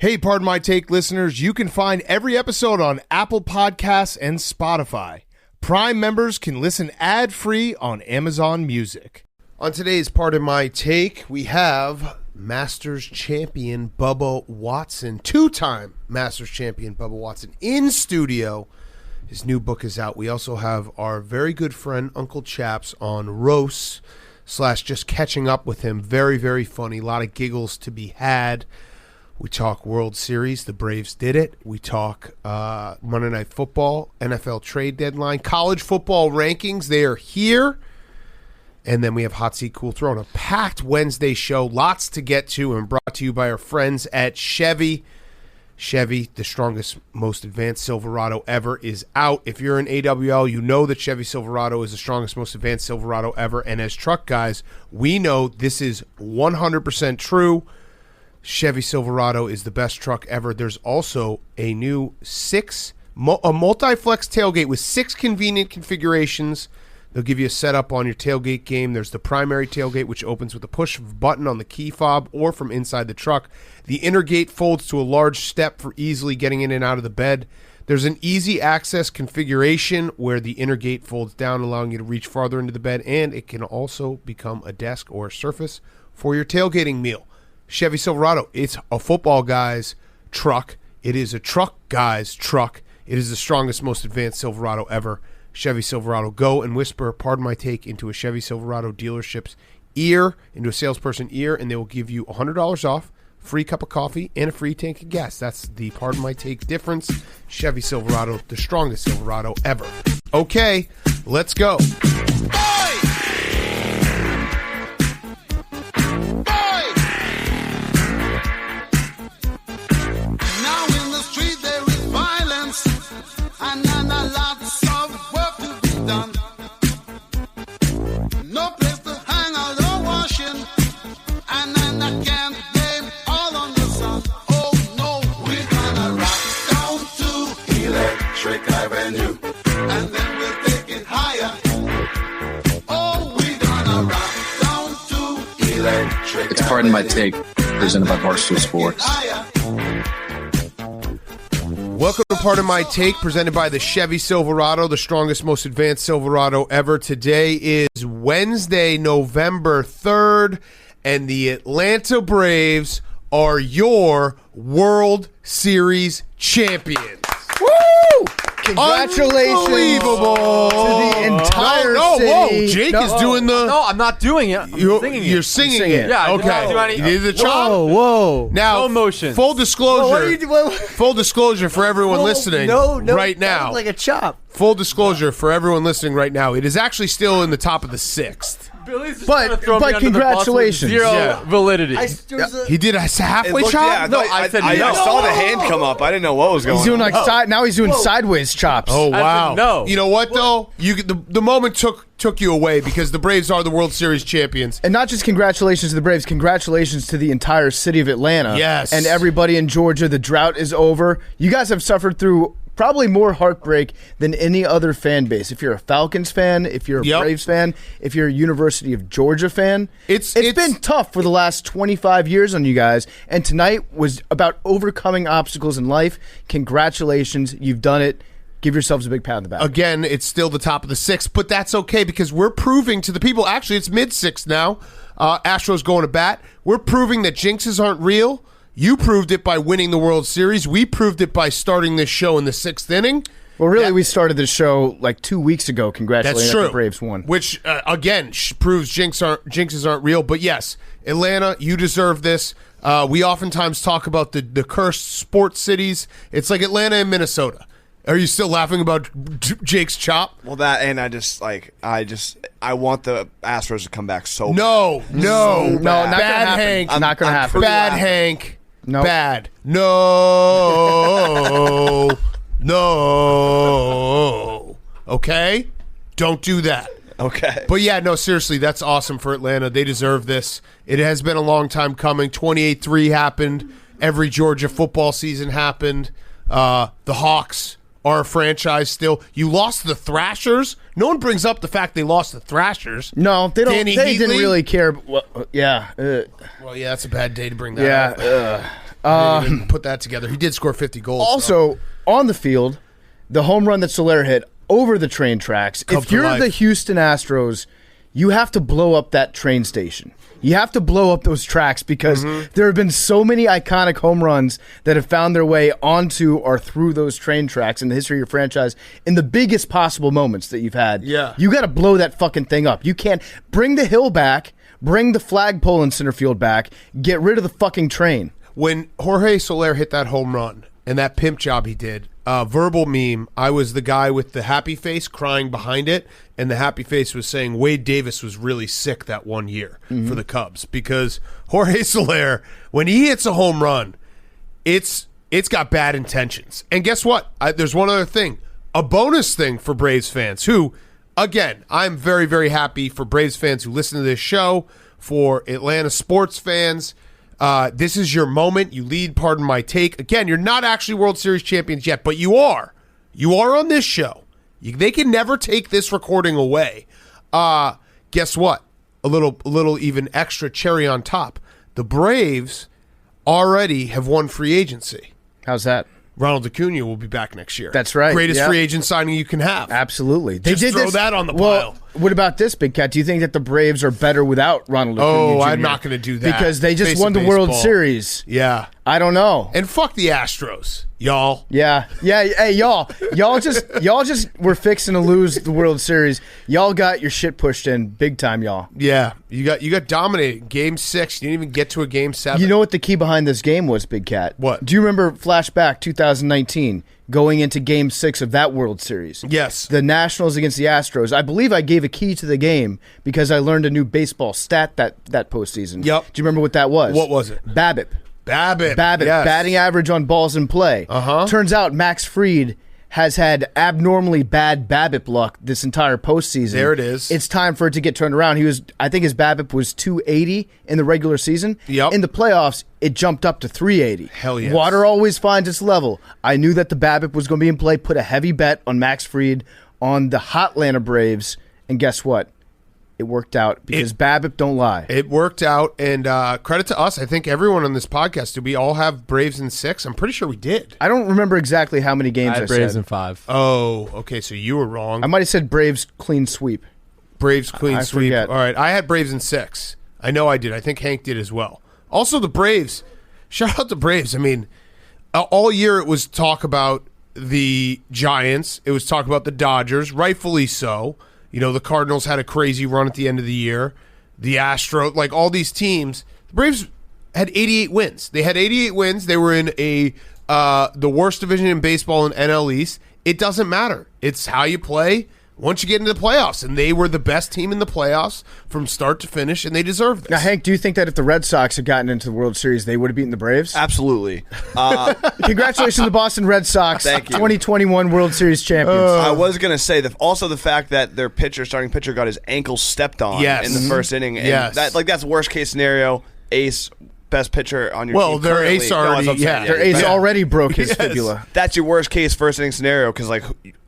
Hey, Pardon My Take listeners, you can find every episode on Apple Podcasts and Spotify. Prime members can listen ad-free on Amazon Music. On today's Pardon My Take, we have Masters champion Bubba Watson, two-time Masters champion Bubba Watson in studio. His new book is out. We also have our very good friend Uncle Chaps on roast / just catching up with him. Very, very funny. A lot of giggles to be had. We talk World Series. The Braves did it. We talk Monday Night Football, NFL trade deadline, college football rankings. They are here. And then we have Hot Seat Cool Throne, a packed Wednesday show. Lots to get to and brought to you by our friends at Chevy. Chevy, the strongest, most advanced Silverado ever, is out. If you're an AWL, you know that Chevy Silverado is the strongest, most advanced Silverado ever. And as truck guys, we know this is 100% true. Chevy Silverado is the best truck ever. There's also a new multi-flex tailgate with 6 convenient configurations. They'll give you a setup on your tailgate game. There's the primary tailgate, which opens with a push of a button on the key fob or from inside the truck. The inner gate folds to a large step for easily getting in and out of the bed. There's an easy access configuration where the inner gate folds down, allowing you to reach farther into the bed, and it can also become a desk or a surface for your tailgating meal. Chevy Silverado, it's a football guy's truck. It is a truck guy's truck. It is the strongest, most advanced Silverado ever. Chevy Silverado. Go and whisper Pardon My Take into a Chevy Silverado dealership's ear, into a salesperson ear, and they will give you $100 off, free cup of coffee, and a free tank of gas. That's the Pardon My Take difference. Chevy Silverado, the strongest Silverado ever. Okay, let's go. It's Pardon My Take, presented by Barstool Sports. Welcome to Pardon My Take, presented by the Chevy Silverado, the strongest, most advanced Silverado ever. Today is Wednesday, November 3rd, and the Atlanta Braves are your World Series champions. Woo! Congratulations Unbelievable. to the entire city. Whoa, Jake is doing the... No, I'm not doing it. I'm singing it. You're singing it. Yeah, okay. You did the chop? Whoa. Now, no motion. Full disclosure. What are you doing? Full disclosure for everyone listening right now. Like a chop. Full disclosure for everyone listening right now. It is actually still in the top of the 6th. Billy's just But- trying to throw but me under the bus with congratulations. Zero validity. He did a halfway looked- chop? yeah, No, I said no. I saw the hand come up. I didn't know what was going He's doing on. like now he's doing sideways chops. Oh, wow. said no. You know what, though? The moment took you away because the Braves are the World Series champions. And not just congratulations to the Braves, congratulations to the entire city of Atlanta. Yes. And everybody in Georgia. The drought is over. You guys have suffered through probably more heartbreak than any other fan base. If you're a Falcons fan, if you're a Braves fan, if you're a University of Georgia fan, it's been tough for the last 25 years on you guys. And tonight was about overcoming obstacles in life. Congratulations. You've done it. Give yourselves a big pat on the back. Again, it's still the top of the 6th, but that's okay because we're proving to the people, actually it's mid-6th now, Astros going to bat. We're proving that jinxes aren't real. You proved it by winning the World Series. We proved it by starting this show in the 6th inning. Well, really, we started this show like 2 weeks ago. Congratulations, That's true. the Braves won. Which, again, proves jinxes aren't real. But yes, Atlanta, you deserve this. We oftentimes talk about the cursed sports cities. It's like Atlanta and Minnesota. Are you still laughing about Jake's chop? Well, that and I want the Astros to come back so No, bad. no, not gonna bad happen. Hank. Not gonna happen. Bad laughing. Hank. No. Bad. No. No. Okay? Don't do that. Okay. But yeah, no, seriously, that's awesome for Atlanta. They deserve this. It has been a long time coming. 28-3 happened. Every Georgia football season happened. The Hawks are a franchise still. You lost the Thrashers. No one brings up the fact they lost the Thrashers. No, they don't. Danny They Heatley? didn't really care. Well, yeah. Well, yeah, that's a bad day to bring that up. Didn't even put that together. He did score 50 goals. Also, on the field, the home run that Soler hit over the train tracks. If you're the Houston Astros, you have to blow up that train station. You have to blow up those tracks because there have been so many iconic home runs that have found their way onto or through those train tracks in the history of your franchise in the biggest possible moments that you've had. Yeah. You got to blow that fucking thing up. You can't bring the hill back, bring the flagpole in center field back, get rid of the fucking train. When Jorge Soler hit that home run and that pimp job he did, verbal meme, I was the guy with the happy face crying behind it, and the happy face was saying Wade Davis was really sick that one year for the Cubs because Jorge Soler, when he hits a home run, it's got bad intentions. And guess what? There's one other thing, a bonus thing for Braves fans who, again, I'm very, very happy for Braves fans who listen to this show, for Atlanta sports fans. This is your moment. You lead, pardon my take. Again, you're not actually World Series champions yet, but you are. You are on this show. They can never take this recording away. Guess what? A little even extra cherry on top. The Braves already have won free agency. How's that? Ronald Acuna will be back next year. That's right. Greatest free agent signing you can have. Absolutely. They did throw that on the pile. What about this, Big Cat? Do you think that the Braves are better without Ronald Acuna Jr.? I'm not going to do that. Because they just Face won of the World baseball. Series. Yeah. I don't know. And fuck the Astros, y'all. Yeah. Hey, y'all just were fixing to lose the World Series. Y'all got your shit pushed in big time, y'all. Yeah. You got dominated. Game 6. You didn't even get to a game 7. You know what the key behind this game was, Big Cat? What? Do you remember flashback 2019 going into game 6 of that World Series? Yes. The Nationals against the Astros. I believe I gave a key to the game because I learned a new baseball stat that postseason. Yep. Do you remember what that was? What was it? BABIP. Babbitt. Yes. Batting average on balls in play. Turns out Max Fried has had abnormally bad BABIP luck this entire postseason. There it is. It's time for it to get turned around. I think his BABIP was 280 in the regular season. Yep. In the playoffs, it jumped up to 380. Hell yes. Water always finds its level. I knew that the BABIP was going to be in play. Put a heavy bet on Max Fried on the Hotlanta Braves, and guess what? It worked out because BABIP don't lie. It worked out, and credit to us. I think everyone on this podcast, did we all have Braves in 6? I'm pretty sure we did. I don't remember exactly how many games I I had Braves said. in 5. Oh, okay, so you were wrong. I might have said Braves clean sweep. Braves clean I sweep. forget. All right, I had Braves in 6. I know I did. I think Hank did as well. Also, the Braves. Shout out the Braves. I mean, all year it was talk about the Giants. It was talk about the Dodgers, rightfully so. You know, the Cardinals had a crazy run at the end of the year. The Astros, like all these teams, the Braves had 88 wins. They had 88 wins. They were in the worst division in baseball in NL East. It doesn't matter. It's how you play once you get into the playoffs, and they were the best team in the playoffs from start to finish, and they deserve this. Now, Hank, do you think that if the Red Sox had gotten into the World Series, they would have beaten the Braves? Absolutely. Congratulations to the Boston Red Sox, Thank you. 2021 World Series champions. I was going to say, also the fact that their starting pitcher, got his ankle stepped on in the first inning. And that's worst case scenario. Ace, best pitcher on your team. Well, their ace already, Their ace already broke his fibula. That's your worst case first inning scenario because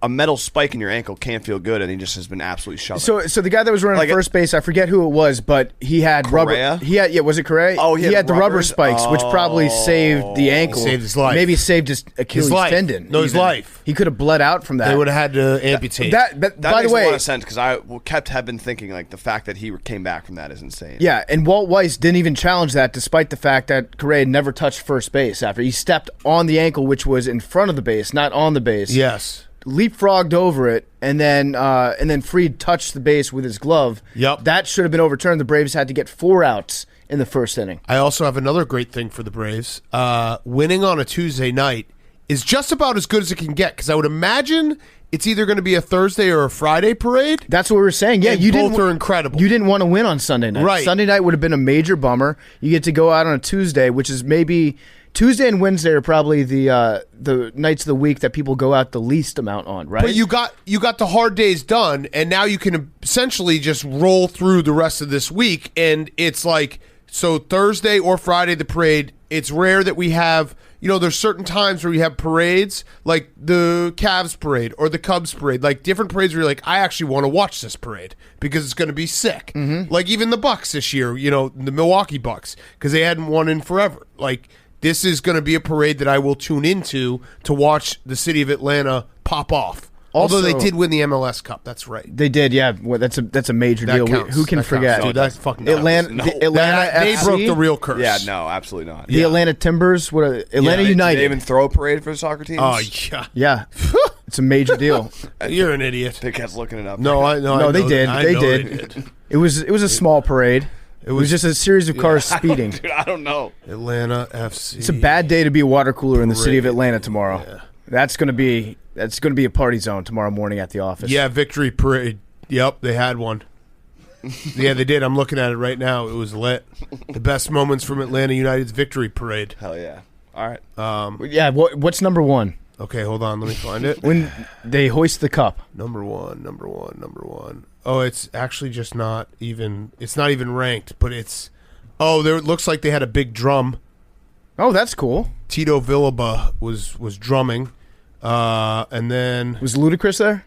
a metal spike in your ankle can't feel good, and he just has been absolutely shoved. So the guy that was running first base, I forget who it was, but he had Correa? rubber. Was it Correa? Oh, he had the rubber rubbers? spikes, which probably saved the ankle. Saved his life. Maybe saved his Achilles tendon. No, his life. He could have bled out from that. They would have had to amputate. That by makes the way, a lot of sense because I have been thinking the fact that he came back from that is insane. Yeah, and Walt Weiss didn't even challenge that, despite the fact that Correa never touched first base after he stepped on the ankle, which was in front of the base, not on the base. Yes. Leapfrogged over it, and then Fried touched the base with his glove. Yep. That should have been overturned. The Braves had to get 4 outs in the first inning. I also have another great thing for the Braves. Winning on a Tuesday night is just about as good as it can get, because I would imagine it's either going to be a Thursday or a Friday parade. That's what we were saying. Yeah, and both are incredible. You didn't want to win on Sunday night. Right. Sunday night would have been a major bummer. You get to go out on a Tuesday, which is maybe Tuesday and Wednesday are probably the nights of the week that people go out the least amount on, right? But you got the hard days done, and now you can essentially just roll through the rest of this week, and it's so Thursday or Friday the parade. It's rare that we have, there's certain times where we have parades, like the Cavs parade or the Cubs parade, like different parades where you're like, I actually want to watch this parade because it's going to be sick. Mm-hmm. Like even the Bucks this year, the Milwaukee Bucks, because they hadn't won in forever. this is going to be a parade that I will tune into to watch the city of Atlanta pop off. Although they did win the MLS Cup, that's right. They did, yeah. Well, that's a major deal. Who can forget? Dude, that's fucking Atlanta. They FC? broke the real curse. Yeah, no, absolutely not. The Atlanta Timbers. Atlanta United. Did they even throw a parade for the soccer teams? Oh yeah, yeah. It's a major deal. You're an idiot. Big Cat's looking it up. No, they did. They did. It was a small parade. It was just a series of cars speeding. Dude, I don't know. Atlanta FC. It's a bad day to be a water cooler in the city of Atlanta tomorrow. Yeah. That's gonna be a party zone tomorrow morning at the office. Yeah, victory parade. Yep, they had one. Yeah, they did. I'm looking at it right now. It was lit. The best moments from Atlanta United's victory parade. Hell yeah. All right. Yeah. What's number one? Okay, hold on. Let me find it. When they hoist the cup. Number one. Oh, it's actually just not even. It's not even ranked, but it's. Oh, there. It looks like they had a big drum. Oh, that's cool. Tito Villaba was drumming, and then was Ludacris there?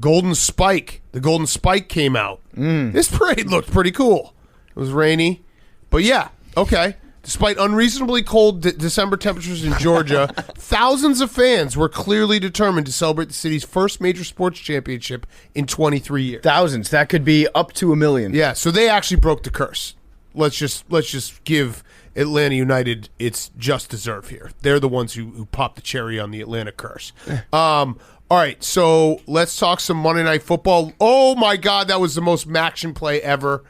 Golden Spike. The Golden Spike came out. This parade looked pretty cool. It was rainy, but yeah, okay. Despite unreasonably cold December temperatures in Georgia, thousands of fans were clearly determined to celebrate the city's first major sports championship in 23 years. Thousands. That could be up to 1 million. Yeah, so they actually broke the curse. Let's just give Atlanta United its just deserve here. They're the ones who popped the cherry on the Atlanta curse. All right, so let's talk some Monday Night Football. Oh, my God, that was the most action play ever.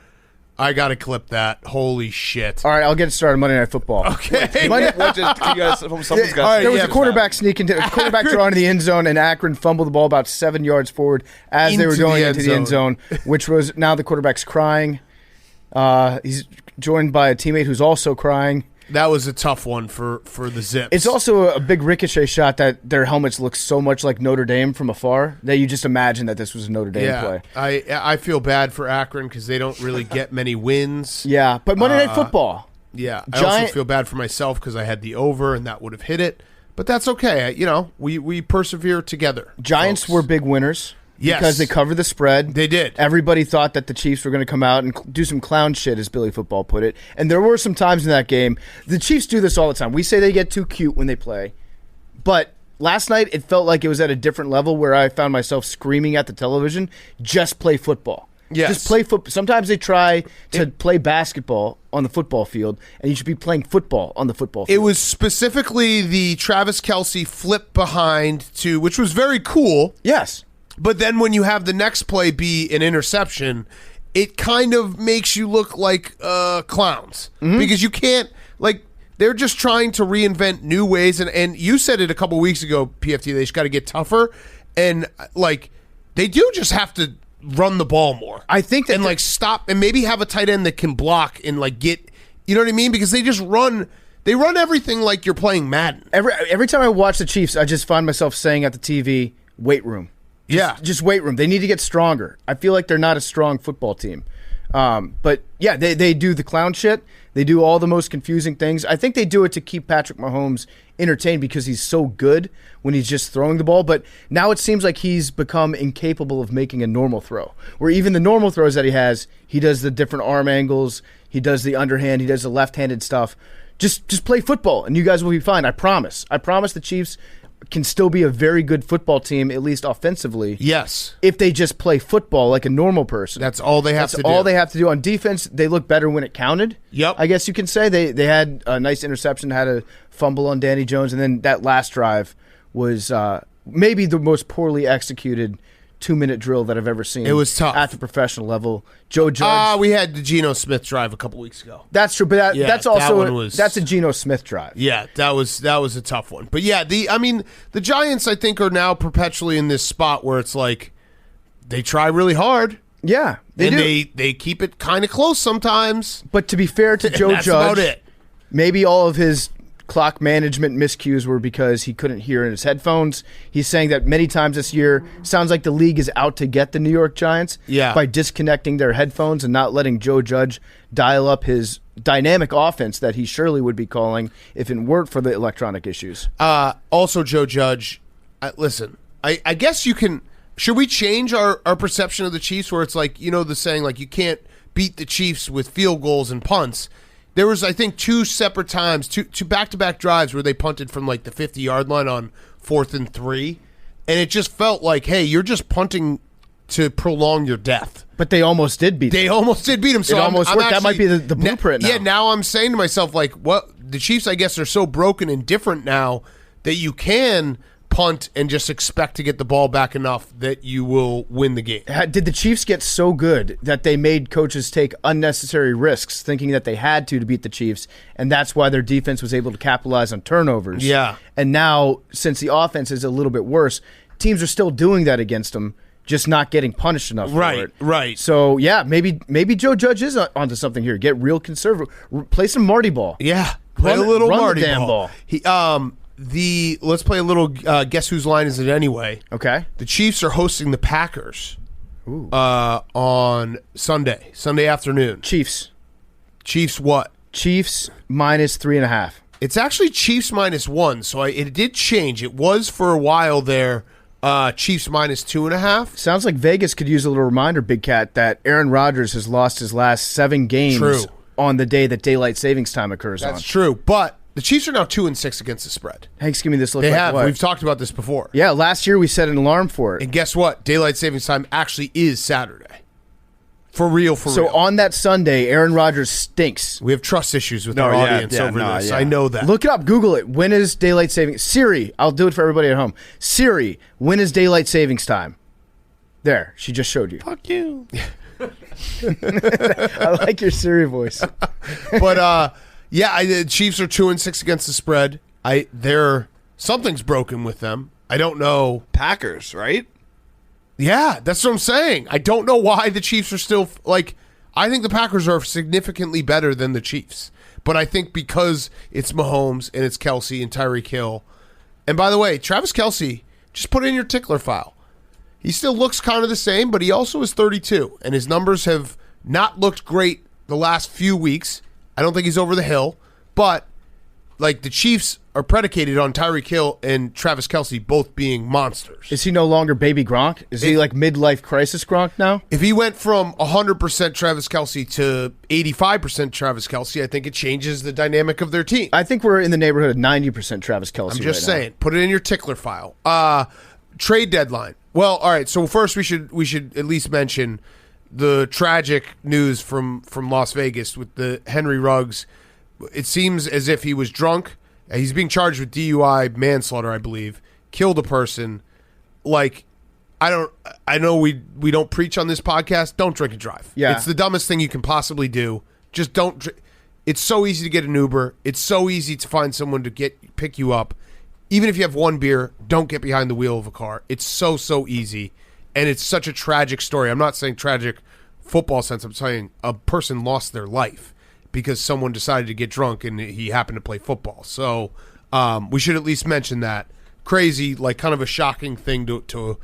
I got to clip that. Holy shit. All right, I'll get started Monday Night Football. Okay. There was a quarterback quarterback draw into the end zone, and Akron fumbled the ball about 7 yards forward as they were going into the end zone, which was now the quarterback's crying. He's joined by a teammate who's also crying. That was a tough one for the Zips. It's also a big ricochet shot that their helmets look so much like Notre Dame from afar that you just imagine that this was a Notre Dame play. I feel bad for Akron because they don't really get many wins. Yeah, but Monday Night Football. Yeah, I also feel bad for myself because I had the over and that would have hit it. But that's okay. We persevere together. Giants folks. were big winners. Yes. Because they covered the spread. They did. Everybody thought that the Chiefs were going to come out and do some clown shit, as Billy Football put it. And there were some times in that game. The Chiefs do this all the time. We say they get too cute when they play. But last night, it felt like it was at a different level where I found myself screaming at the television, just play football. Yes. Just play football. Sometimes they try to play basketball on the football field, and you should be playing football on the football field. It was specifically the Travis Kelce flip behind to, which was very cool. Yes. But then when you have the next play be an interception, it kind of makes you look like clowns. Mm-hmm. Because you can't, they're just trying to reinvent new ways. And you said it a couple weeks ago, PFT, they just got to get tougher. And, they do just have to run the ball more. I think that. And, stop and maybe have a tight end that can block and, get, you know what I mean? Because they just run. They run everything like you're playing Madden. Every time I watch the Chiefs, I just find myself saying at the TV, weight room. Just weight room. They need to get stronger. I feel like they're not a strong football team. But, yeah, they do the clown shit. They do all the most confusing things. I think they do it to keep Patrick Mahomes entertained because he's so good when he's just throwing the ball. But now it seems like he's become incapable of making a normal throw, where even the normal throws that he does the different arm angles, he does the underhand, he does the left-handed stuff. Just play football, and you guys will be fine. I promise. I promise the Chiefs can still be a very good football team, at least offensively. Yes. If they just play football like a normal person. That's all they have to do. That's all they have to do. On defense, they look better when it counted. Yep. I guess you can say they had a nice interception, had a fumble on Danny Jones, and then that last drive was maybe the most poorly executed 2-minute drill that I've ever seen. It was tough. At the professional level. Joe Judge. We had the Geno Smith drive a couple weeks ago. That's true, but that's also that's a Geno Smith drive. Yeah, that was a tough one. But yeah, the Giants I think are now perpetually in this spot where it's like they try really hard. Yeah, they do. They keep it kind of close sometimes. But to be fair to Joe that's Judge, about it. Maybe all of his clock management miscues were because he couldn't hear in his headphones. He's saying that many times this year, sounds like the league is out to get the New York Giants by disconnecting their headphones and not letting Joe Judge dial up his dynamic offense that he surely would be calling if it weren't for the electronic issues. Also, Joe Judge, listen, I guess you can – should we change our perception of the Chiefs where it's like, the saying, you can't beat the Chiefs with field goals and punts? There was, I think, two separate times, two back-to-back drives where they punted from like the 50-yard line on 4th and 3, and it just felt like, hey, you're just punting to prolong your death. But they almost did beat them. They almost did beat them. So it almost worked. That might be the blueprint now. Yeah, now I'm saying to myself, like, what the Chiefs, I guess, are so broken and different now that you can punt and just expect to get the ball back enough that you will win the game. Did the Chiefs get so good that they made coaches take unnecessary risks, thinking that they had to beat the Chiefs, and that's why their defense was able to capitalize on turnovers? Yeah. And now, since the offense is a little bit worse, teams are still doing that against them, just not getting punished enough for it. Right. So, yeah, maybe Joe Judge is onto something here. Get real conservative. Play some Marty ball. Yeah. Play a little Marty the damn ball. Let's play a little guess whose line is it anyway. Okay. The Chiefs are hosting the Packers on Sunday afternoon. Chiefs what? Chiefs -3.5. It's actually Chiefs -1, so it did change. It was for a while there Chiefs -2.5. Sounds like Vegas could use a little reminder, Big Cat, that Aaron Rodgers has lost his last 7 games on the day that daylight savings time occurs on. That's true, but the Chiefs are now 2-6 against the spread. Hanks, give me this look. They like have. what? We've talked about this before. Yeah, last year we set an alarm for it. And guess what? Daylight savings time actually is Saturday. For real. So on that Sunday, Aaron Rodgers stinks. We have trust issues with our audience over this. I know that. Look it up. Google it. When is daylight savings? Siri, I'll do it for everybody at home. Siri, when is daylight savings time? There, she just showed you. Fuck you. I like your Siri voice. But, the Chiefs are 2-6 against the spread. Something's broken with them. I don't know. Packers, right? Yeah, that's what I'm saying. I don't know why the Chiefs are still I think the Packers are significantly better than the Chiefs. But I think because it's Mahomes and it's Kelsey and Tyreek Hill. And by the way, Travis Kelsey, just put it in your tickler file. He still looks kind of the same, but he also is 32, and his numbers have not looked great the last few weeks. I don't think he's over the hill, but the Chiefs are predicated on Tyreek Hill and Travis Kelsey both being monsters. Is he no longer baby Gronk? Is he midlife crisis Gronk now? If he went from 100% Travis Kelsey to 85% Travis Kelsey, I think it changes the dynamic of their team. I think we're in the neighborhood of 90% Travis Kelsey. I'm just saying. Put it in your tickler file. Trade deadline. Well, all right. So first, we should at least mention the tragic news from Las Vegas with the Henry Ruggs. It seems as if he was drunk. He's being charged with DUI, manslaughter, I believe. Killed a person. I know we don't preach on this podcast. Don't drink and drive. Yeah. It's the dumbest thing you can possibly do. Just don't. It's so easy to get an Uber. It's so easy to find someone to pick you up. Even if you have one beer, don't get behind the wheel of a car. It's so easy. And it's such a tragic story. I'm not saying tragic football sense. I'm saying a person lost their life because someone decided to get drunk and he happened to play football. So we should at least mention that. Crazy, kind of a shocking thing to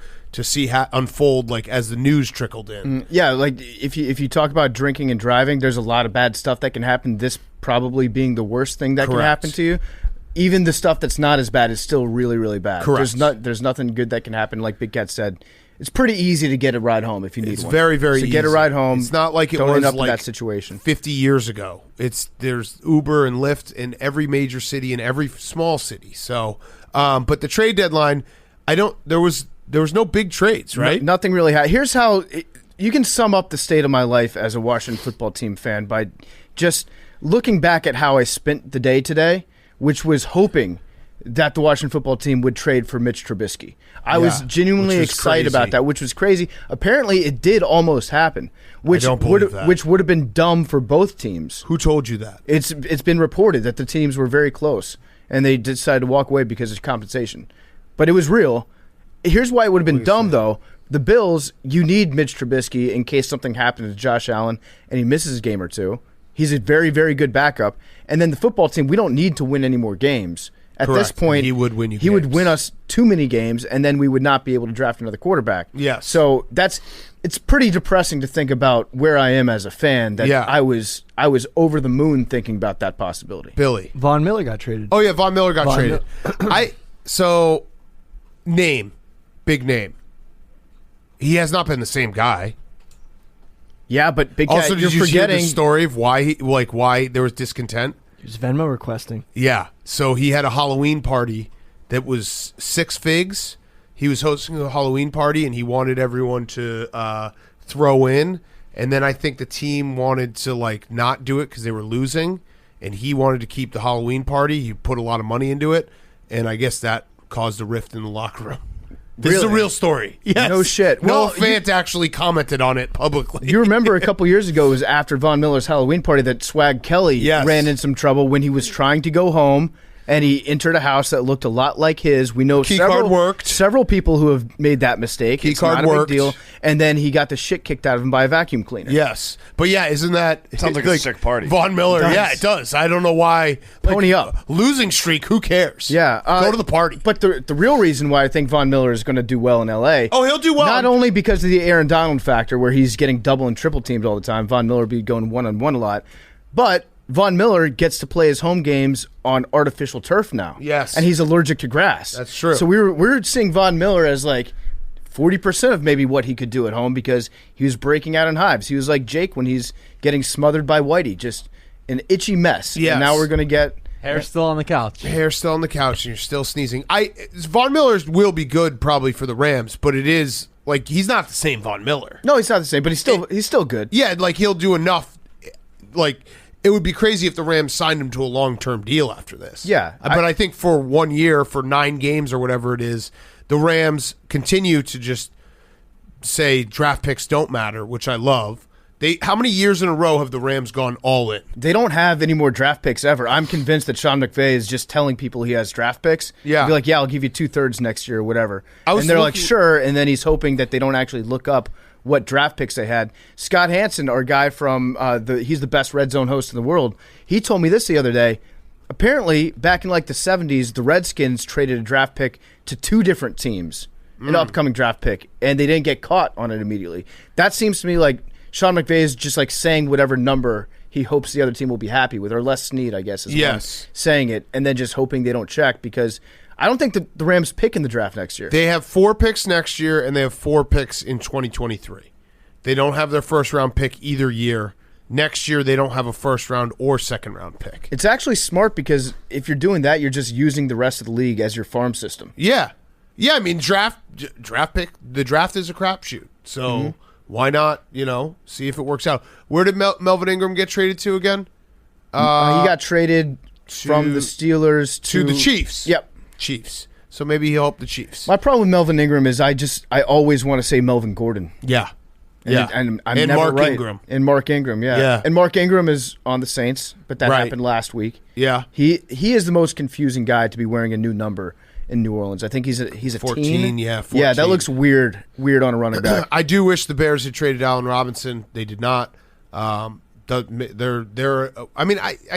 see unfold as the news trickled in. Yeah, if you talk about drinking and driving, there's a lot of bad stuff that can happen. This probably being the worst thing that can happen to you. Even the stuff that's not as bad is still really, really bad. Correct. There's nothing good that can happen. Like Big Cat said, it's pretty easy to get a ride home if you need one. It's very, very easy. Get a ride home. It's not like it don't was end up in that situation 50 years ago. There's Uber and Lyft in every major city and every small city. So, but the trade deadline, there was no big trades, right? Nothing really. Here's how you can sum up the state of my life as a Washington football team fan by just looking back at how I spent the day today, which was hoping that the Washington football team would trade for Mitch Trubisky. I was genuinely excited about that, which was crazy. Apparently, it did almost happen, which would have been dumb for both teams. Who told you that? It's been reported that the teams were very close, and they decided to walk away because of compensation. But it was real. Here's why it would have been dumb, though. The Bills, you need Mitch Trubisky in case something happens to Josh Allen and he misses a game or two. He's a very, very good backup. And then the football team, we don't need to win any more games. At this point, he would win you. He would win us too many games, and then we would not be able to draft another quarterback. Yes. So it's pretty depressing to think about where I am as a fan. That I was over the moon thinking about that possibility. Billy, Von Miller got traded. Oh yeah, Von Miller got traded. Big name. He has not been the same guy. Yeah, but Big Cat, also, you're did you forgetting hear the story of why there was discontent? He was Venmo requesting. Yeah, so he had a Halloween party that was 6 figs. He was hosting a Halloween party, and he wanted everyone to throw in. And then I think the team wanted to not do it because they were losing, and he wanted to keep the Halloween party. He put a lot of money into it, and I guess that caused a rift in the locker room. This is a real story. Yes. No shit. Noah Fant actually commented on it publicly. You remember a couple years ago, it was after Von Miller's Halloween party that Swag Kelly ran in some trouble when he was trying to go home, and he entered a house that looked a lot like his. We know several people who have made that mistake. It's not a big deal. And then he got the shit kicked out of him by a vacuum cleaner. Yes. But yeah, isn't that... Sounds like a sick party. Von Miller, it does. I don't know why. Pony up. Losing streak, who cares? Yeah. Go to the party. But the real reason why I think Von Miller is going to do well in L.A. Oh, he'll do well. Not only because of the Aaron Donald factor where he's getting double and triple teamed all the time. Von Miller will be going one-on-one a lot. But... Von Miller gets to play his home games on artificial turf now. Yes. And he's allergic to grass. That's true. So we're seeing Von Miller as 40% of maybe what he could do at home because he was breaking out in hives. He was like Jake when he's getting smothered by Whitey, just an itchy mess. Yes. And now we're going to get... Hair still on the couch. Hair still on the couch and you're still sneezing. Von Miller will be good probably for the Rams, but it is, he's not the same Von Miller. No, he's not the same, but he's still good. Yeah, he'll do enough, it would be crazy if the Rams signed him to a long-term deal after this. Yeah. But I think for 1 year, for 9 games or whatever it is, the Rams continue to just say draft picks don't matter, which I love. How many years in a row have the Rams gone all in? They don't have any more draft picks ever. I'm convinced that Sean McVay is just telling people he has draft picks. Yeah. He'll be like, I'll give you 2/3 next year or whatever. And they're like, sure. And then he's hoping that they don't actually look up what draft picks they had. Scott Hansen, our guy from he's the best red zone host in the world. He told me this the other day. Apparently, back in the 70s, the Redskins traded a draft pick to 2 different teams, an upcoming draft pick, and they didn't get caught on it immediately. That seems to me like Sean McVay is just saying whatever number he hopes the other team will be happy with, or Les Snead, I guess, is saying it, and then just hoping they don't check because I don't think the Rams pick in the draft next year. They have 4 picks next year, and they have 4 picks in 2023. They don't have their first-round pick either year. Next year, they don't have a first-round or second-round pick. It's actually smart because if you're doing that, you're just using the rest of the league as your farm system. Yeah. Yeah, I mean, draft pick, the draft is a crapshoot. So why not, see if it works out. Where did Melvin Ingram get traded to again? He got traded from the Steelers to the Chiefs. Yep. Chiefs. So maybe he'll help the Chiefs. My problem with Melvin Ingram is I always want to say Melvin Gordon. Yeah. And I'm never Mark right. Ingram. And Mark Ingram, yeah. And Mark Ingram is on the Saints, but that happened last week. Yeah. He is the most confusing guy to be wearing a new number in New Orleans. I think he's a 14, teen. Yeah, 14. Yeah, that looks weird on a running back. I do wish the Bears had traded Allen Robinson. They did not. I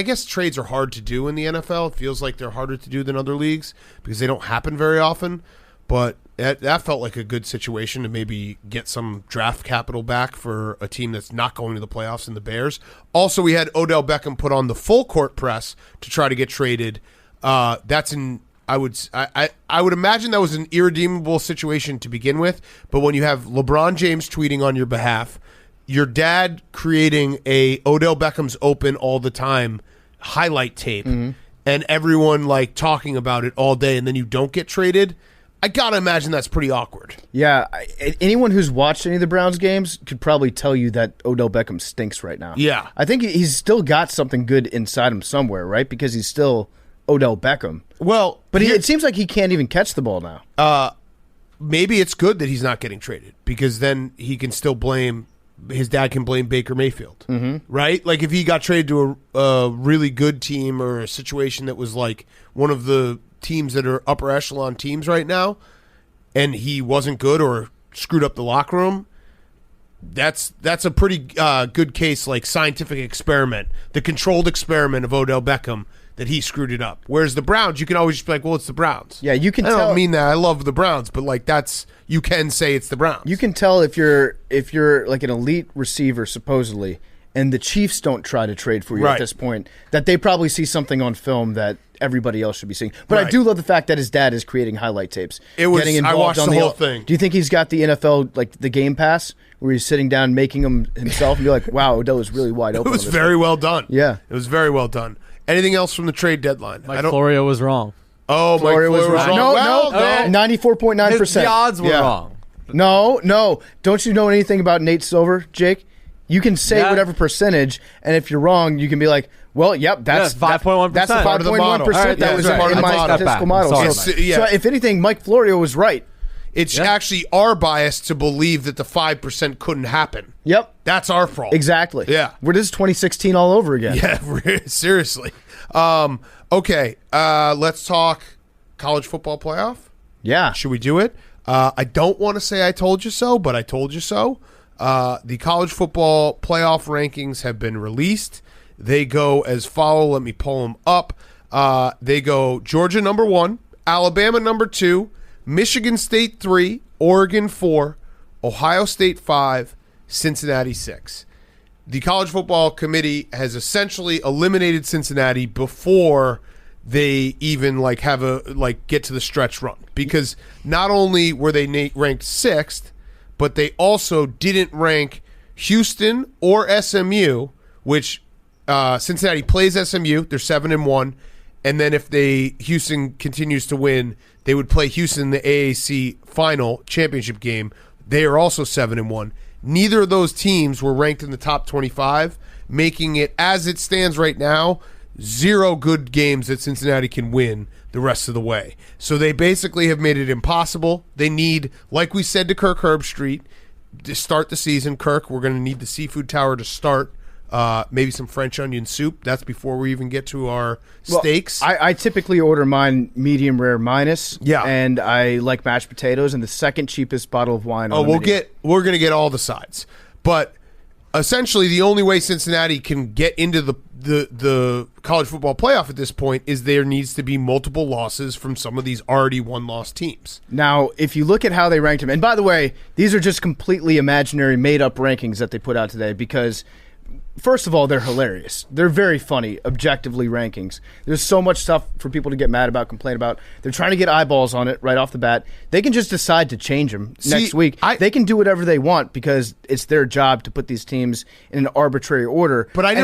guess trades are hard to do in the NFL. It feels like they're harder to do than other leagues because they don't happen very often. But that felt like a good situation to maybe get some draft capital back for a team that's not going to the playoffs in the Bears. Also, we had Odell Beckham put on the full court press to try to get traded. I would imagine that was an irredeemable situation to begin with. But when you have LeBron James tweeting on your behalf, your dad creating a Odell Beckham's open all the time highlight tape, and everyone talking about it all day, and then you don't get traded, I gotta imagine that's pretty awkward. Yeah, anyone who's watched any of the Browns games could probably tell you that Odell Beckham stinks right now. Yeah. I think he's still got something good inside him somewhere, right? Because he's still Odell Beckham. Well, but it seems like he can't even catch the ball now. Maybe it's good that he's not getting traded because then he can still blame his dad can blame Baker Mayfield, right? If he got traded to a really good team or a situation that was one of the teams that are upper echelon teams right now, and he wasn't good or screwed up the locker room, that's a pretty good case, scientific experiment, the controlled experiment of Odell Beckham, that he screwed it up. Whereas the Browns, you can always just be well, it's the Browns. Yeah, you can I tell. I don't mean that. I love the Browns, but you can say it's the Browns. You can tell if you're an elite receiver supposedly, and the Chiefs don't try to trade for you at this point, that they probably see something on film that everybody else should be seeing. But I do love the fact that his dad is creating highlight tapes. I watched the whole thing. Do you think he's got the NFL, like the Game Pass, where he's sitting down making them himself and be like, wow, Odell was really wide open? It was very well done. Yeah. It was very well done. Anything else from the trade deadline? Mike Florio was wrong. Oh, Mike Florio was wrong. No. 94.9%. The odds were wrong. No. Don't you know anything about Nate Silver, Jake? You can say whatever percentage, and if you're wrong, you can be like, well, yep, that's 5.1%. That's the 5.1% that was in my statistical model. So if anything, Mike Florio was right. It's actually our bias to believe that the 5% couldn't happen. Yep. That's our fault. Exactly. Yeah. This is 2016 all over again. Yeah, seriously. Okay, let's talk college football playoff. Yeah. Should we do it? I don't want to say I told you so, but I told you so. The college football playoff rankings have been released. They go as follow. Let me pull them up. They go Georgia number 1, Alabama number 2, Michigan State 3, Oregon 4, Ohio State 5, Cincinnati 6. The college football committee has essentially eliminated Cincinnati before they even get to the stretch run, because not only were they ranked 6th, but they also didn't rank Houston or SMU, which Cincinnati plays SMU. They're 7-1, and then if Houston continues to win, they would play Houston in the AAC final championship game. They are also 7-1. Neither of those teams were ranked in the top 25, making it, as it stands right now, 0 good games that Cincinnati can win the rest of the way. So they basically have made it impossible. They need, like we said to Kirk Herbstreit, to start the season, Kirk, we're going to need the seafood tower to start. Maybe some French onion soup. That's before we even get to our steaks. I typically order mine medium rare minus. Yeah. And I like mashed potatoes and the second cheapest bottle of wine. We're going to get all the sides. But essentially the only way Cincinnati can get into the college football playoff at this point is there needs to be multiple losses from some of these already one-loss teams. Now, if you look at how they ranked them, and by the way, these are just completely imaginary, made-up rankings that they put out today because – first of all, they're hilarious. They're very funny, objectively rankings. There's so much stuff for people to get mad about, complain about. They're trying to get eyeballs on it right off the bat. They can just decide to change them next week. They can do whatever they want because it's their job to put these teams in an arbitrary order. But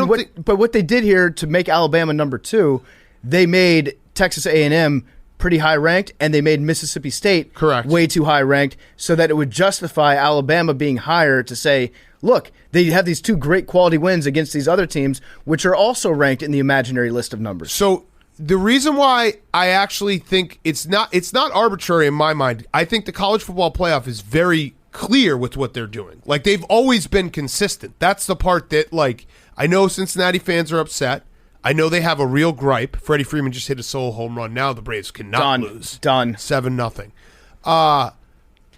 But what they did here to make Alabama number 2, they made Texas A&M pretty high ranked, and they made Mississippi State way too high ranked so that it would justify Alabama being higher to say, look, they have these 2 great quality wins against these other teams, which are also ranked in the imaginary list of numbers. So the reason why I actually think it's not arbitrary in my mind, I think the college football playoff is very clear with what they're doing. Like, they've always been consistent. That's the part that, I know Cincinnati fans are upset. I know they have a real gripe. Freddie Freeman just hit a solo home run. Now the Braves cannot lose. Done. 7-0.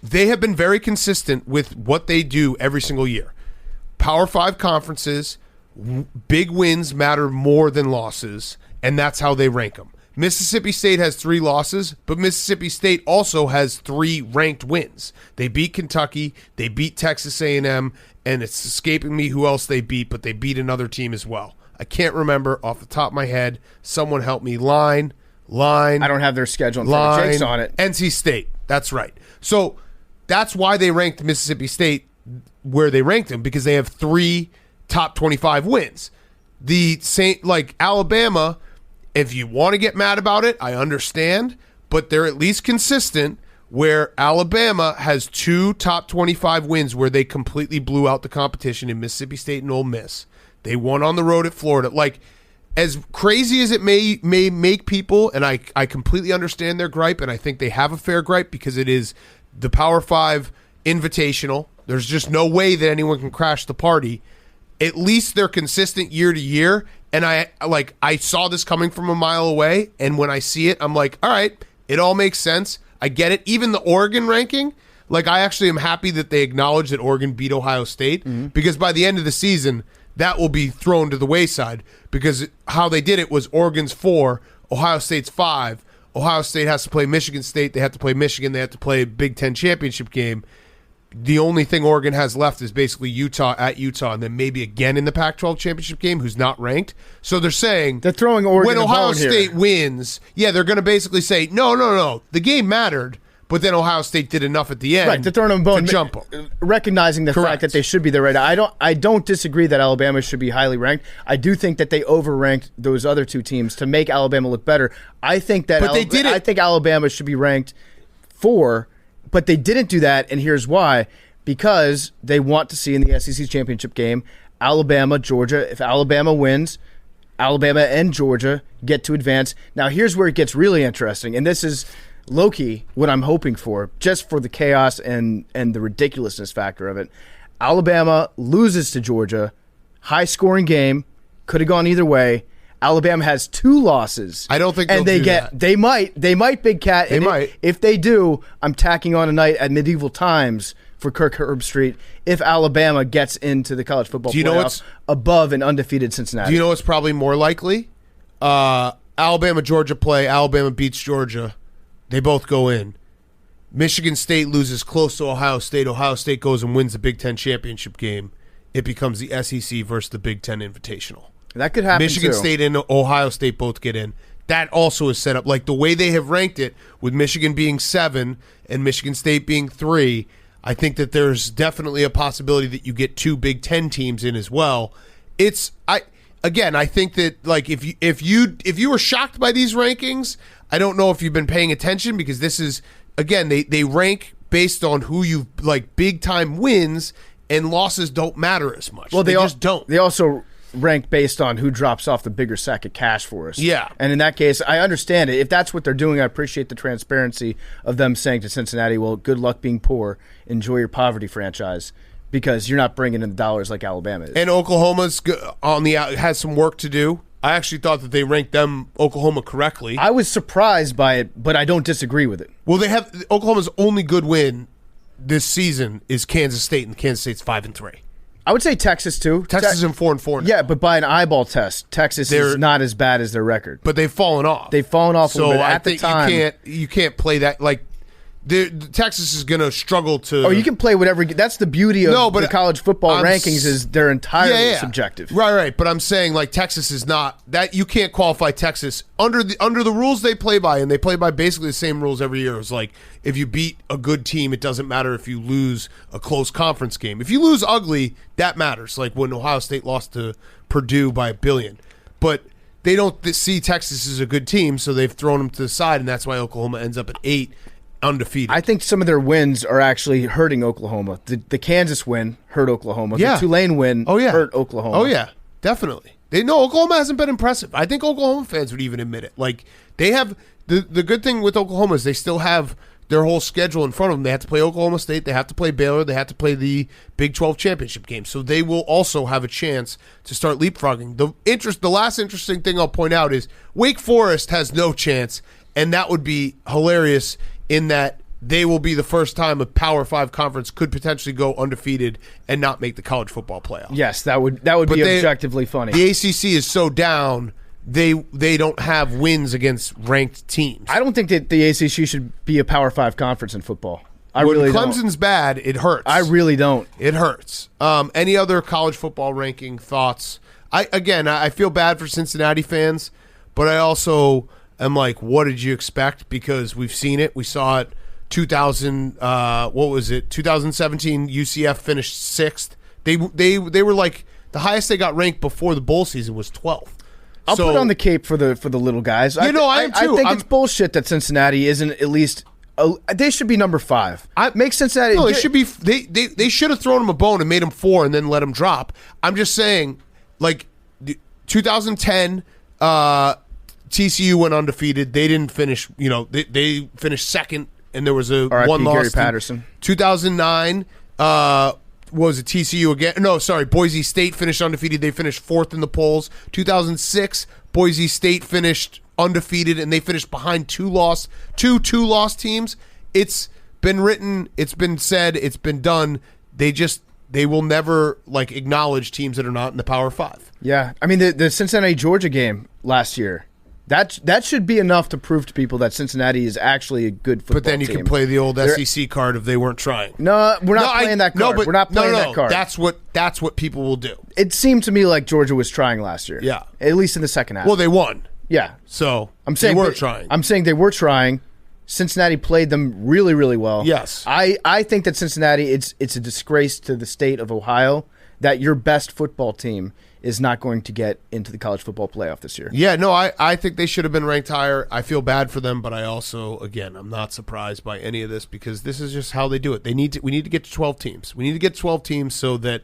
They have been very consistent with what they do every single year. Power 5 conferences, big wins matter more than losses, and that's how they rank them. Mississippi State has 3 losses, but Mississippi State also has 3 ranked wins. They beat Kentucky, they beat Texas A&M, and it's escaping me who else they beat, but they beat another team as well. I can't remember off the top of my head. Someone help me. Line. I don't have their schedule in front of Jake's on it. NC State. That's right. So that's why they ranked Mississippi State where they ranked them, because they have 3 top 25 wins. The same, Alabama, if you want to get mad about it, I understand, but they're at least consistent where Alabama has 2 top 25 wins where they completely blew out the competition in Mississippi State and Ole Miss. They won on the road at Florida. As crazy as it may make people, and I completely understand their gripe, and I think they have a fair gripe because it is the Power 5 Invitational. There's just no way that anyone can crash the party. At least they're consistent year to year, and I saw this coming from a mile away, and when I see it, I'm like, all right, it all makes sense. I get it. Even the Oregon ranking, I actually am happy that they acknowledge that Oregon beat Ohio State, because by the end of the season, that will be thrown to the wayside, because how they did it was Oregon's 4, Ohio State's 5. Ohio State has to play Michigan State. They have to play Michigan. They have to play a Big Ten championship game. the only thing Oregon has left is basically Utah at Utah, and then maybe again in the Pac-12 championship game, who's not ranked. So they're saying they're throwing Oregon when Ohio a bone State here. wins, they're going to basically say, no, the game mattered, but then Ohio State did enough at the end. Right, they're throwing them a bone, to jump them. Recognizing the fact that they should be there right now. I don't disagree that Alabama should be highly ranked. I do think that they overranked those other two teams to make Alabama look better. I think that I think Alabama should be ranked 4, but they didn't do that, and here's why. Because they want to see in the SEC championship game, Alabama, Georgia. If Alabama wins, Alabama and Georgia get to advance. Now, here's where it gets really interesting, and this is low-key what I'm hoping for, just for the chaos and the ridiculousness factor of it. Alabama loses to Georgia, high-scoring game, could have gone either way. Alabama has 2 losses. I don't think and they'll do that. They might, Big Cat. They might. If they do, I'm tacking on a night at Medieval Times for Kirk Herbstreit if Alabama gets into the college football playoff above an undefeated Cincinnati. Do you know what's probably more likely? Alabama, Georgia play. Alabama beats Georgia. They both go in. Michigan State loses close to Ohio State. Ohio State goes and wins the Big Ten championship game. It becomes the SEC versus the Big Ten Invitational. That could happen. Michigan too. State and Ohio State both get in. That also is set up. Like the way they have ranked it, with Michigan being 7 and Michigan State being 3, I think that there's definitely a possibility that you get 2 Big Ten teams in as well. I think that like if you were shocked by these rankings, I don't know if you've been paying attention, because this is, again, they rank based on who you like. Big time wins and losses don't matter as much. Well, they just don't. They also rank based on who drops off the bigger sack of cash for us. Yeah. And in that case, I understand it. If that's what they're doing, I appreciate the transparency of them saying to Cincinnati, well, good luck being poor. Enjoy your poverty franchise, because you're not bringing in the dollars like Alabama is. And Oklahoma's has some work to do. I actually thought that they ranked Oklahoma correctly. I was surprised by it, but I don't disagree with it. Well, Oklahoma's only good win this season is Kansas State, and Kansas State's 5-3. I would say Texas too. Texas is in 4-4 now. Yeah, but by an eyeball test, Texas is not as bad as their record. But they've fallen off. They've fallen off a little bit. I at think the time, you can't play that. Like Texas is going to struggle to. Oh, you can play whatever. That's the beauty of the college football rankings is they're entirely subjective. Right. But I'm saying like Texas is not that. You can't qualify Texas under the rules they play by, and they play by basically the same rules every year. It's like if you beat a good team, it doesn't matter if you lose a close conference game. If you lose ugly, that matters. Like when Ohio State lost to Purdue by 1 billion, but they don't see Texas as a good team, so they've thrown them to the side, and that's why Oklahoma ends up at 8. Undefeated. I think some of their wins are actually hurting Oklahoma. The Kansas win hurt Oklahoma. Yeah. The Tulane win hurt Oklahoma. Oh, yeah. Definitely. Oklahoma hasn't been impressive. I think Oklahoma fans would even admit it. Like, they have the good thing with Oklahoma is they still have their whole schedule in front of them. They have to play Oklahoma State. They have to play Baylor. They have to play the Big 12 championship game. So they will also have a chance to start leapfrogging. The last interesting thing I'll point out is Wake Forest has no chance, and that would be hilarious in that they will be the first time a Power 5 conference could potentially go undefeated and not make the college football playoff. Yes, that would be objectively funny. The ACC is so down, they don't have wins against ranked teams. I don't think that the ACC should be a Power 5 conference in football. When really Clemson's bad, it hurts. I really don't. It hurts. Any other college football ranking thoughts? I feel bad for Cincinnati fans, but I also am like, what did you expect? Because we've seen it. We saw it 2017 UCF finished 6th. They were like the highest they got ranked before the bowl season was 12th. I'll put on the cape for the little guys. I am too. I think it's bullshit that Cincinnati isn't at least they should be number 5. Make Cincinnati. No, they should be. They should have thrown them a bone and made them 4 and then let them drop. I'm just saying, like 2010, TCU went undefeated. They didn't finish. They finished 2nd, and there was a one loss. Gary Patterson. 2009 was it TCU again? No, sorry. Boise State finished undefeated. They finished 4th in the polls. 2006, Boise State finished undefeated, and they finished behind two loss teams. It's been written. It's been said. It's been done. They will never acknowledge teams that are not in the Power 5. Yeah, I mean the Cincinnati Georgia game last year. That should be enough to prove to people that Cincinnati is actually a good football team. But then you can play the old SEC card if they weren't trying. No, we're not playing that card. We're not playing that card. That's what people will do. It seemed to me like Georgia was trying last year. Yeah. At least in the second half. Well, they won. Yeah. So I'm saying they were trying. I'm saying they were trying. Cincinnati played them really, really well. Yes. I think that Cincinnati, it's a disgrace to the state of Ohio that your best football team is not going to get into the college football playoff this year. Yeah, no, I think they should have been ranked higher. I feel bad for them, but I also, again, I'm not surprised by any of this because this is just how they do it. We need to get to 12 teams. We need to get 12 teams so that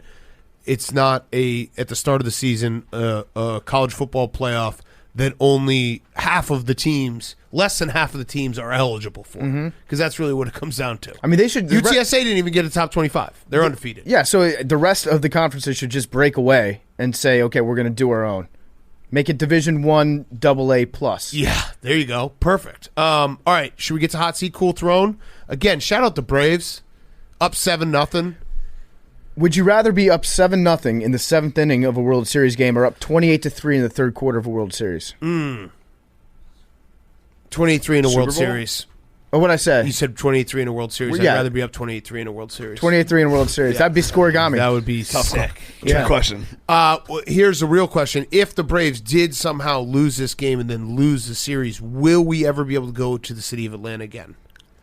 it's not at the start of the season, a college football playoff that only less than half of the teams are eligible for, because that's really what it comes down to. I mean, they should. UTSA didn't even get a top 25. They're undefeated. Yeah, so the rest of the conferences should just break away and say, okay, we're going to do our own. Make it Division I AA plus. Yeah, there you go. Perfect. All right, should we get to Hot Seat Cool Throne? Again, shout out the Braves. Up 7-0. Would you rather be up 7-0 in the seventh inning of a World Series game or up 28-3 in the third quarter of a World Series? 28-3 in a World Bowl? Series. Oh, what'd I say? You said 28-3 in a World Series. Well, yeah. I'd rather be up 28-3 in a World Series. 28-3 in a World Series. Yeah. That'd be scoregami. That would be sick. Good question. Here's a real question. If the Braves did somehow lose this game and then lose the series, will we ever be able to go to the city of Atlanta again?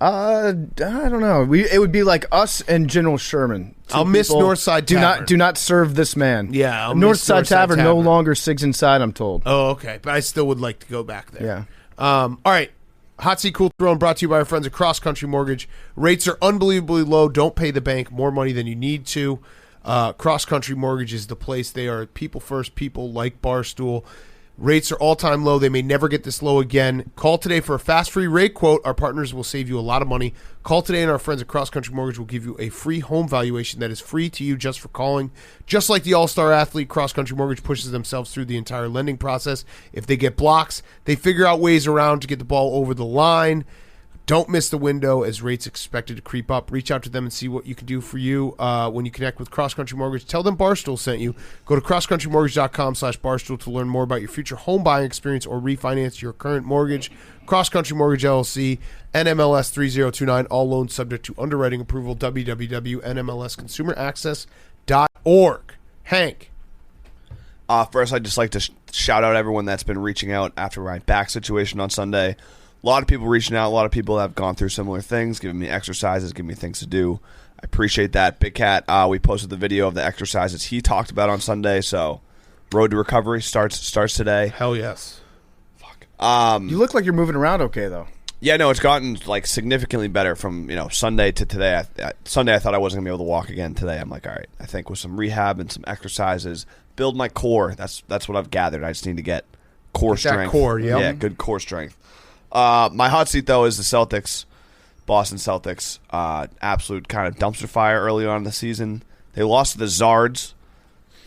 I don't know. It would be like us and General Sherman. I'll miss Northside Tavern. Do not serve this man. Yeah, I'll miss Northside Tavern no longer SIGs inside, I'm told. Oh, okay. But I still would like to go back there. Yeah. All right. Hot Seat Cool Throne brought to you by our friends at Cross Country Mortgage. Rates are unbelievably low. Don't pay the bank more money than you need to. Cross Country Mortgage is the place. They are people first, people like Barstool. Rates are all-time low. They may never get this low again. Call today for a fast free rate quote. Our partners will save you a lot of money. Call today and our friends at Cross Country Mortgage will give you a free home valuation that is free to you just for calling. Just like the all-star athlete, Cross Country Mortgage pushes themselves through the entire lending process. If they get blocks, they figure out ways around to get the ball over the line. Don't miss the window as rates expected to creep up. Reach out to them and see what you can do for you when you connect with Cross Country Mortgage. Tell them Barstool sent you. Go to crosscountrymortgage.com/Barstool to learn more about your future home buying experience or refinance your current mortgage. Cross Country Mortgage LLC, NMLS 3029, all loans subject to underwriting approval, www.nmlsconsumeraccess.org. Hank. First, I'd just like to shout out everyone that's been reaching out after my back situation on Sunday. A lot of people reaching out. A lot of people have gone through similar things, giving me exercises, giving me things to do. I appreciate that. Big Cat, we posted the video of the exercises he talked about on Sunday. So, road to recovery starts today. Hell yes. Fuck. You look like you're moving around okay, though. Yeah, no, it's gotten like significantly better from Sunday to today. Sunday, I thought I wasn't gonna be able to walk again. Today, I'm like, all right. I think with some rehab and some exercises, build my core. That's what I've gathered. I just need to get core strength. Yeah, good core strength. My hot seat, though, is the Celtics, Boston Celtics. Absolute kind of dumpster fire early on in the season. They lost to the Zards.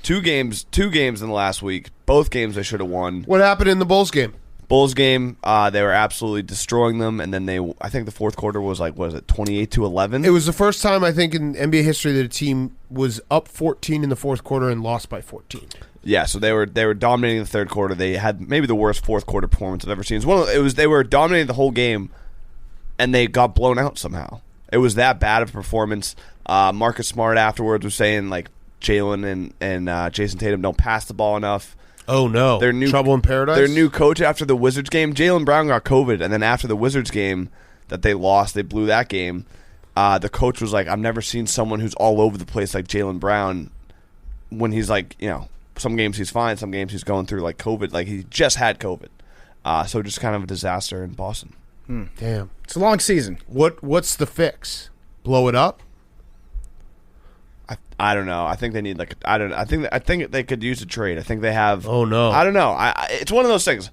Two games in the last week. Both games they should have won. What happened in the Bulls game? Bulls game, they were absolutely destroying them, and then I think the fourth quarter was like, what was it, 28-11? It was the first time, I think, in NBA history that a team was up 14 in the fourth quarter and lost by 14. Yeah, so they were dominating the third quarter. They had maybe the worst fourth quarter performance I've ever seen. They were dominating the whole game, and they got blown out somehow. It was that bad of a performance. Marcus Smart afterwards was saying like Jalen and Jason Tatum don't pass the ball enough. Oh no! Trouble in paradise. Their new coach after the Wizards game, Jaylen Brown got COVID, and then after the Wizards game that they lost, they blew that game. The coach was like, "I've never seen someone who's all over the place like Jaylen Brown." When he's like, some games he's fine, some games he's going through like COVID, like he just had COVID. So just kind of a disaster in Boston. Damn, it's a long season. What's the fix? Blow it up? I don't know. I think they need I think they could use a trade. I think they have. Oh no. I don't know. It's one of those things.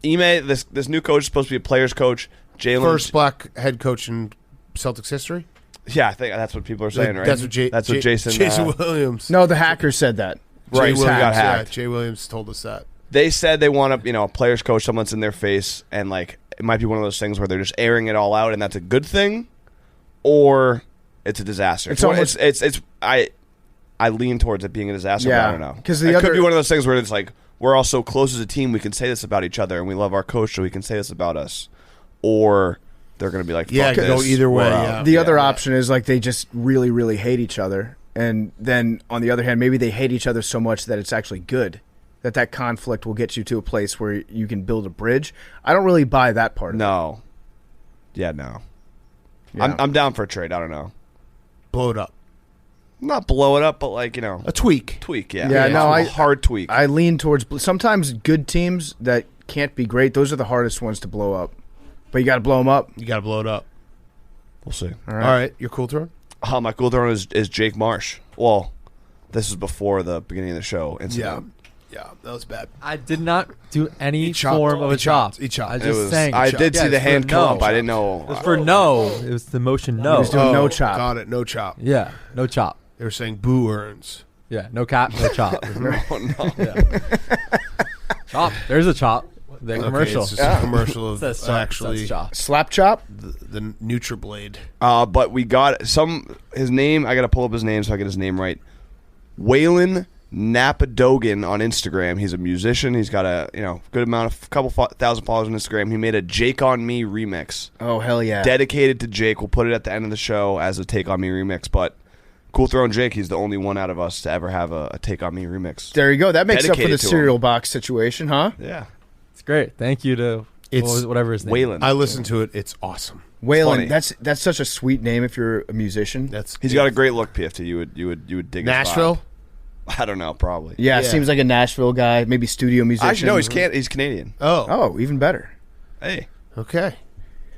Ime, this new coach is supposed to be a player's coach. Jalen, first black head coach in Celtics history. Yeah, I think that's what people are saying, right? That's what Jason Williams. No, the hacker said that. Right, Jay Williams got hacked. Yeah, Jay Williams told us that. They said they want a player's coach, someone that's in their face, and like it might be one of those things where they're just airing it all out, and that's a good thing, or it's a disaster. I lean towards it being a disaster, but I don't know. Because it could be one of those things where it's like, we're all so close as a team, we can say this about each other, and we love our coach, so we can say this about us. Or they're going to be like, fuck this, go either way. we're out. Yeah. The other option is like they just really, really hate each other. And then on the other hand, maybe they hate each other so much that it's actually good. That conflict will get you to a place where you can build a bridge. I don't really buy that part. No. Yeah, no. Yeah. I'm down for a trade. I don't know. Blow it up. Not blow it up, but like, you know. A tweak. Yeah. Yeah, no, a hard tweak. I lean towards sometimes good teams that can't be great. Those are the hardest ones to blow up. But you got to blow them up. You got to blow it up. We'll see. All right. Your cool throne? My cool throne is Jake Marsh. Well, this was before the beginning of the show. Incident. Yeah, that was bad. I did not do any He chopped. form of He a chop. chopped. He chopped. I It just was- sang. I did see Yeah, the it's for hand come no. up. I didn't know. It was for no. It was the motion no. He was doing no chop. Got it. No chop. Yeah, no chop. They were saying boo earns. Yeah, no cap, no chop. no. Chop. There's a chop. The Okay, commercial. it's just a commercial of Says chop, actually says chop. Slap chop? the NutriBlade. But we got his name. I got to pull up his name so I get his name right. Waylon Napadogan on Instagram. He's a musician. He's got a good amount of couple thousand followers on Instagram. He made a Jake on Me remix. Oh, hell yeah. Dedicated to Jake. We'll put it at the end of the show as a Take on Me remix. But cool throwing Jake. He's the only one out of us to ever have a Take on Me remix. There you go. That makes up for the Dedicated to cereal him. box situation, huh? Yeah. It's great. Thank you to whatever his name. Waylon. I listened to it. It's awesome. Waylon, funny. that's such a sweet name if you're a musician. He's got a great look, PFT. You would dig his Nashville. vibe. I don't know, probably. Yeah, Yeah. seems like a Nashville guy, maybe studio musician. Actually, no, he's Canadian. Oh, even better. Hey. Okay.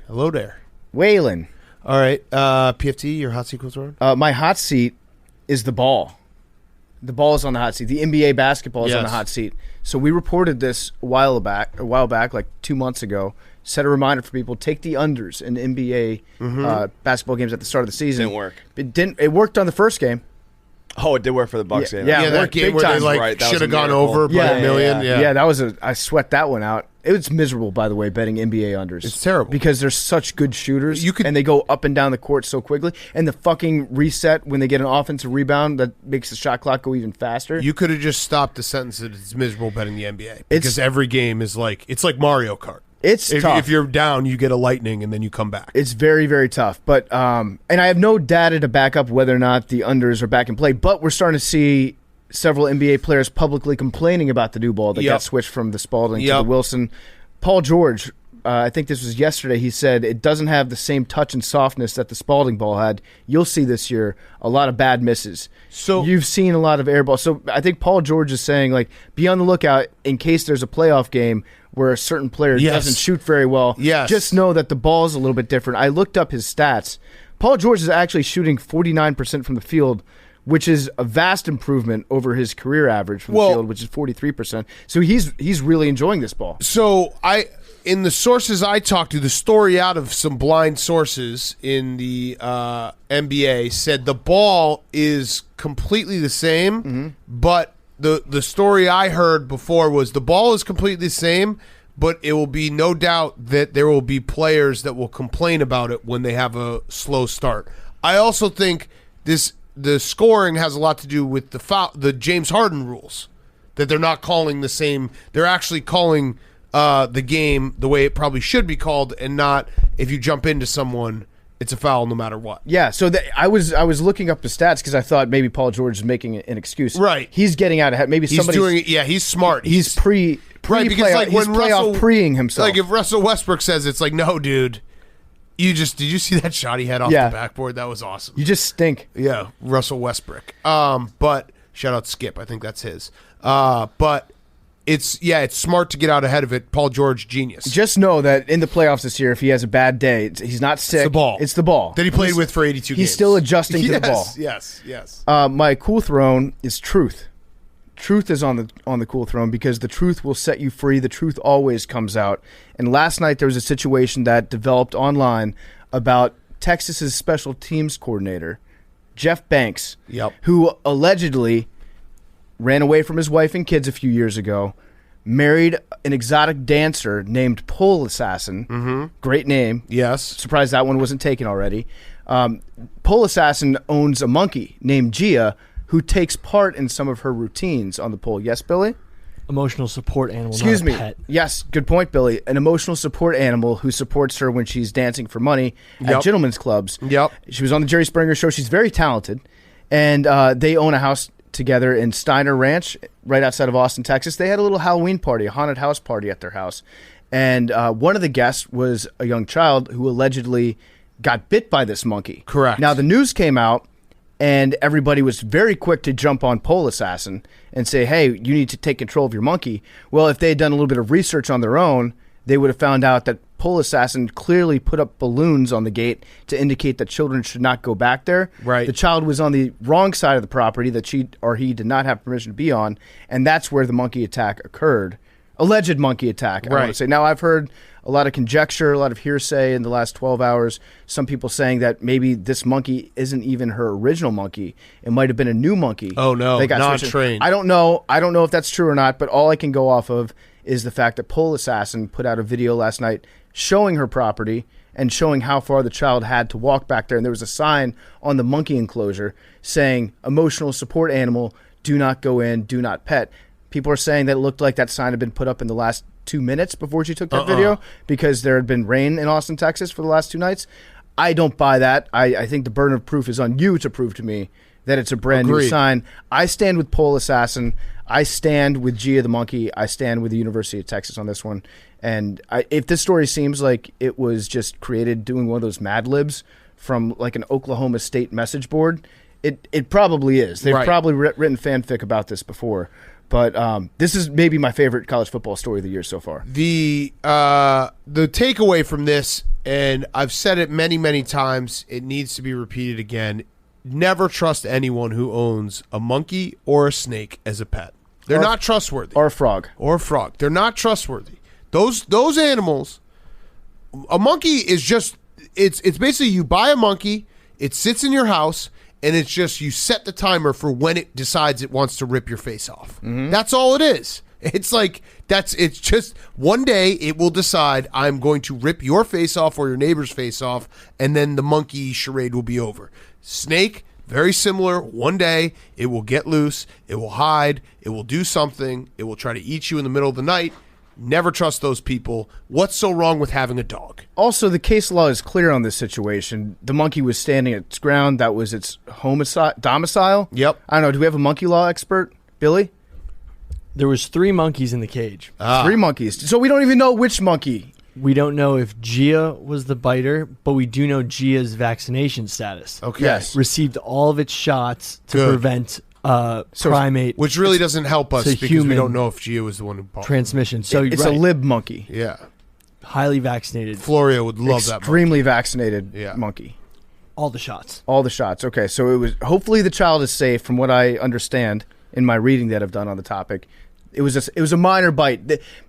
Hello there. Waylon. All right. PFT, your hot seat cool throne. My hot seat is the ball. The ball is on the hot seat. The NBA basketball is on the Yes. hot seat. So we reported this a while back, like 2 months ago. Set a reminder for people: take the unders in NBA basketball games at the start of the season. Didn't work. It didn't. It worked on the first game. Oh, it did work for the Bucks game. Yeah, Yeah, it that worked game big where they time. like Right, that was should have a gone miracle. over by a million. Yeah. That was I sweat that one out. It was miserable, by the way, betting NBA unders. It's terrible. because they're such good shooters. You could- and they go up and down the court so quickly. And the fucking reset when they get an offensive rebound that makes the shot clock go even faster. You could have just stopped the sentence that it's miserable betting the NBA because every game is it's like Mario Kart. It's If, tough. if you're down, you get a lightning and then you come back. It's very, very tough. But and I have no data to back up whether or not the unders are back in play. But we're starting to see several NBA players publicly complaining about the new ball that Yep. got switched from the Spalding to Yep. the Wilson. Paul George, I think this was yesterday, he said it doesn't have the same touch and softness that the Spalding ball had. You'll see this year a lot of bad misses. So- you've seen a lot of air balls. So I think Paul George is saying, like, be on the lookout in case there's a playoff game where a certain player Yes. doesn't shoot very well. Yes. Just know that the ball is a little bit different. I looked up his stats. Paul George is actually shooting 49% from the field, which is a vast improvement over his career average from the field, which is 43%. So he's really enjoying this ball. So in the sources I talked to, the story out of some blind sources in the NBA said the ball is completely the same, but the story I heard before was the ball is completely the same, but it will be no doubt that there will be players that will complain about it when they have a slow start. I also think the scoring has a lot to do with the James Harden rules, that they're not calling the same. They're actually calling the game the way it probably should be called, and not if you jump into someone, it's a foul no matter what. Yeah, so I was looking up the stats because I thought maybe Paul George is making an excuse. Right. He's getting out ahead. Maybe He's somebody's doing it. Yeah, he's smart. He's right because like he's when playoff preing himself. like if Russell Westbrook says it's like, no, dude, did you see that shot he had off Yeah. the backboard? That was awesome. you just stink. Yeah, Russell Westbrook. But shout out Skip. I think that's his. But it's smart to get out ahead of it. Paul George, genius. Just know that in the playoffs this year, if he has a bad day, he's not sick. the ball. It's the ball that he played with for 82 games. He's still adjusting to the ball. Yes. My cool throne is truth. Truth is on the cool throne because the truth will set you free. The truth always comes out. And last night there was a situation that developed online about Texas's special teams coordinator, Jeff Banks, who allegedly ran away from his wife and kids a few years ago, married an exotic dancer named Pole Assassin. Mm-hmm. Great name. Yes. Surprised that one wasn't taken already. Pole Assassin owns a monkey named Gia who takes part in some of her routines on the pole. Yes, Billy? emotional support animal. Excuse not me. a pet. Yes, good point, Billy. An emotional support animal who supports her when she's dancing for money at gentlemen's clubs. Yep. She was on the Jerry Springer show. She's very talented. And they own a house together in Steiner Ranch, right outside of Austin, Texas. They had a little Halloween party, a haunted house party at their house. And one of the guests was a young child who allegedly got bit by this monkey. Correct. Now, the news came out, and everybody was very quick to jump on Pole Assassin and say, hey, you need to take control of your monkey. Well, if they had done a little bit of research on their own, they would have found out that Pole Assassin clearly put up balloons on the gate to indicate that children should not go back there. Right. The child was on the wrong side of the property that she or he did not have permission to be on, and that's where the monkey attack occurred. Alleged monkey attack, I want to say. Now, I've heard a lot of conjecture, a lot of hearsay in the last 12 hours. Some people saying that maybe this monkey isn't even her original monkey. It might have been a new monkey. Oh, no, They got not switched. trained. I don't know if that's true or not, but all I can go off of is the fact that Pole Assassin put out a video last night showing her property and showing how far the child had to walk back there. And there was a sign on the monkey enclosure saying, emotional support animal, do not go in, do not pet. People are saying that it looked like that sign had been put up in the last 2 minutes before she took that video because there had been rain in Austin, Texas for the last 2 nights. I don't buy that. I think the burden of proof is on you to prove to me that it's a brand new sign. I stand with Pole Assassin. I stand with Gia the monkey. I stand with the University of Texas on this one. And if this story seems like it was just created doing one of those Mad Libs from like an Oklahoma State message board, it probably is. They've probably written fanfic about this before. But this is maybe my favorite college football story of the year so far. The takeaway from this, and I've said it many, many times, it needs to be repeated again. Never trust anyone who owns a monkey or a snake as a pet. They're not trustworthy. Or a frog. Or a frog. They're not trustworthy. Those animals, a monkey is just, it's basically you buy a monkey, it sits in your house, and it's just you set the timer for when it decides it wants to rip your face off. Mm-hmm. That's all it is. It's like it's just one day it will decide I'm going to rip your face off or your neighbor's face off, and then the monkey charade will be over. Snake, very similar. One day it will get loose, it will hide, it will do something, it will try to eat you in the middle of the night. Never trust those people. What's so wrong with having a dog? Also, the case law is clear on this situation. The monkey was standing its ground. That was its domicile. Yep. I don't know. Do we have a monkey law expert? Billy? There was 3 monkeys in the cage. 3 monkeys. So we don't even know which monkey. We don't know if Gia was the biter, but we do know Gia's vaccination status. Okay. Yes. Received all of its shots to Good. prevent primate, which really doesn't help us it's a because we human don't know if Gia was the one who bought transmission. So It's a lib monkey. Yeah. highly vaccinated. Florio would love that monkey. Extremely vaccinated Yeah. monkey. All the shots. All the shots. Okay, so it was. Hopefully, the child is safe. From what I understand in my reading that I've done on the topic, it was a minor bite.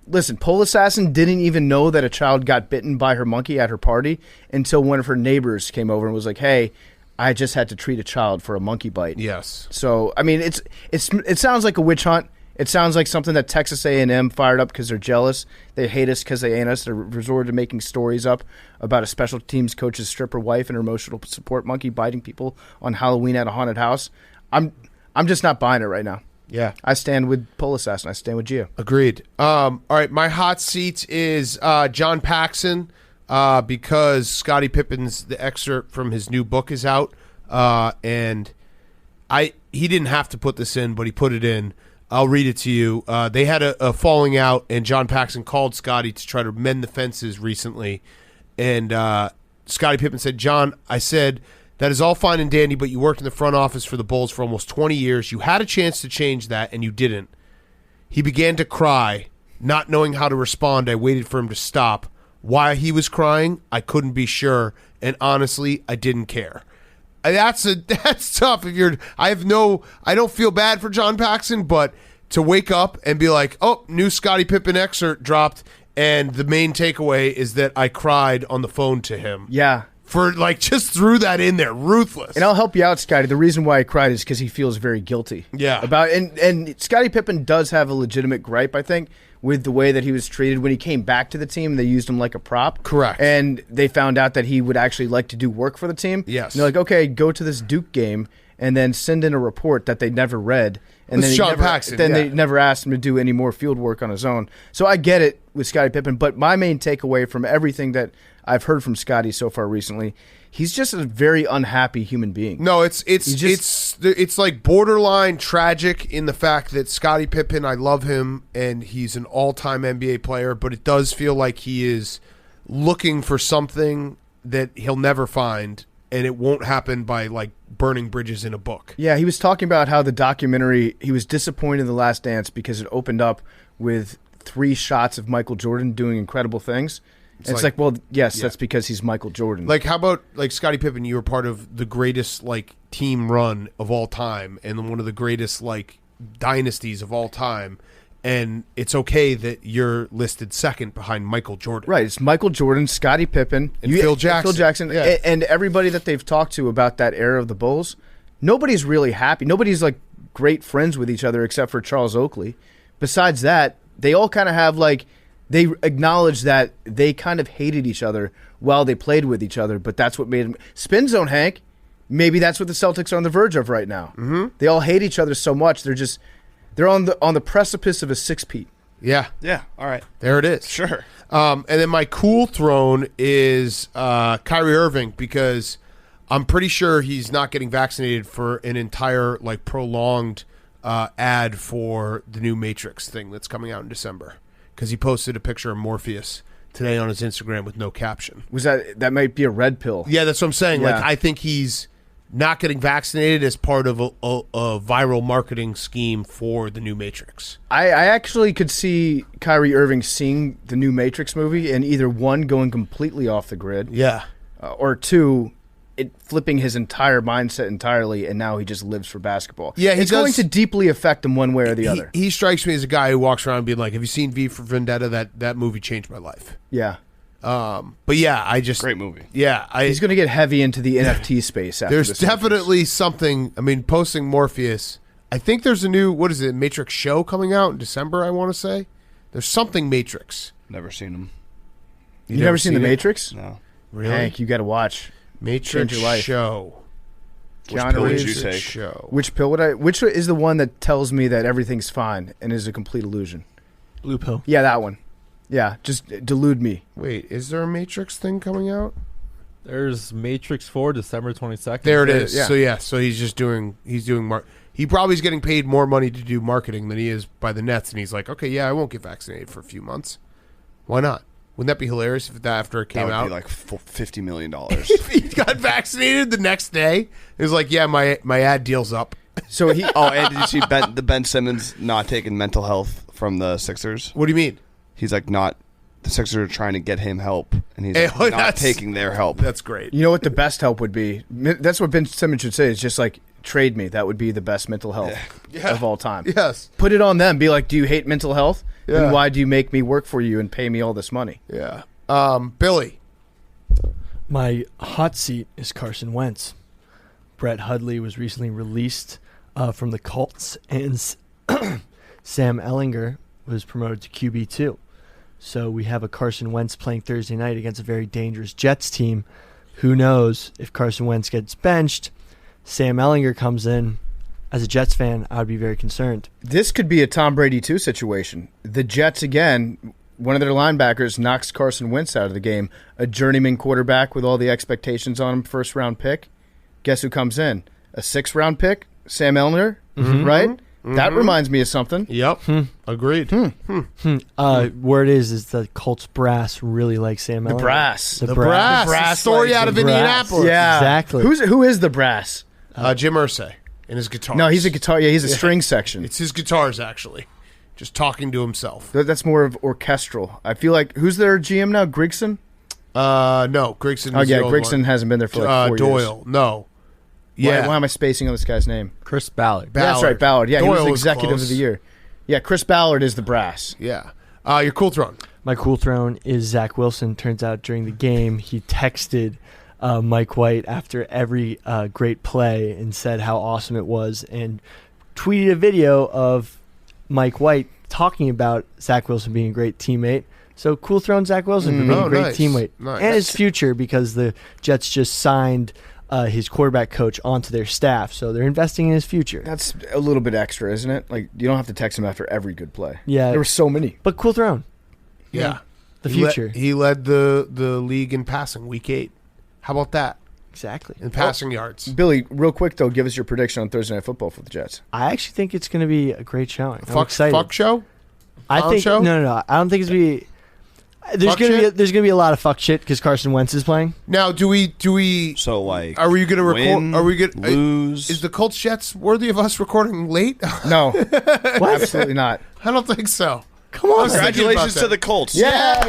Listen, Pole Assassin didn't even know that a child got bitten by her monkey at her party until one of her neighbors came over and was like, "Hey, I just had to treat a child for a monkey bite." Yes. So I mean, it sounds like a witch hunt. It sounds like something that Texas A&M fired up because they're jealous. They hate us because they ain't us. They're resorted to making stories up about a special teams coach's stripper wife and her emotional support monkey biting people on Halloween at a haunted house. I'm just not buying it right now. Yeah. I stand with Pole Assassin. I stand with Gio. Agreed. All right, my hot seat is John Paxson because Scottie Pippen's the excerpt from his new book is out, and he didn't have to put this in, but he put it in. I'll read it to you. They had a falling out, and John Paxson called Scottie to try to mend the fences recently, and Scottie Pippen said, "John, I said, that is all fine and dandy, but you worked in the front office for the Bulls for almost 20 years. You had a chance to change that, and you didn't." He began to cry, not knowing how to respond. I waited for him to stop. Why he was crying, I couldn't be sure, and honestly, I didn't care. That's tough. I don't feel bad for John Paxson, but to wake up and be like, "Oh, new Scottie Pippen excerpt dropped," and the main takeaway is that I cried on the phone to him. Yeah. For just threw that in there, ruthless. And I'll help you out, Scotty. The reason why I cried is because he feels very guilty. Yeah. And Scottie Pippen does have a legitimate gripe, I think, with the way that he was treated when he came back to the team. They used him like a prop. Correct. And they found out that he would actually like to do work for the team. Yes. And they're like, okay, go to this Duke game and then send in a report that they never read. And It's Sean Paxson, they never asked him to do any more field work on his own. So I get it with Scottie Pippen, but my main takeaway from everything that I've heard from Scottie so far recently, he's just a very unhappy human being. No, it's like borderline tragic in the fact that Scottie Pippen, I love him, and he's an all-time NBA player, but it does feel like he is looking for something that he'll never find, and it won't happen by like burning bridges in a book. Yeah, he was talking about how the documentary, he was disappointed in The Last Dance because it opened up with 3 shots of Michael Jordan doing incredible things. It's like, well, yes, that's because he's Michael Jordan. Like, how about like Scottie Pippen? You were part of the greatest like team run of all time, and one of the greatest like dynasties of all time. And it's okay that you're listed second behind Michael Jordan. Right, it's Michael Jordan, Scottie Pippen, and Phil Jackson. Yeah. And everybody that they've talked to about that era of the Bulls. Nobody's really happy. Nobody's like great friends with each other except for Charles Oakley. Besides that, they all kind of have like, they acknowledge that they kind of hated each other while they played with each other, but that's what made them. Spin zone, Hank. Maybe that's what the Celtics are on the verge of right now. Mm-hmm. They all hate each other so much. They're on the precipice of a 6-peat. Yeah. Yeah. All right. There it is. Sure. And then my cool throne is Kyrie Irving, because I'm pretty sure he's not getting vaccinated for an entire like prolonged ad for the new Matrix thing that's coming out in December, because he posted a picture of Morpheus today on his Instagram with no caption. Was that might be a red pill? Yeah, that's what I'm saying. Yeah. Like, I think he's not getting vaccinated as part of a viral marketing scheme for the new Matrix. I actually could see Kyrie Irving seeing the new Matrix movie and either 1, going completely off the grid, Yeah. Or 2, it flipping his entire mindset entirely, and now he just lives for basketball. Yeah, it's going to deeply affect him one way or the other. He strikes me as a guy who walks around being like, have you seen V for Vendetta? That movie changed my life. Yeah. But yeah, I just... Great movie. Yeah. He's going to get heavy into the NFT space after There's this definitely something... I mean, posting Morpheus... I think there's a new, what is it, Matrix show coming out in December, I want to say. There's something Matrix. Never seen him. You've never seen The Matrix? No. Really? Hank, you got to watch. Matrix Change your life. show. Which Keanu pill would you Reeves. take? Show. Which pill would I... Which is the one that tells me that everything's fine and is a complete illusion? Blue pill. Yeah, that one. Yeah, just delude me. Wait, is there a Matrix thing coming out? There's Matrix 4, December 22nd. There it is. Yeah. So he's just doing he probably is getting paid more money to do marketing than he is by the Nets, and he's like, okay, yeah, I won't get vaccinated for a few months. Why not? Wouldn't that be hilarious if that after it came That would out? be like $50 million. If he got vaccinated the next day, it was like, yeah, my ad deal's up. So he... And did you see Ben Simmons not taking mental health from the Sixers? What do you mean? He's like not. The Sixers are trying to get him help, and he's like, Hey, not taking their help. That's great. You know what the best help would be? That's what Ben Simmons should say. Is just like, trade me. That would be the best mental health of all time. Yes. Put it on them. Be like, do you hate mental health? Yeah. Then why do you make me work for you and pay me all this money? Yeah. Billy. My hot seat is Carson Wentz. Brett Hundley was recently released from the Colts, and Sam Ehlinger was promoted to QB2. So we have a Carson Wentz playing Thursday night against a very dangerous Jets team. Who knows if Carson Wentz gets benched, Sam Ehlinger comes in. As a Jets fan, I would be very concerned. This could be a Tom Brady 2 situation. The Jets, again, one of their linebackers knocks Carson Wentz out of the game. A journeyman quarterback with all the expectations on him, first-round pick. Guess who comes in? A 6th-round pick, Sam Ehlinger, right? Mm-hmm. That reminds me of something. Yep. Agreed. Word is the Colts brass really like Sam Ehlinger. The brass. The brass. brass Story likes out of the brass. Indianapolis. Yeah. Exactly. Who is the brass? Jim Irsay and his guitar. No, he's a guitar. Yeah, he's a string section. It's his guitars, actually. Just talking to himself. That's more of orchestral. I feel like, who's their GM now? Grigson? No, Grigson. Oh, yeah, Grigson hasn't been there for like 4 years. Doyle. No. Yeah. Why am I spacing on this guy's name? Chris Ballard. Yeah, that's right, Ballard. Yeah, Doyle he was was executive close. of the year. Yeah, Chris Ballard is the brass. Yeah. Your cool throne. My cool throne is Zach Wilson. Turns out during the game, he texted Mike White after every great play and said how awesome it was, and tweeted a video of Mike White talking about Zach Wilson being a great teammate. So cool throne Zach Wilson for being a great teammate. Nice. And his future, because the Jets just signed his quarterback coach onto their staff. So they're investing in his future. That's a little bit extra, isn't it? Like, you don't have to text him after every good play. Yeah. There were so many. But cool throne. Yeah. The future. He led the league in passing week 8. How about that? Exactly. In passing yards. Billy, real quick, though, give us your prediction on Thursday Night Football for the Jets. I actually think it's going to be a great showing. I'm excited. Fuck show? I think show? No. I don't think it's going to be. There's going to be a lot of fuck shit because Carson Wentz is playing. Now, do we? So like, are we going to record? Are we going to lose? Is the Colts Jets worthy of us recording late? No, absolutely not. I don't think so. Come on, Congratulations to the Colts. Yeah.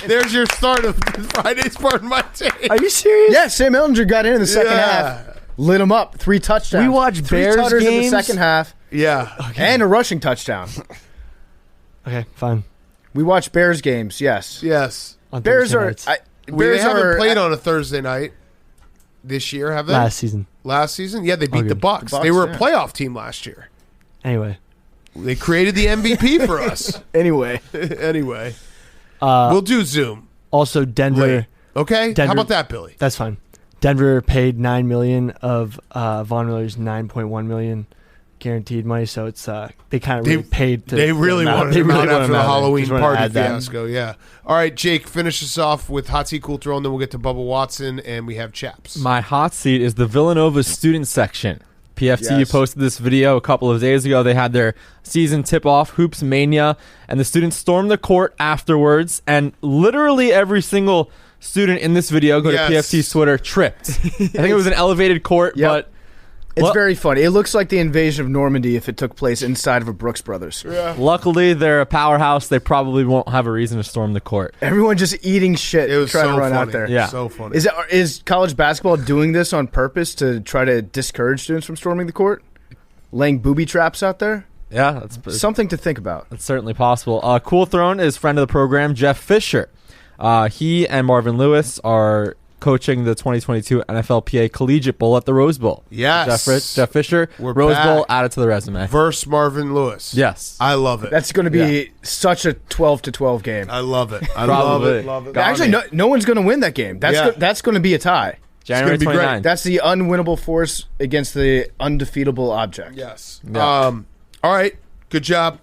There's your start of Friday's part of my take. Are you serious? Yeah, Sam Ellinger got in the second half. Lit him up. 3 touchdowns. We watched 3 Bears tutters games in the second half. Yeah. And a rushing touchdown. Okay, fine. We watched Bears games, yes. Yes. On Bears Thursday are... nights. They haven't played on a Thursday night this year, have they? Last season. Last season? Yeah, they beat the Bucs. The Bucs, They were a yeah. playoff team last year. Anyway. They created the MVP for us. Anyway. Anyway. We'll do Zoom. Also, Denver. Late. Okay? Denver- How about that, Billy? That's fine. Denver paid $9 million of Von Miller's $9.1 million guaranteed money, so it's they kind of really paid. They really wanted they him really out wanted after him the out. Halloween Just wanted to party add that. fiasco. Yeah. All right, Jake, finish us off with Hot Seat Cool Throw, and then we'll get to Bubba Watson, and we have Chaps. My hot seat is the Villanova student section. PFT Yes. posted this video a couple of days ago. They had their season tip-off, Hoops Mania, and the students stormed the court afterwards, and literally every single student in this video, go Yes. to PFT's Twitter, tripped. I think it was an elevated court, Yep. but It's very funny. It looks like the invasion of Normandy if it took place inside of a Brooks Brothers. luckily they're a powerhouse. They probably won't have a reason to storm the court. Everyone just eating shit It was trying so to run funny. out there. Yeah. So funny. Is college basketball doing this on purpose to try to discourage students from storming the court? Laying booby traps out there? Yeah, that's Something to think about. That's certainly possible. Cool Throne is friend of the program, Jeff Fisher. He and Marvin Lewis are coaching the 2022 NFLPA Collegiate Bowl at the Rose Bowl. Yes. Jeff Fisher, We're Rose back. Bowl added to the resume. Versus Marvin Lewis. Yes. I love it. That's going to be such a 12-12 game. I love it. I Probably. love it. Got Actually, me. no one's going to win that game. That's going to be a tie. January gonna be great. 29th. That's the unwinnable force against the undefeatable object. Yes. Yeah. All right. Good job.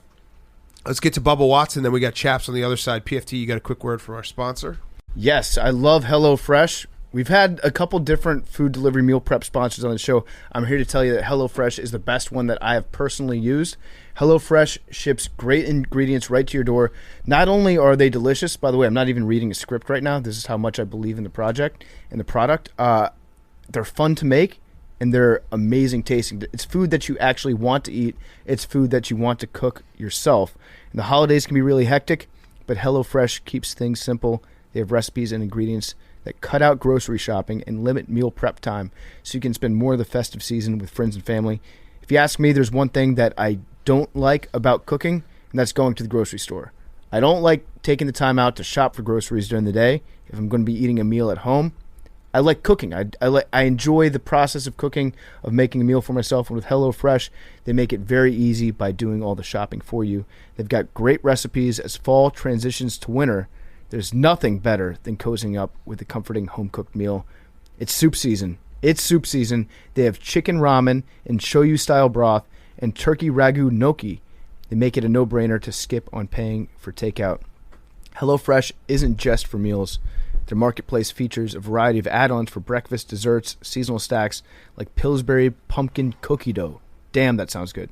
Let's get to Bubba Watson. Then we got Chaps on the other side. PFT, you got a quick word from our sponsor? Yes, I love HelloFresh. We've had a couple different food delivery meal prep sponsors on the show. I'm here to tell you that HelloFresh is the best one that I have personally used. HelloFresh ships great ingredients right to your door. Not only are they delicious, by the way, I'm not even reading a script right now. This is how much I believe in the project and the product. They're fun to make, and they're amazing tasting. It's food that you actually want to eat. It's food that you want to cook yourself. And the holidays can be really hectic, but HelloFresh keeps things simple. They have recipes and ingredients that cut out grocery shopping and limit meal prep time so you can spend more of the festive season with friends and family. If you ask me, there's one thing that I don't like about cooking, and that's going to the grocery store. I don't like taking the time out to shop for groceries during the day if I'm going to be eating a meal at home. I like cooking. I enjoy the process of cooking, of making a meal for myself. And with HelloFresh, they make it very easy by doing all the shopping for you. They've got great recipes as fall transitions to winter. There's nothing better than cozying up with a comforting home-cooked meal. It's soup season. They have chicken ramen and shoyu-style broth and turkey ragu gnocchi. They make it a no-brainer to skip on paying for takeout. HelloFresh isn't just for meals. Their marketplace features a variety of add-ons for breakfast, desserts, seasonal snacks like Pillsbury pumpkin cookie dough. Damn, that sounds good.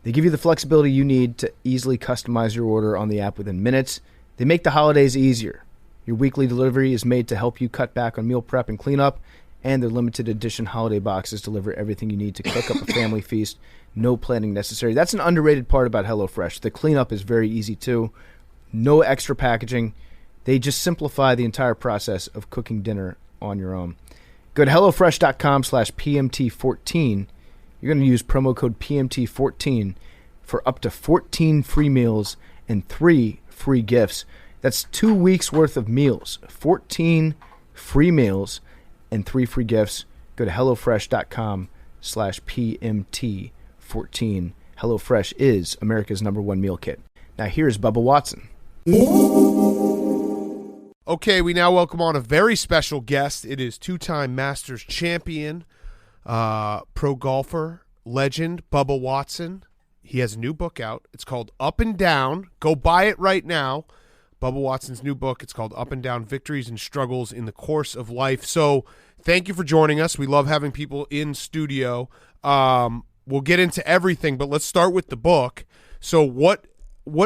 They give you the flexibility you need to easily customize your order on the app within minutes. They make the holidays easier. Your weekly delivery is made to help you cut back on meal prep and cleanup, and their limited edition holiday boxes deliver everything you need to cook up a family feast. No planning necessary. That's an underrated part about HelloFresh. The cleanup is very easy too. No extra packaging. They just simplify the entire process of cooking dinner on your own. Go to HelloFresh.com/PMT14. You're going to use promo code PMT14 for up to 14 free meals and 3 free gifts. That's 2 weeks worth of meals. 14 free meals and 3 free gifts. Go to HelloFresh.com/PMT14. HelloFresh is America's #1 meal kit. Now here's Bubba Watson. Okay, we now welcome on a very special guest. It is two-time Masters champion, pro golfer, legend, Bubba Watson. He has a new book out. It's called Up and Down. Go buy it right now. Bubba Watson's new book. It's called Up and Down, Victories and Struggles in the Course of Life. So thank you for joining us. We love having people in studio. We'll get into everything, but let's start with the book. So what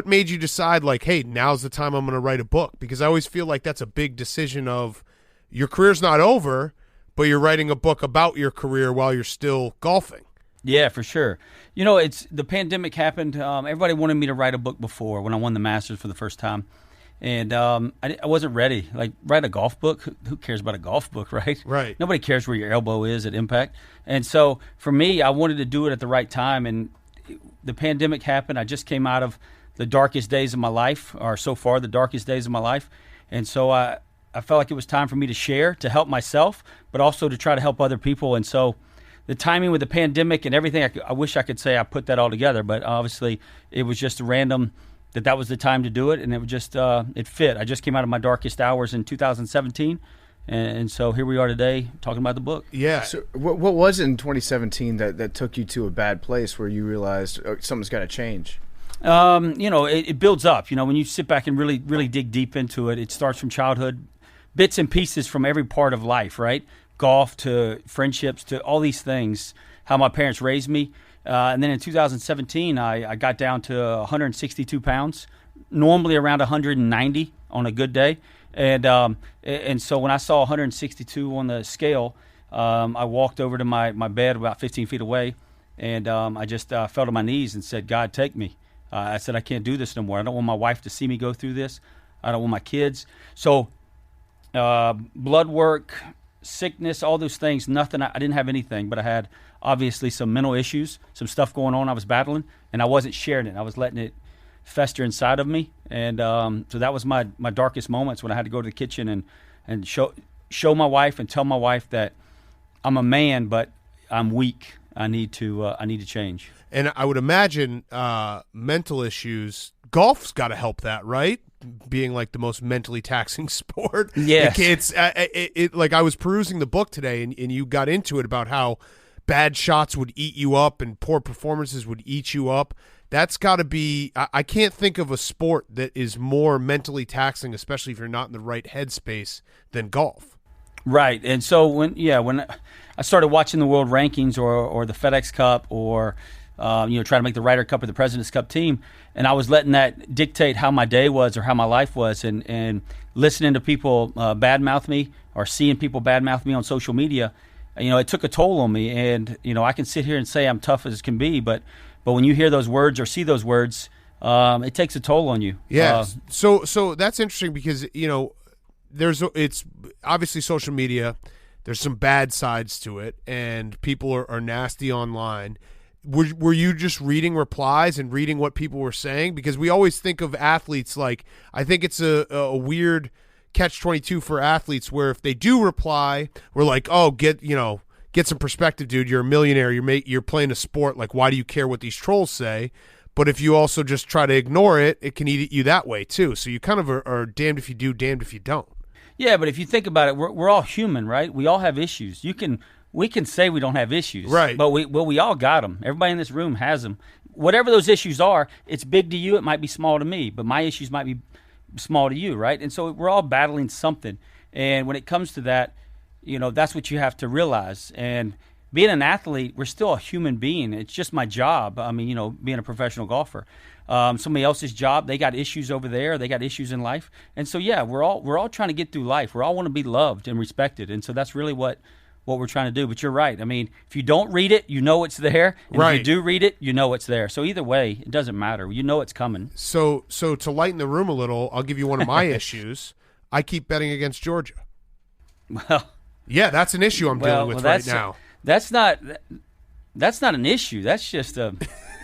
made you decide, like, hey, now's the time I'm going to write a book? Because I always feel like that's a big decision of your career's not over, but you're writing a book about your career while you're still golfing. Yeah, for sure. You know, it's the pandemic happened. Everybody wanted me to write a book before when I won the Masters for the first time. And I wasn't ready. Like, write a golf book? Who cares about a golf book, right? Right. Nobody cares where your elbow is at impact. And so for me, I wanted to do it at the right time. And the pandemic happened. I just came out of the darkest days of my life, or so far the darkest days of my life. And so I felt like it was time for me to share, to help myself, but also to try to help other people. And so the timing with the pandemic and everything, I wish I could say I put that all together, but obviously it was just random that was the time to do it, and it was just it fit. I just came out of my darkest hours in 2017, and so here we are today talking about the book. Yeah. So what was it in 2017 that took you to a bad place where you realized something's got to change? You know, it builds up. You know, when you sit back and really, really dig deep into it, it starts from childhood, bits and pieces from every part of life, right? Golf to friendships to all these things, how my parents raised me. And then in 2017, I got down to 162 pounds, normally around 190 on a good day. And so when I saw 162 on the scale, I walked over to my bed about 15 feet away, and I just fell to my knees and said, God, take me. I said, I can't do this no more. I don't want my wife to see me go through this. I don't want my kids. So blood work, sickness, all those things, nothing. I didn't have anything, but I had obviously some mental issues, some stuff going on I was battling, and I wasn't sharing it. I was letting it fester inside of me. And so that was my darkest moments when I had to go to the kitchen and show my wife and tell my wife that I'm a man, but I'm weak. I need to change. And I would imagine mental issues, golf's got to help that, right? Being like the most mentally taxing sport. Yes. It's like I was perusing the book today, and you got into it about how bad shots would eat you up and poor performances would eat you up. That's got to be – I can't think of a sport that is more mentally taxing, especially if you're not in the right headspace, than golf. Right. And so when I started watching the world rankings or the FedEx Cup or trying to make the Ryder Cup or the President's Cup team, and I was letting that dictate how my day was or how my life was, and listening to people badmouth me or seeing people badmouth me on social media, it took a toll on me. And I can sit here and say I'm tough as can be, but when you hear those words or see those words, it takes a toll on you. Yeah. So that's interesting because it's obviously social media. There's some bad sides to it, and people are nasty online. Were you just reading replies and reading what people were saying? Because we always think of athletes like, I think it's a weird catch-22 for athletes where if they do reply, we're like, oh, get some perspective, dude. You're a millionaire. You're playing a sport. Like, why do you care what these trolls say? But if you also just try to ignore it, it can eat you that way too. So you kind of are damned if you do, damned if you don't. Yeah, but if you think about it, we're all human, right? We all have issues. We can say we don't have issues, right? But we all got them. Everybody in this room has them. Whatever those issues are, it's big to you. It might be small to me, but my issues might be small to you, right? And so we're all battling something. And when it comes to that, that's what you have to realize. And being an athlete, we're still a human being. It's just my job. I mean, being a professional golfer. Somebody else's job, they got issues over there. They got issues in life. And so, yeah, we're all trying to get through life. We all want to be loved and respected. And so that's really what we're trying to do. But you're right. I mean, if you don't read it, it's there. And right. If you do read it, it's there. So either way, it doesn't matter. It's coming. So to lighten the room a little, I'll give you one of my issues. I keep betting against Georgia. Well, yeah, that's an issue I'm dealing with right now. That's not an issue. That's just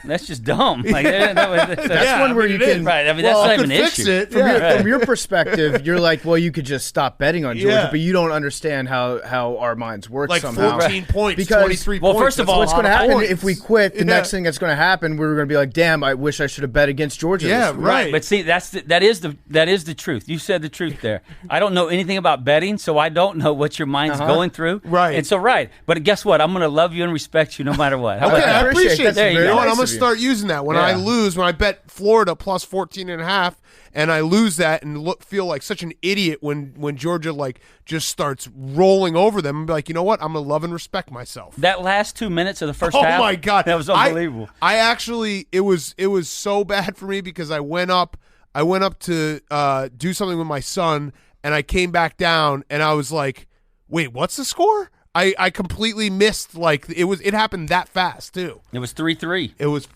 That's just dumb. Like, That's one where you can. Right. I mean, that's not even an issue. From your perspective, you're like, well, you could just stop betting on Georgia, but you don't understand how our minds work like somehow. 14 points, because, 23 points. Well, first of all, what's going to happen points. if we quit? The next thing that's going to happen, we're going to be like, damn, I wish I should have bet against Georgia. Yeah, this week. right. But see, that is the truth. You said the truth there. I don't know anything about betting, so I don't know what your mind's going through. Right. And so, but guess what? I'm going to love you and respect you no matter what. How Okay, about that? I appreciate that. There you You know go. what? I'm going to start using that. When I lose, when I bet Florida plus 14.5, and I lose that and feel like such an idiot when Georgia like just starts rolling over them, and be like, you know what? I'm going to love and respect myself. That last 2 minutes of the first half. Oh my God, that was unbelievable. I actually, it was so bad for me because I went up to do something with my son, and I came back down, and I was like, wait, what's the score? I completely missed, like, it happened that fast too. It was 3-3. It was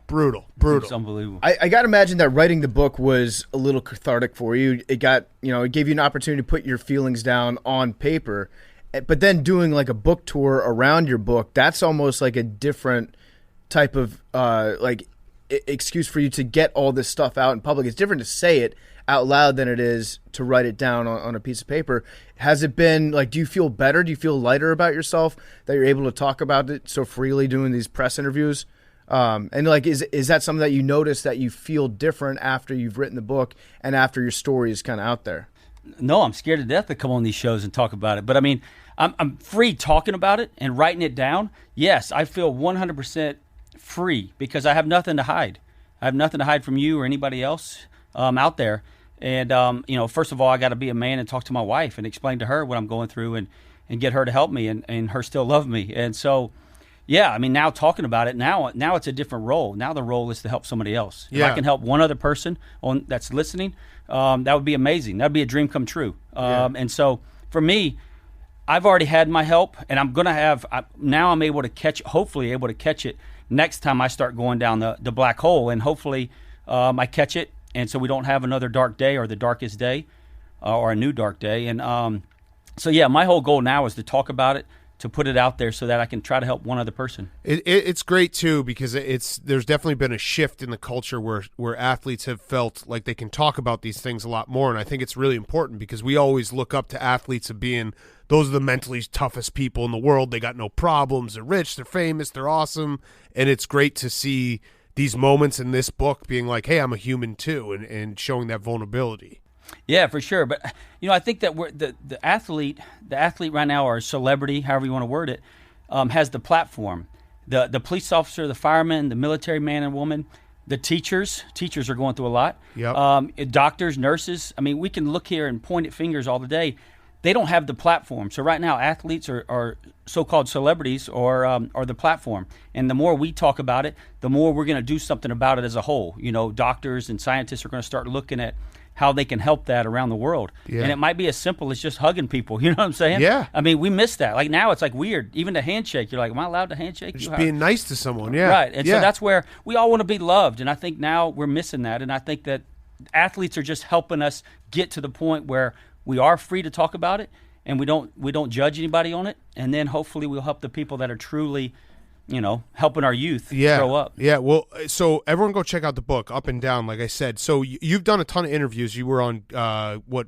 brutal. It was unbelievable. I got to imagine that writing the book was a little cathartic for you. It gave you an opportunity to put your feelings down on paper, but then doing like a book tour around your book, that's almost like a different type of excuse for you to get all this stuff out in public. It's different to say it out loud than it is to write it down on a piece of paper. Has it been like, do you feel better? Do you feel lighter about yourself that you're able to talk about it so freely doing these press interviews? And like, is that something that you notice that you feel different after you've written the book and after your story is kind of out there? No, I'm scared to death to come on these shows and talk about it. But I mean, I'm free talking about it and writing it down. Yes, I feel 100% free because I have nothing to hide. I have nothing to hide from you or anybody else out there. And, first of all, I got to be a man and talk to my wife and explain to her what I'm going through and get her to help me and her still love me. And so, yeah, I mean, now talking about it, now it's a different role. Now the role is to help somebody else. If I can help one other person that's listening, that would be amazing. That would be a dream come true. And so for me, I've already had my help, and I'm going to have now I'm able to hopefully able to catch it next time I start going down the black hole. And hopefully I catch it. And so we don't have another dark day or the darkest day or a new dark day. And my whole goal now is to talk about it, to put it out there so that I can try to help one other person. It's great, too, because there's definitely been a shift in the culture where athletes have felt like they can talk about these things a lot more. And I think it's really important because we always look up to athletes of being those are the mentally toughest people in the world. They got no problems. They're rich. They're famous. They're awesome. And it's great to see these moments in this book being like, hey, I'm a human too, and showing that vulnerability. Yeah, for sure. But, I think that we're the athlete right now, or celebrity, however you want to word it, has the platform. The police officer, the fireman, the military man and woman, the teachers are going through a lot. Yep. Doctors, nurses. I mean, we can look here and point at fingers all the day. They don't have the platform. So right now, athletes are so-called celebrities or the platform. And the more we talk about it, the more we're going to do something about it as a whole. Doctors and scientists are going to start looking at how they can help that around the world. Yeah. And it might be as simple as just hugging people. You know what I'm saying? Yeah. I mean, we miss that. Like now it's like weird. Even the handshake, you're like, am I allowed to handshake you? Just being nice to someone, yeah. Right. And so that's where we all want to be loved. And I think now we're missing that. And I think that athletes are just helping us get to the point where we are free to talk about it, and we don't judge anybody on it, and then hopefully we'll help the people that are truly, helping our youth grow up. Yeah, well, so everyone go check out the book, Up and Down, like I said. So you've done a ton of interviews. You were on,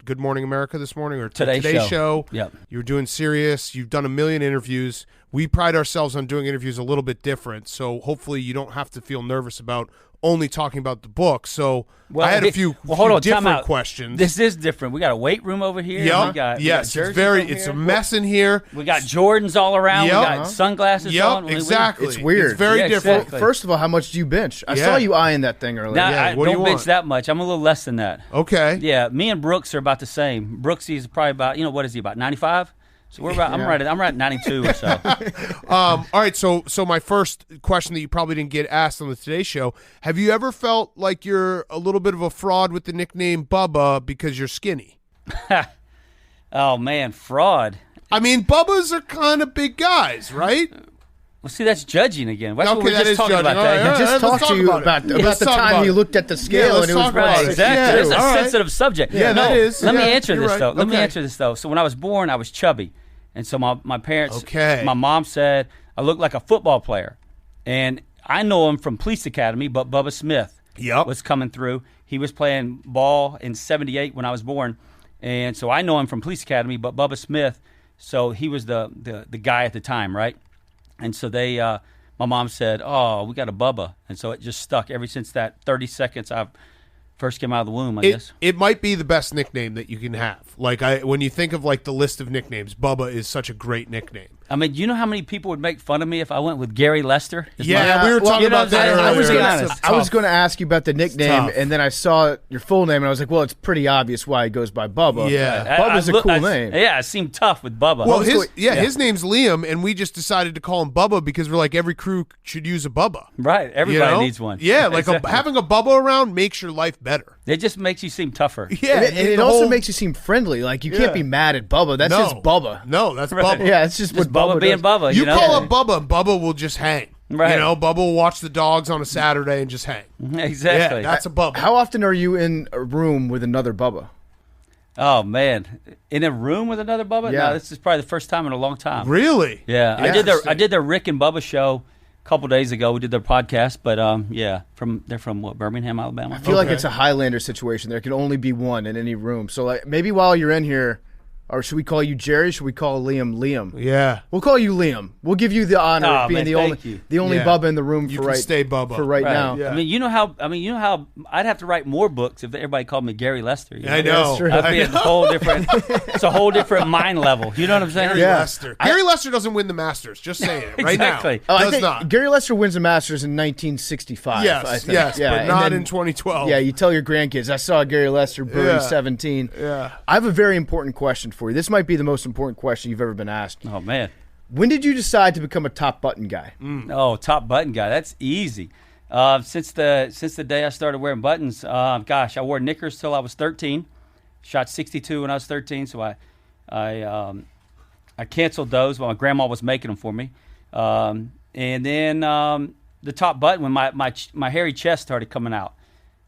Good Morning America this morning, or Today's Show. Yep. You were doing Sirius. You've done a million interviews. We pride ourselves on doing interviews a little bit different, so hopefully you don't have to feel nervous about only talking about the book. So I had a few different questions. This is different. We got a weight room over here. Yep. Yes, it's a mess in here. We got Jordans all around. Yep. We got sunglasses on. Exactly. It's weird. It's very different. Exactly. First of all, how much do you bench? I saw you eyeing that thing earlier. I what do you don't bench want? that much. I'm a little less than that. Okay. Yeah, me and Brooks are about the same. Brooksy's probably about, what is he, about 95? So we're about. I'm right at 92 or so. All right. So my first question that you probably didn't get asked on the Today Show: have you ever felt like you're a little bit of a fraud with the nickname Bubba because you're skinny? Oh man, fraud. I mean, Bubbas are kind of big guys, right? Well, see, that's judging again. That's what we're that just is talking judging. about. All right, Just talk to you about the time you looked at the scale and it was right. Exactly. It's a all right. sensitive subject. Yeah, that is. Let me answer this right. though. Let me Okay. answer this though. So when I was born, I was chubby. And so my parents, Okay. my mom said I looked like a football player. And I know him from Police Academy, but Bubba Smith Yep. was coming through. He was playing ball in '78 when I was born, and so I know him from Police Academy, but Bubba Smith, so he was the guy at the time, right? And so my mom said, "Oh, we got a Bubba," and so it just stuck ever since that 30 seconds I've first came out of the womb, I guess. It might be the best nickname that you can have. Like when you think of like the list of nicknames, Bubba is such a great nickname. I mean, you know how many people would make fun of me if I went with Gary Lester? Yeah, we were talking about that earlier. I was going to ask you about the nickname, tough. and then I saw your full name, and I was like, well, it's pretty obvious why he goes by Bubba. Yeah. Bubba's a cool name. Yeah, it seemed tough with Bubba. Well, his name's Liam, and we just decided to call him Bubba because we're like, every crew should use a Bubba. Right, everybody needs one. Yeah, like Exactly. having a Bubba around makes your life better. It just makes you seem tougher. Yeah, And it also makes you seem friendly. Like, you can't be mad at Bubba. That's just Bubba. No, that's Right. Bubba. Yeah, it's just what Bubba being does. Bubba. You know? call up Bubba, and Bubba will just hang. Right. You know, Bubba will watch the dogs on a Saturday and just hang. Exactly. Yeah, that's a Bubba. How often are you in a room with another Bubba? Oh, man. In a room with another Bubba? Yeah. No, this is probably the first time in a long time. Really? Yeah. I did the Rick and Bubba show a couple days ago. We did their podcast, but they're from what, Birmingham, Alabama? I feel like it's a Highlander situation. There can only be one in any room. So like maybe while you're in here, or should we call you Jerry? Should we call Liam Liam? Yeah. We'll call you Liam. We'll give you the honor of being the only Yeah. Bubba in the room You for can right stay Bubba. for right now. Yeah. I mean, you know how I'd have to write more books if everybody called me Gary Lester. You know? I know. That's true. I'd be a whole different. It's a whole different mind level. You know what I'm saying? Gary Lester. Gary Lester doesn't win the Masters. Just saying it right Exactly. now. I Does think not. Gary Lester wins the Masters in 1965. Yes, I think. yes, Yeah, but and not then- in 2012. Yeah, you tell your grandkids, I saw Gary Lester birdie Yeah. 17. Yeah. I have a very important question for you. This might be the most important question you've ever been asked. Oh man. When did you decide to become a top button guy? Oh, top button guy. That's easy. Since the day I started wearing buttons, I wore knickers till I was 13. Shot 62 when I was 13, so I canceled those while my grandma was making them for me. And then the top button when my hairy chest started coming out,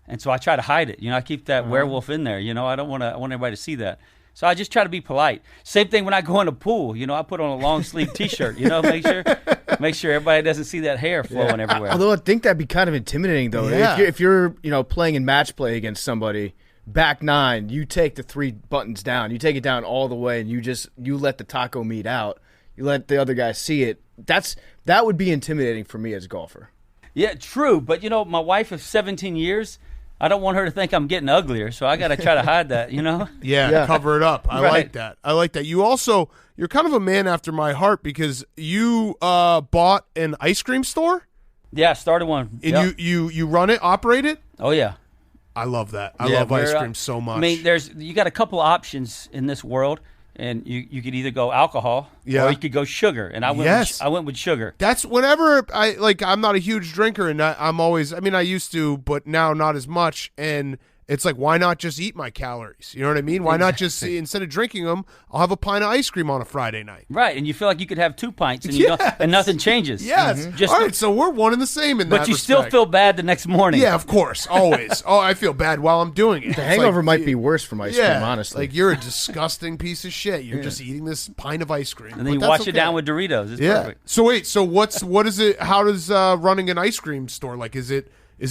and so I try to hide it. You know, I keep that werewolf in there. You know, I want everybody to see that. So I just try to be polite. Same thing when I go in a pool. You know, I put on a long sleeve T-shirt. You know, make sure everybody doesn't see that hair flowing everywhere. Although I think that'd be kind of intimidating, though. Yeah. If you're playing in match play against somebody, back nine, you take the 3 buttons down. You take it down all the way, and you let the taco meat out. You let the other guy see it. That would be intimidating for me as a golfer. Yeah, true. But my wife of 17 years. I don't want her to think I'm getting uglier, so I got to try to hide that, you know? Yeah, cover it up. I Right. like that. I like that. You're kind of a man after my heart because you bought an ice cream store Yeah, I started one. and you run it, operate it. Oh, yeah. I love that. I Yeah, love ice we're, cream so much. I mean, you got a couple options in this world, and you could either go alcohol Yeah. or you could go sugar, and I went with sugar. That's whenever I'm not a huge drinker, and I'm always. I mean, I used to, but now not as much. And it's like, why not just eat my calories? You know what I mean? Why not just instead of drinking them, I'll have a pint of ice cream on a Friday night. Right, and you feel like you could have 2 pints, and you don't, and nothing changes. Yes. Just, All right, so we're one and the same in that. but you still respect. feel bad the next morning. Yeah, of course, always. Oh, I feel bad while I'm doing it. The hangover might be worse from ice cream, honestly. Like you're a disgusting piece of shit. You're just eating this pint of ice cream, and then you But wash that's it down okay. with Doritos. It's Yeah. perfect. So wait. So what is it? How does running an ice cream store like? Is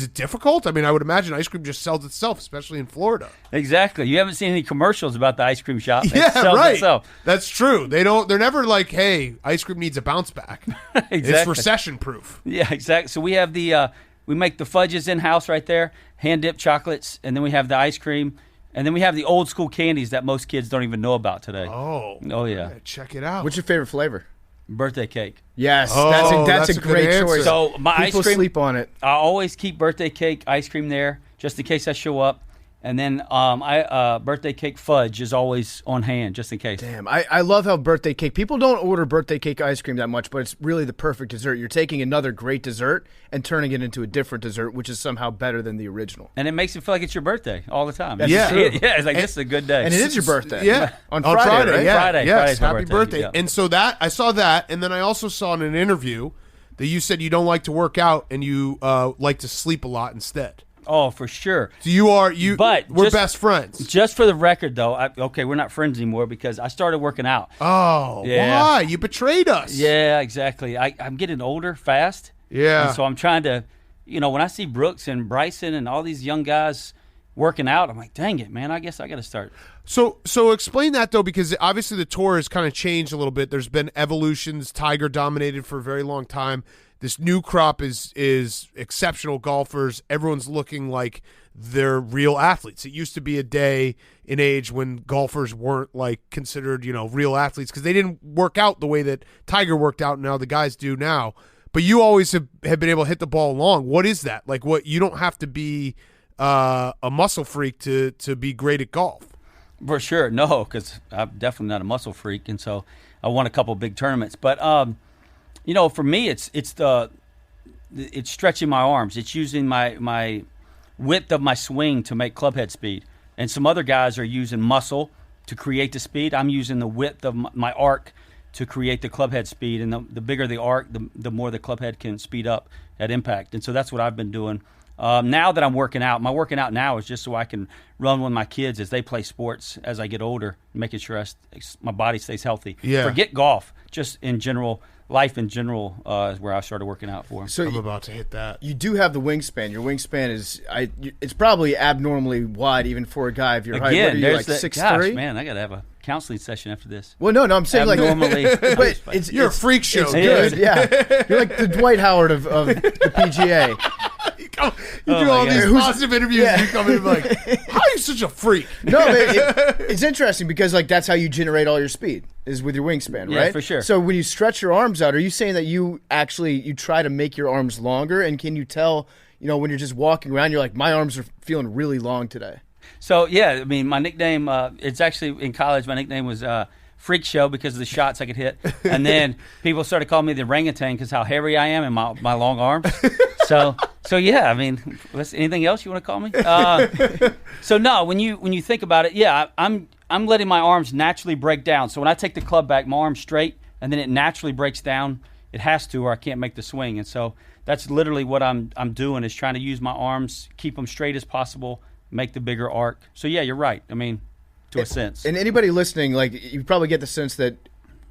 it difficult? I mean, I would imagine ice cream just sells itself, especially in Florida. Exactly. You haven't seen any commercials about the ice cream shop. It Yeah, sells right. itself. That's true. They're never like, hey, ice cream needs a bounce back. It's Exactly. recession proof. Yeah, exactly. So we have we make the fudges in house right there, hand dipped chocolates, and then we have the ice cream, and then we have the old school candies that most kids don't even know about today. Oh Yeah. check it out. What's your favorite flavor? Birthday cake. Yes, Oh, that's a that's a great good choice. answer. So my People ice cream, sleep on it. I always keep birthday cake ice cream there just in case I show up. And then birthday cake fudge is always on hand just in case. Damn, I love how birthday cake. People don't order birthday cake ice cream that much, but it's really the perfect dessert. You're taking another great dessert and turning it into a different dessert, which is somehow better than the original. And it makes it feel like it's your birthday all the time. That's Yeah. true. Yeah, it's like this is a good day. And it is your birthday. Yeah, On Friday, right? Yeah, Friday. yes, Friday's my happy birthday, birthday. yeah. And so I saw that, and then I also saw in an interview that you said you don't like to work out and you like to sleep a lot instead. Oh, for sure. So we're just- best friends. Just for the record, though, we're not friends anymore because I started working out. Oh, Yeah. why? You betrayed us. Yeah, exactly. I'm getting older fast. Yeah. And so I'm trying to, when I see Brooks and Bryson and all these young guys working out, I'm like, dang it, man, I guess I got to start. So explain that, though, because obviously the tour has kind of changed a little bit. There's been evolutions. Tiger dominated for a very long time. This new crop is exceptional golfers. Everyone's looking like they're real athletes. It used to be a day and age when golfers weren't like considered, real athletes because they didn't work out the way that Tiger worked out and now the guys do now. But you always have been able to hit the ball long. What is that? Like, what, you don't have to be a muscle freak to be great at golf. For sure, no, because I'm definitely not a muscle freak, and so I won a couple big tournaments. But for me, it's stretching my arms. It's using my width of my swing to make club head speed. And some other guys are using muscle to create the speed. I'm using the width of my arc to create the club head speed. And the bigger the arc, the more the club head can speed up at impact. And so that's what I've been doing. Now that I'm working out, my working out now is just so I can run with my kids as they play sports as I get older, making sure my body stays healthy. Yeah. Forget golf, just in general. Life in general is where I started working out for. So I'm about to hit that. You do have the wingspan. Your wingspan it's probably abnormally wide even for a guy of your height. What are you, like 6'3"? Gosh, man, I got to have a counseling session after this. Well, no, I'm saying Abnormally, but You're a freak show. It's good, yeah. You're like the Dwight Howard of the PGA. You do all these positive interviews and you come in and be like, how are you such a freak? No, it's interesting because like that's how you generate all your speed is with your wingspan, Yeah, right? for sure. So when you stretch your arms out, are you saying that you try to make your arms longer? And can you tell, when you're just walking around, you're like, my arms are feeling really long today? So, yeah, I mean, my nickname, it's actually in college, my nickname was Freak Show because of the shots I could hit. And then people started calling me the orangutan because how hairy I am and my long arms. So yeah, I mean, anything else you want to call me? So no, when you think about it, yeah, I'm letting my arms naturally break down. So when I take the club back, my arm's straight, and then it naturally breaks down. It has to, or I can't make the swing. And so that's literally what I'm doing is trying to use my arms, keep them straight as possible, make the bigger arc. So yeah, you're right. I mean, to a sense. And anybody listening, like you probably get the sense that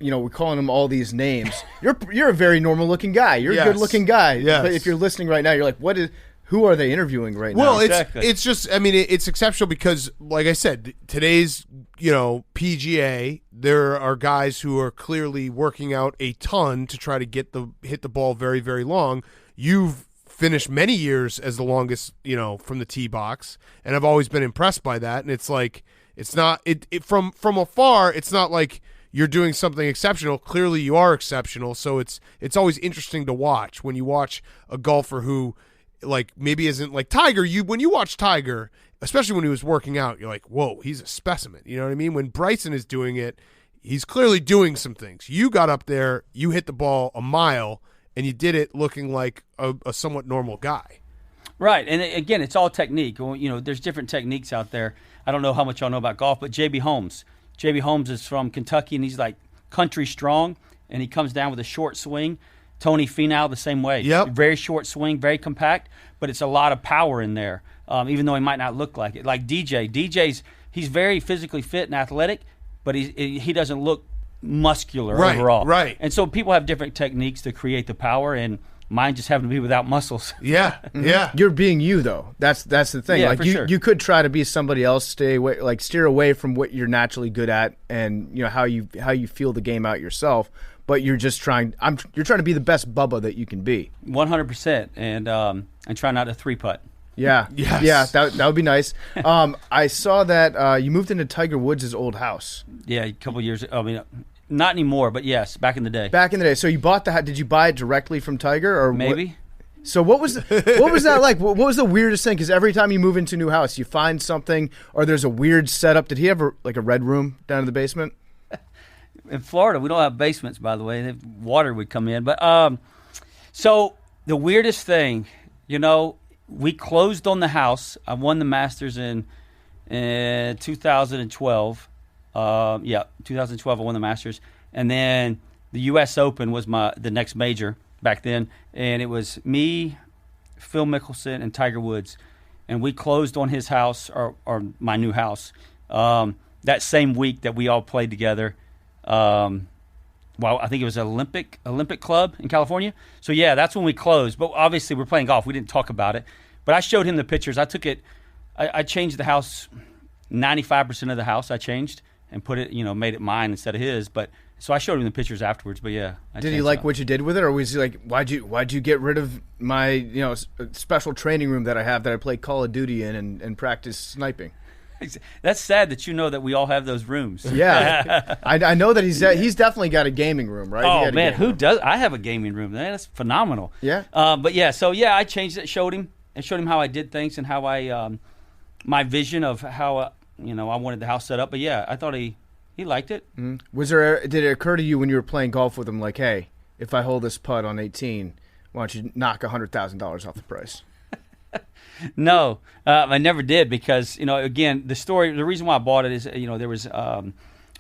we're calling them all these names. You're a very normal looking guy. You're a good looking guy. Yes. But if you're listening right now, you're like, who are they interviewing right now? Well, Exactly. it's just, I mean, it's exceptional because, like I said, today's, PGA, there are guys who are clearly working out a ton to try to hit the ball very, very long. You've finished many years as the longest, from the tee box, and I've always been impressed by that. And it's like, it's not, from afar, it's not like you're doing something exceptional. Clearly you are exceptional. So it's always interesting to watch when you watch a golfer who like maybe isn't like Tiger. When you watch Tiger, especially when he was working out, you're like, whoa, he's a specimen. You know what I mean? When Bryson is doing it, he's clearly doing some things. You got up there, you hit the ball a mile, and you did it looking like a somewhat normal guy. Right, and again, it's all technique. Well, there's different techniques out there. I don't know how much y'all know about golf, but J.B. Holmes is from Kentucky, and he's like country strong, and he comes down with a short swing. Tony Finau the same way. Yep. Very short swing, very compact, but it's a lot of power in there, even though he might not look like it. Like he's very physically fit and athletic, but he doesn't look muscular overall. Right. And so people have different techniques to create the power, and mine just happen to be without muscles. Yeah, yeah. You're being you though. That's the thing. Yeah, like for you, sure. you could try to be somebody else, steer away from what you're naturally good at, and how you feel the game out yourself. But you're just trying. You're trying to be the best Bubba that you can be. 100%, and try not to 3-putt. Yeah, Yes. yeah. That would be nice. I saw that you moved into Tiger Woods' old house. Yeah, a couple years. I mean, not anymore, but yes, back in the day. Back in the day. So you bought the house. Did you buy it directly from Tiger, or Maybe. So what was that like? What was the weirdest thing? Because every time you move into a new house, you find something, or there's a weird setup. Did he have a red room down in the basement? In Florida, we don't have basements, by the way. Water would come in. But so the weirdest thing, we closed on the house. I won the Masters in 2012. 2012 I won the Masters. And then the U.S. Open was the next major back then. And it was me, Phil Mickelson, and Tiger Woods. And we closed on his house, or my new house, that same week that we all played together. well, I think it was Olympic Club in California. So yeah, that's when we closed. But obviously we're playing golf. We didn't talk about it. But I showed him the pictures. I took it. I changed the house. 95% of the house I changed and put it, made it mine instead of his. But so I showed him the pictures afterwards. But yeah, did he like what you did with it, or was he like, why'd you get rid of my special training room that I have that I play Call of Duty in and practice sniping? That's sad that that we all have those rooms. Yeah, I know that he's definitely got a gaming room, right? Oh man, who does? I have a gaming room. Man, that's phenomenal. Yeah. But yeah, so yeah, I changed it. Showed him how I did things and how I my vision of how I wanted the house set up. But yeah, I thought he liked it. Mm-hmm. Did it occur to you when you were playing golf with him, like, hey, if I hold this putt on 18, why don't you knock $100,000 off the price? No, I never did because, again, the reason why I bought it is, there was,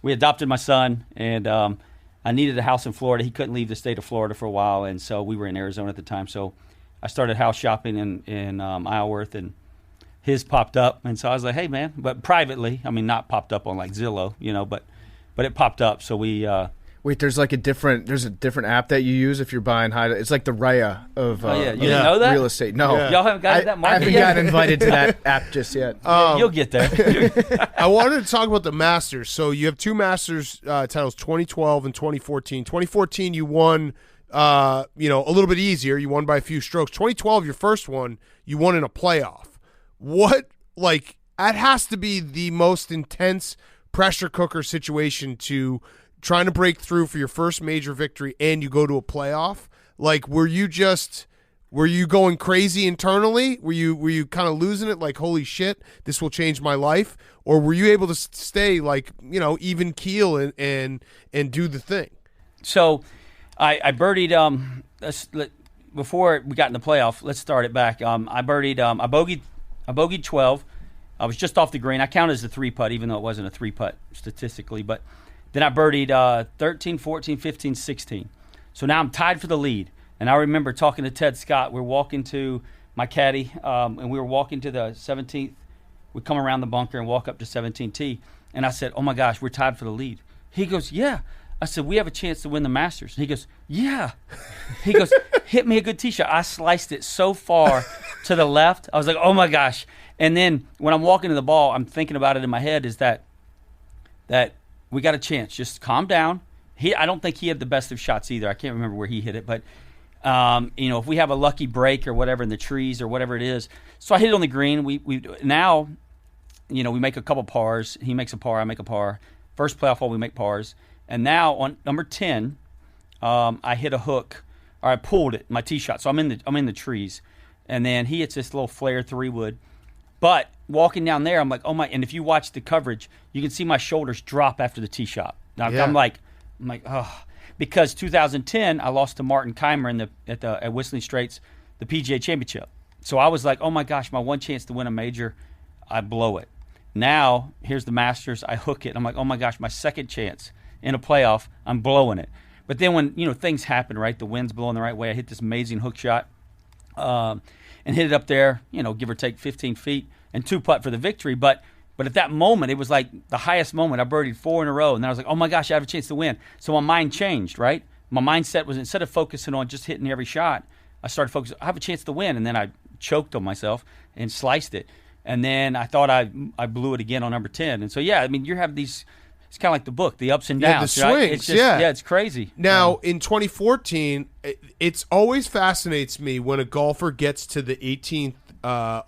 we adopted my son and I needed a house in Florida. He couldn't leave the state of Florida for a while. And so we were in Arizona at the time. So I started house shopping in Isleworth, and his popped up. And so I was like, hey man, but privately, not popped up on like Zillow, but it popped up. So we, wait, there's a different app that you use if you're buying it's like the Raya of you didn't know that? Real estate. No, y'all haven't gotten that market I haven't yet? gotten invited to that app just yet. You'll get there. I wanted to talk about the Masters. So you have two Masters titles, 2012 and 2014. 2014, you won, a little bit easier. You won by a few strokes. 2012, your first one, you won in a playoff. That has to be the most intense pressure cooker situation to trying to break through for your first major victory, and you go to a playoff. Like, were you going crazy internally? Were you kind of losing it? Like, holy shit, this will change my life? Or were you able to stay even keel and do the thing? So, I birdied. Before we got in the playoff, let's start it back. I birdied. I bogeyed 12. I was just off the green. I counted as a 3-putt, even though it wasn't a 3-putt statistically. But then I birdied 13, 14, 15, 16. So now I'm tied for the lead. And I remember talking to Ted Scott. We're walking to my caddy, and we were walking to the 17th. We come around the bunker and walk up to 17T. And I said, oh, my gosh, we're tied for the lead. He goes, yeah. I said, we have a chance to win the Masters. And he goes, yeah. He goes, hit me a good tee shot. I sliced it so far to the left. I was like, oh, my gosh. And then when I'm walking to the ball, I'm thinking about it in my head is that we got a chance. Just calm down. I don't think he had the best of shots either. I can't remember where he hit it. But, if we have a lucky break or whatever in the trees or whatever it is. So I hit it on the green. We now, we make a couple pars. He makes a par. I make a par. First playoff hole, we make pars. And now on number 10, I hit a hook, or I pulled it, my tee shot. So I'm in the trees, and then he hits this little flare 3-wood. But walking down there, I'm like, oh my! And if you watch the coverage, you can see my shoulders drop after the tee shot. Now, I'm like, oh, because 2010 I lost to Martin Keimer at Whistling Straits, the PGA Championship. So I was like, oh my gosh, my one chance to win a major, I blow it. Now here's the Masters, I hook it. I'm like, oh my gosh, my second chance in a playoff, I'm blowing it. But then when, things happen, right? The wind's blowing the right way. I hit this amazing hook shot and hit it up there, give or take 15 feet and 2-putt for the victory. But at that moment, it was like the highest moment. I birdied 4 in a row. And then I was like, oh my gosh, I have a chance to win. So my mind changed, right? My mindset was, instead of focusing on just hitting every shot, I started focusing, I have a chance to win. And then I choked on myself and sliced it. And then I thought I blew it again on number 10. And so, yeah, you have these... It's kind of like the book, the ups and downs. The swings, right? It's just, yeah, it's crazy. Now, in 2014, it's always fascinates me when a golfer gets to the 18th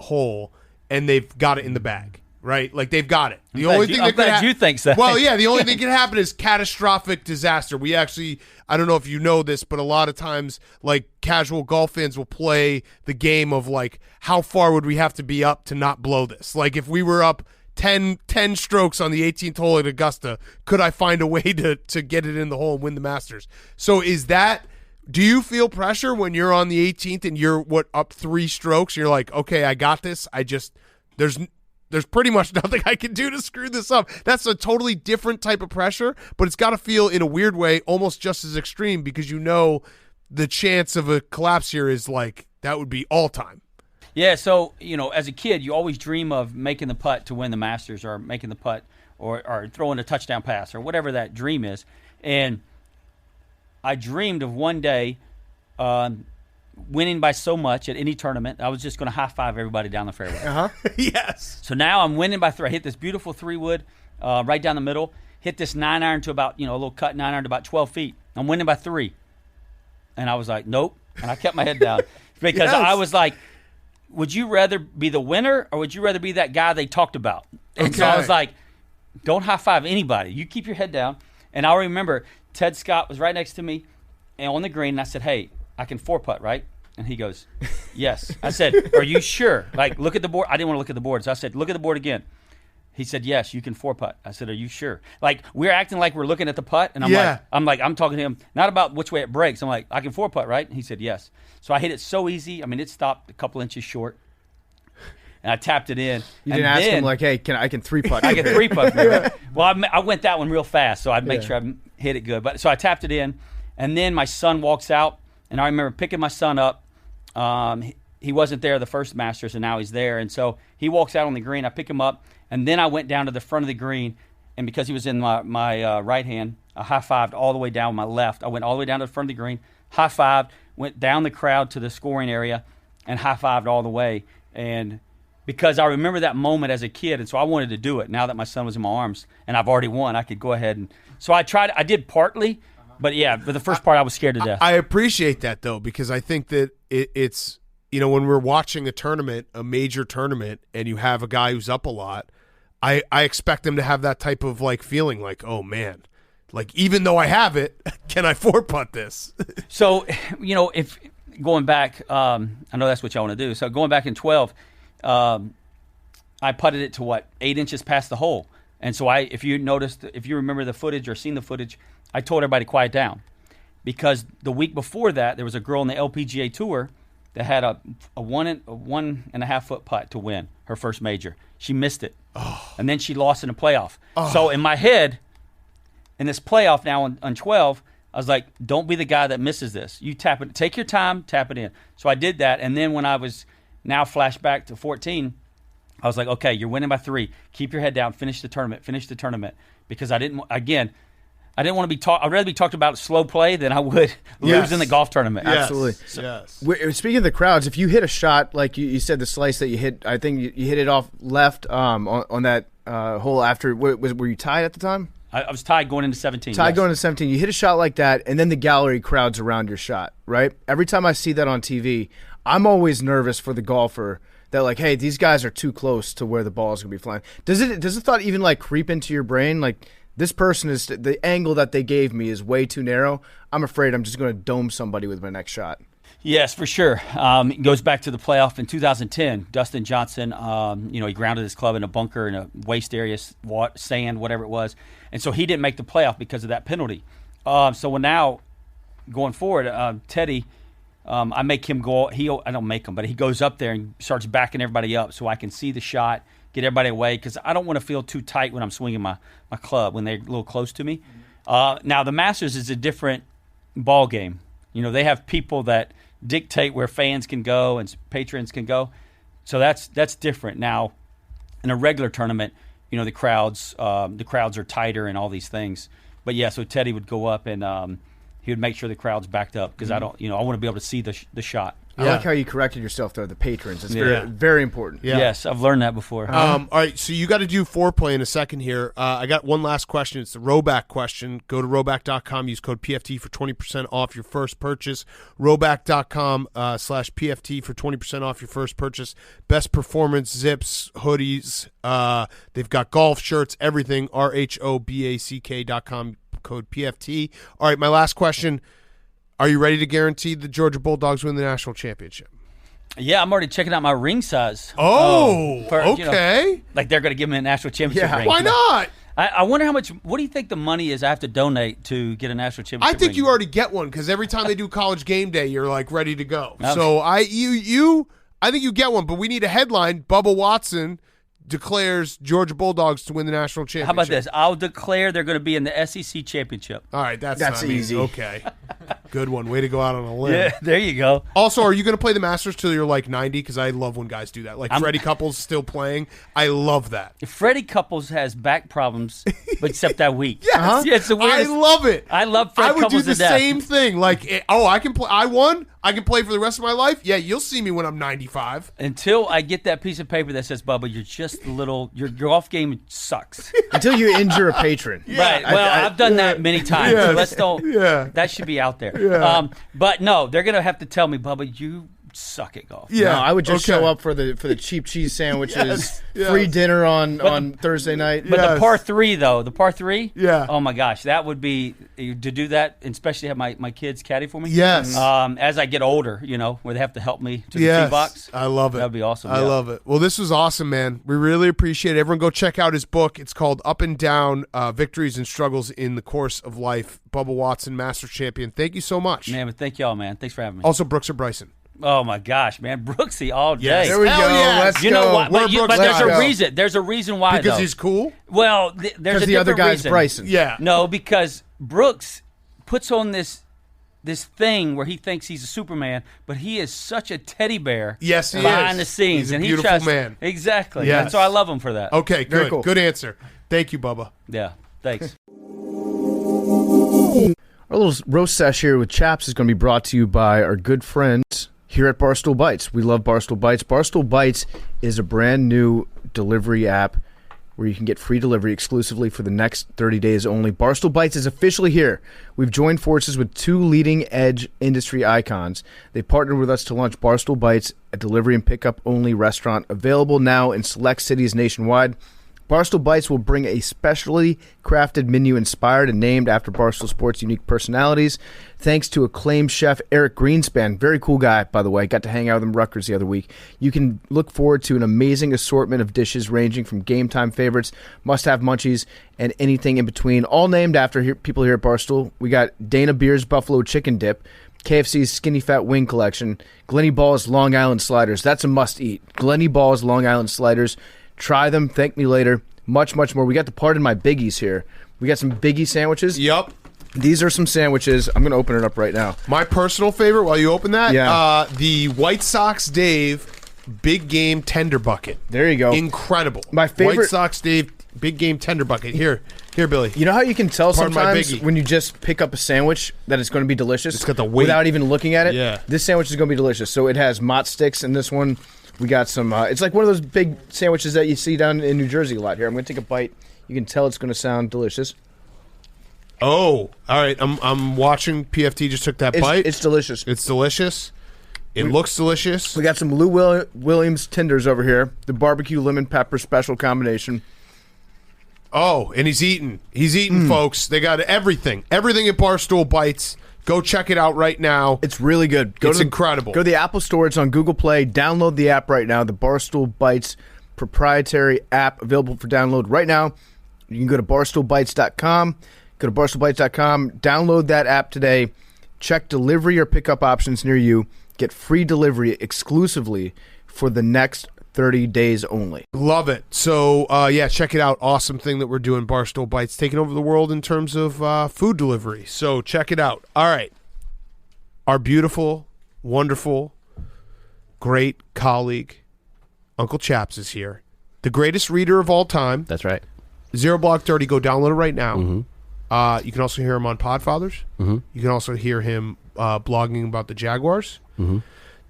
hole and they've got it in the bag, right? Like, they've got it. I'm glad you think so. Well, yeah, the only thing that can happen is catastrophic disaster. We actually, I don't know if you know this, but a lot of times, like, casual golf fans will play the game of, like, how far would we have to be up to not blow this? Like, if we were up 10 strokes on the 18th hole at Augusta, could I find a way to get it in the hole and win the Masters? So do you feel pressure when you're on the 18th and you're up 3 strokes? You're like, okay, I got this. There's pretty much nothing I can do to screw this up. That's a totally different type of pressure, but it's got to feel in a weird way almost just as extreme because the chance of a collapse here is like, that would be all time. Yeah, so, as a kid, you always dream of making the putt to win the Masters or making the putt or throwing a touchdown pass or whatever that dream is. And I dreamed of one day winning by so much at any tournament. I was just going to high-five everybody down the fairway. Yes. So now I'm winning by 3. I hit this beautiful 3-wood right down the middle. Hit this 9-iron to about, a little cut 9-iron to about 12 feet. I'm winning by 3. And I was like, nope. And I kept my head down. Because I was like, would you rather be the winner or would you rather be that guy they talked about? And so I was like, don't high-five anybody. You keep your head down. And I remember Ted Scott was right next to me and on the green. And I said, hey, I can 4-putt, right? And he goes, yes. I said, are you sure? Like, look at the board. I didn't want to look at the board. So I said, look at the board again. He said, yes, you can 4-putt. I said, are you sure? Like, we're acting like we're looking at the putt. And I'm talking to him, not about which way it breaks. I'm like, I can 4-putt, right? And he said, yes. So I hit it so easy. I mean, it stopped a couple inches short. And I tapped it in. You didn't ask him, like, hey, I can 3-putt. I can 3-putt. Right? Well, I went that one real fast, so I'd make sure I hit it good. But so I tapped it in. And then my son walks out. And I remember picking my son up. He wasn't there the first Masters, and now he's there. And so he walks out on the green. I pick him up, and then I went down to the front of the green. And because he was in my right hand, I high-fived all the way down my left. I went all the way down to the front of the green, high-fived, went down the crowd to the scoring area, and high-fived all the way. And because I remember that moment as a kid, and so I wanted to do it. Now that my son was in my arms, and I've already won, I could go ahead. And so I tried. I did partly. But, yeah, for the first part, I was scared to death. I appreciate that, though, because I think that it's, when we're watching a tournament, a major tournament, and you have a guy who's up a lot, I expect him to have that type of, like, feeling like, oh, man, like, even though I have it, can I 4-putt this? So, if going back, I know that's what y'all want to do. So, going back in 12, I putted it to, 8 inches past the hole. And so if you remember the footage or seen the footage, I told everybody to quiet down because the week before that, there was a girl on the LPGA Tour that had a 1.5 foot putt to win her first major. She missed it. And then she lost in a playoff. So in my head, in this playoff now on 12, I was like, don't be the guy that misses this. You tap it. Take your time, tap it in. So I did that. And then when I was now flashback to 14, I was like, okay, you're winning by 3. Keep your head down. Finish the tournament. Because I didn't want to be talked. I'd rather be talked about slow play than I would lose in the golf tournament. Yes. Absolutely. Yes. Speaking of the crowds, if you hit a shot like you said, the slice that you hit, I think you hit it off left on that hole after. Were you tied at the time? I was tied going into 17. Going into 17. You hit a shot like that, and then the gallery crowds around your shot. Right. Every time I see that on TV, I'm always nervous for the golfer. That like, hey, these guys are too close to where the ball is going to be flying. Does the thought even like creep into your brain? Like, this person is the angle that they gave me is way too narrow. I'm afraid I'm just going to dome somebody with my next shot. Yes, for sure. It goes back to the playoff in 2010. Dustin Johnson, he grounded his club in a bunker in a waste area, sand, whatever it was, and so he didn't make the playoff because of that penalty. So now, going forward, Teddy. I make him go. I don't make him, but he goes up there and starts backing everybody up so I can see the shot, get everybody away because I don't want to feel too tight when I'm swinging my club when they're a little close to me. Now the Masters is a different ball game. They have people that dictate where fans can go and patrons can go, so that's different. Now, in a regular tournament, the crowds are tighter and all these things. But yeah, so Teddy would go up and. He would make sure the crowd's backed up because I want to be able to see the shot. I like how you corrected yourself there, the patrons. It's very, very important. Yeah. Yes, I've learned that before. All right, so you got to do foreplay in a second here. I got one last question. It's the Roback question. Go to roback.com. Use code PFT for 20% off your first purchase. Roback.com/PFT for 20% off your first purchase. Best performance zips, hoodies. They've got golf shirts, everything. RHOBACK.com. Code PFT. All right, my last question. Are you ready to guarantee the Georgia Bulldogs win the national championship? Yeah, I'm already checking out my ring size. Okay. Like they're going to give me a national championship ring. Why not? I wonder how much, what do you think the money is I have to donate to get a national championship I think ring? you already get one because every time they do college game day, you're like ready to go. Okay. So I think you get one, but we need a headline. Bubba Watson declares Georgia Bulldogs to win the national championship. How about this? I'll declare they're going to be in the SEC championship. All right, that's not easy. Okay. Good one. Way to go out on a limb. Yeah, there you go. Also, are you going to play the Masters till you're like 90? Because I love when guys do that. Like Freddie Couples still playing. I love that. Freddie Couples has back problems, but except that week. Yes. Yeah, it's the weirdest. I love it. I love Fred I would Couples do the to death. same thing. Like, I can play. I won. I can play for the rest of my life. Yeah, you'll see me when I'm 95. Until I get that piece of paper that says, Bubba, you're just a little, your golf game sucks. Until you injure a patron. Right. Well, I've done that many times. Yes. So let's don't. Yeah. That should be out there. Yeah. But no, they're going to have to tell me, Bubba, you suck at golf. Yeah, No, I would just okay. show up for the cheap cheese sandwiches, Yes. free dinner on Thursday night. But Yes. the par three, though, Yeah. oh my gosh, that would be, to do that, and especially have my kids caddy for me. Yes. As I get older, where they have to help me to the Yes. tee box. I love it. That'd be awesome. I yeah. love it. Well, this was awesome, man. We really appreciate it. Everyone go check out his book. It's called Up and Down, Victories and Struggles in the Course of Life. Bubba Watson, Master Champion. Thank you so much. Man, but thank y'all, man. Thanks for having me. Also, Brooks or Bryson? Oh my gosh, man, Brooksy all day. Yes. There we Hell go. yes. Let's You know go. what? But, Where Brooks there's gotta a go. reason. There's a reason why. Because though. he's cool? Well, there's a Because the other different guy's reason. Bryson. Yeah. No, because Brooks puts on this thing where he thinks he's a Superman, but he is such a teddy bear. Yes, he behind is. the scenes, He's a and beautiful he tries, man. Exactly. Yes. And so I love him for that. Okay, Very good. cool. Good answer. Thank you, Bubba. Yeah. Thanks. Our little roast sesh here with Chaps is going to be brought to you by our good friends here at Barstool Bites. We love Barstool Bites. Barstool Bites is a brand new delivery app where you can get free delivery exclusively for the next 30 days only. Barstool Bites is officially here. We've joined forces with two leading-edge industry icons. They partnered with us to launch Barstool Bites, a delivery and pickup-only restaurant available now in select cities nationwide. Barstool Bites will bring a specially crafted menu inspired and named after Barstool Sports' unique personalities. Thanks to acclaimed chef Eric Greenspan, very cool guy, by the way. Got to hang out with him in Rutgers the other week. You can look forward to an amazing assortment of dishes ranging from game time favorites, must-have munchies, and anything in between, all named after people here at Barstool. We got Dana Beer's Buffalo Chicken Dip, KFC's Skinny Fat Wing Collection, Glenny Ball's Long Island Sliders. That's a must-eat. Glenny Ball's Long Island Sliders. Try them. Thank me later. Much, much more. We got the Pardon My Biggies here. We got some Biggie sandwiches. Yep. These are some sandwiches. I'm going to open it up right now. My personal favorite, while you open that, Yeah. the White Sox Dave Big Game Tender Bucket. There you go. Incredible. My favorite- White Sox Dave Big Game Tender Bucket. Here, Billy. You know how you can tell Pardon my sometimes biggie. when you just pick up a sandwich that it's going to be delicious? It's got the weight. Without even looking at it? Yeah. This sandwich is going to be delicious. So it has mott sticks in this one. We got some, it's like one of those big sandwiches that you see down in New Jersey a lot here. I'm going to take a bite. You can tell it's going to sound delicious. Oh, all right. I'm watching. PFT just took that bite. It's delicious. It's delicious. It looks delicious. We got some Lou Williams tenders over here. The barbecue lemon pepper special combination. Oh, and he's eating. He's eating, folks. They got everything. Everything at Barstool Bites. Go check it out right now. It's really good. It's incredible. Go to the Apple Store. It's on Google Play. Download the app right now. The Barstool Bites proprietary app available for download right now. You can go to barstoolbites.com. Go to barstoolbites.com. Download that app today. Check delivery or pickup options near you. Get free delivery exclusively for the next 30 days only. Love it. So, yeah, check it out. Awesome thing that we're doing. Barstool Bites taking over the world in terms of food delivery. So check it out. All right. Our beautiful, wonderful, great colleague, Uncle Chaps is here. The greatest reader of all time. That's right. Zero Block 30. Go download it right now. Mm-hmm. You can also hear him on Podfathers. Mm-hmm. You can also hear him blogging about the Jaguars. Mm-hmm.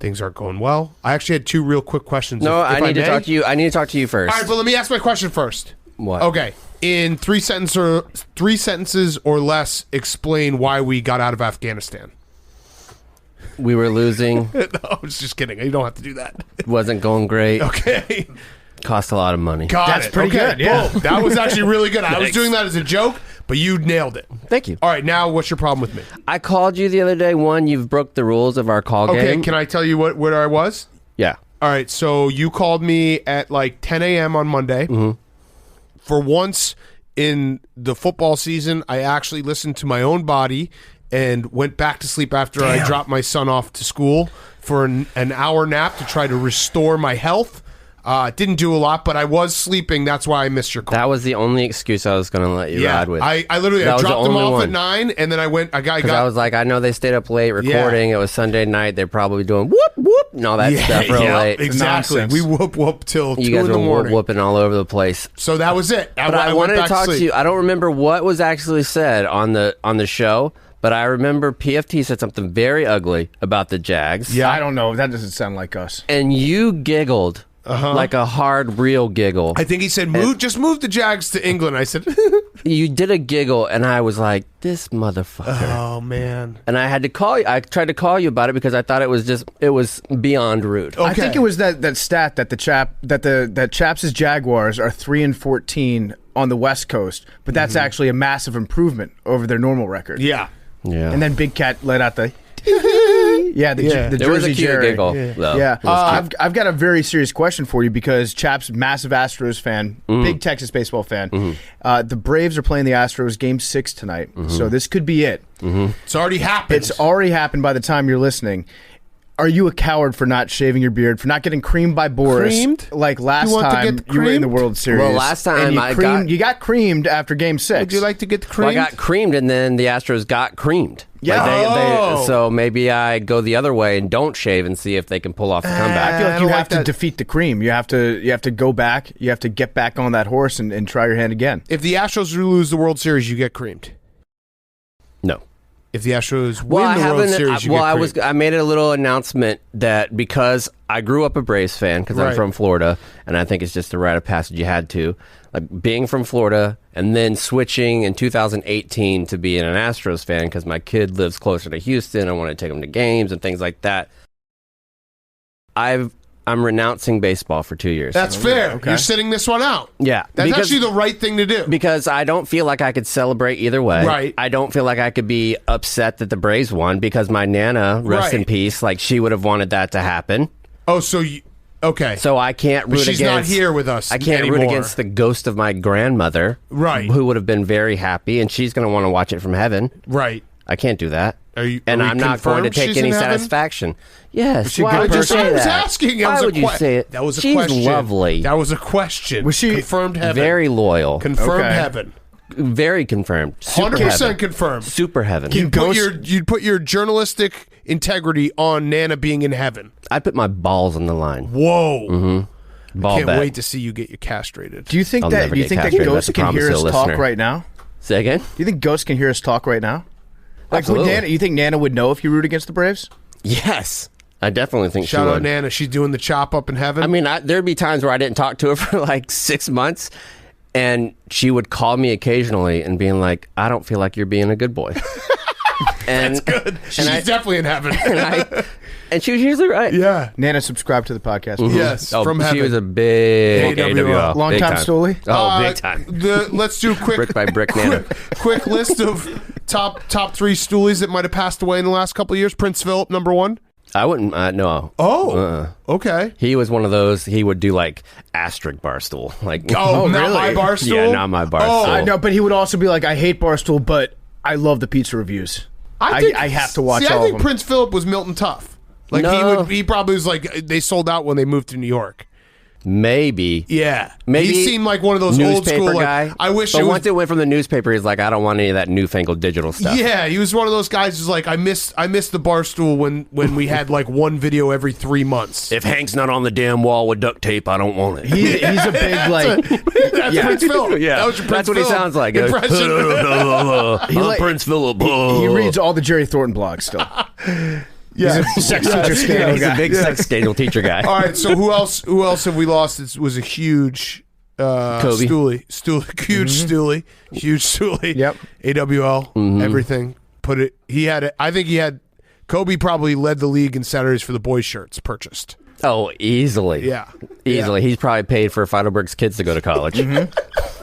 Things aren't going well. I actually had two real quick questions. No, if I need to may. talk to you. I need to talk to you first. All right, but let me ask my question first. What? Okay. In three sentences or less, explain why we got out of Afghanistan. We were losing. No, I was just kidding. You don't have to do that. Wasn't going great. Okay. Cost a lot of money. That's pretty good, yeah. Boom. That was actually really good. I was doing that as a joke, but you nailed it. Thank you. All right, now what's your problem with me? I called you the other day. One, you've broke the rules of our call Okay, game. can I tell you where I was? Yeah. All right, so you called me at like 10 a.m. on Monday. Mm-hmm. For once in the football season, I actually listened to my own body and went back to sleep after I dropped my son off to school for an hour nap to try to restore my health. Didn't do a lot, but I was sleeping. That's why I missed your call. That was the only excuse I was going to let you ride with. I literally That was dropped the them only off one. at 9, and then I went. I was like, I know they stayed up late recording. It was Sunday night. They're probably doing whoop whoop and all that stuff real late. Exactly. Nonsense. We whoop till 2 You guys in the were morning. whooping all over the place. So that was it. But I wanted to talk to you. I don't remember what was actually said on the show, but I remember PFT said something very ugly about the Jags. Yeah, I don't know. That doesn't sound like us. And you giggled like a hard, real giggle. I think he said, just move the Jags to England. I said, You did a giggle, and I was like, this motherfucker. oh, man. And I had to call you. I tried to call you about it because I thought it was beyond rude. Okay. I think it was that stat that that Chaps' Jaguars are 3-14 on the West Coast, but that's actually a massive improvement over their normal record. Yeah. Yeah. And then Big Cat let out the the There was a Jersey cute Jerry. giggle, though. Yeah, It was cute. I've got a very serious question for you because Chaps, massive Astros fan, big Texas baseball fan. The Braves are playing the Astros Game 6 tonight, so this could be it. It's already happened. It's already happened by the time you're listening. Are you a coward for not shaving your beard, for not getting creamed by Boris Creamed? like last You want to time get you were in the creamed? World Series? Well, last time and you got creamed after Game 6. Would you like to get the cream? Well, I got creamed, and then the Astros got creamed. Yeah. So maybe I go the other way and don't shave and see if they can pull off the comeback. I feel like I you don't have like to that. defeat the cream. You have to go back. You have to get back on that horse and try your hand again. If the Astros lose the World Series, you get creamed. No. If the Astros Well, win I the World haven't. Series, you Well, get creamed. I made a little announcement that because I grew up a Braves fan because I'm Right. from Florida, and I think it's just a rite of passage. You had to, like, being from Florida and then switching in 2018 to being an Astros fan because my kid lives closer to Houston. I want to take him to games and things like that. I'm renouncing baseball for 2 years. That's fair. Okay. You're sitting this one out. Yeah, That's because- actually the right thing to do. Because I don't feel like I could celebrate either way. Right. I don't feel like I could be upset that the Braves won because my Nana, rest in Right. peace, like she would have wanted that to happen. Oh, so you... Okay. So I can't root But she's against... not here with us I can't anymore. root against the ghost of my grandmother. Right. Who would have been very happy, and she's going to want to watch it from heaven. Right. I can't do that. Are you- and are we I'm not going to confirmed take she's any in heaven? satisfaction. Yes. she Why a would good you person? say I was that? asking. That Why was a would you say it? That was a She's question. lovely. That was a question. Was she- confirmed heaven? Very loyal. Confirmed Okay. heaven. Very confirmed. Super 100% heaven. confirmed. Super heaven. You'd put your journalistic integrity on Nana being in heaven. I'd put my balls on the line. Whoa. Ball Can't bet. wait to see you get castrated. Do you think I'll that never you get think that castrated. Ghost That's a can hear promise us to a talk listener. right now? Say again? Do you think Ghost can hear us talk right now? Like, Absolutely. you think Nana would know if you root against the Braves? Yes. I definitely think Shout she out would. Nana. She's doing the chop up in heaven. I mean, there'd be times where I didn't talk to her for like 6 months, and she would call me occasionally and being like, I don't feel like you're being a good boy. And, That's good. She's definitely in heaven. and she was usually right. Yeah. Nana, subscribe to the podcast. Yes. Oh, from she heaven. was a big AWL. AWL. Long Big time Stoolie? Oh, big time. Let's do a quick Brick by brick Nana. quick list of top 3 stoolies that might have passed away in the last couple of years. Prince Philip, number 1. I wouldn't, no. Oh, okay. He was one of those, he would do like asterisk bar stool. Like, Oh, not really? my bar stool? Yeah, not my bar Oh, stool. I know, but he would also be like, I hate Barstool, but I love the pizza reviews. I have to watch See, all I of think them. Prince Philip was Milton Tough. Like No. he probably was like they sold out when they moved to New York. Maybe. Yeah, Maybe he seemed like one of those old newspaper school. guy. Like, I wish But it was. once it went from the newspaper, he's like, I don't want any of that newfangled digital stuff. Yeah, he was one of those guys who's like, I missed the bar stool when we had like one video every 3 months. If Hank's not on the damn wall with duct tape, I don't want it. He's a big, like, That's yeah. Prince Philip. Yeah, that was your Prince that's what he Philip sounds like. impression. I'm like- Prince Philip. he reads all the Jerry Thornton blogs still. Yeah, He's a sex teacher scandal He's a guy. big sex scandal teacher guy. All right, so who else have we lost? It was a huge Kobe. Stoolie, huge Stoolie. Yep. AWL, everything. Put it. He had it. I think he had. Kobe probably led the league in Saturdays for the boys' shirts purchased. Oh, easily. Yeah. Easily. He's probably paid for Feidelberg's kids to go to college.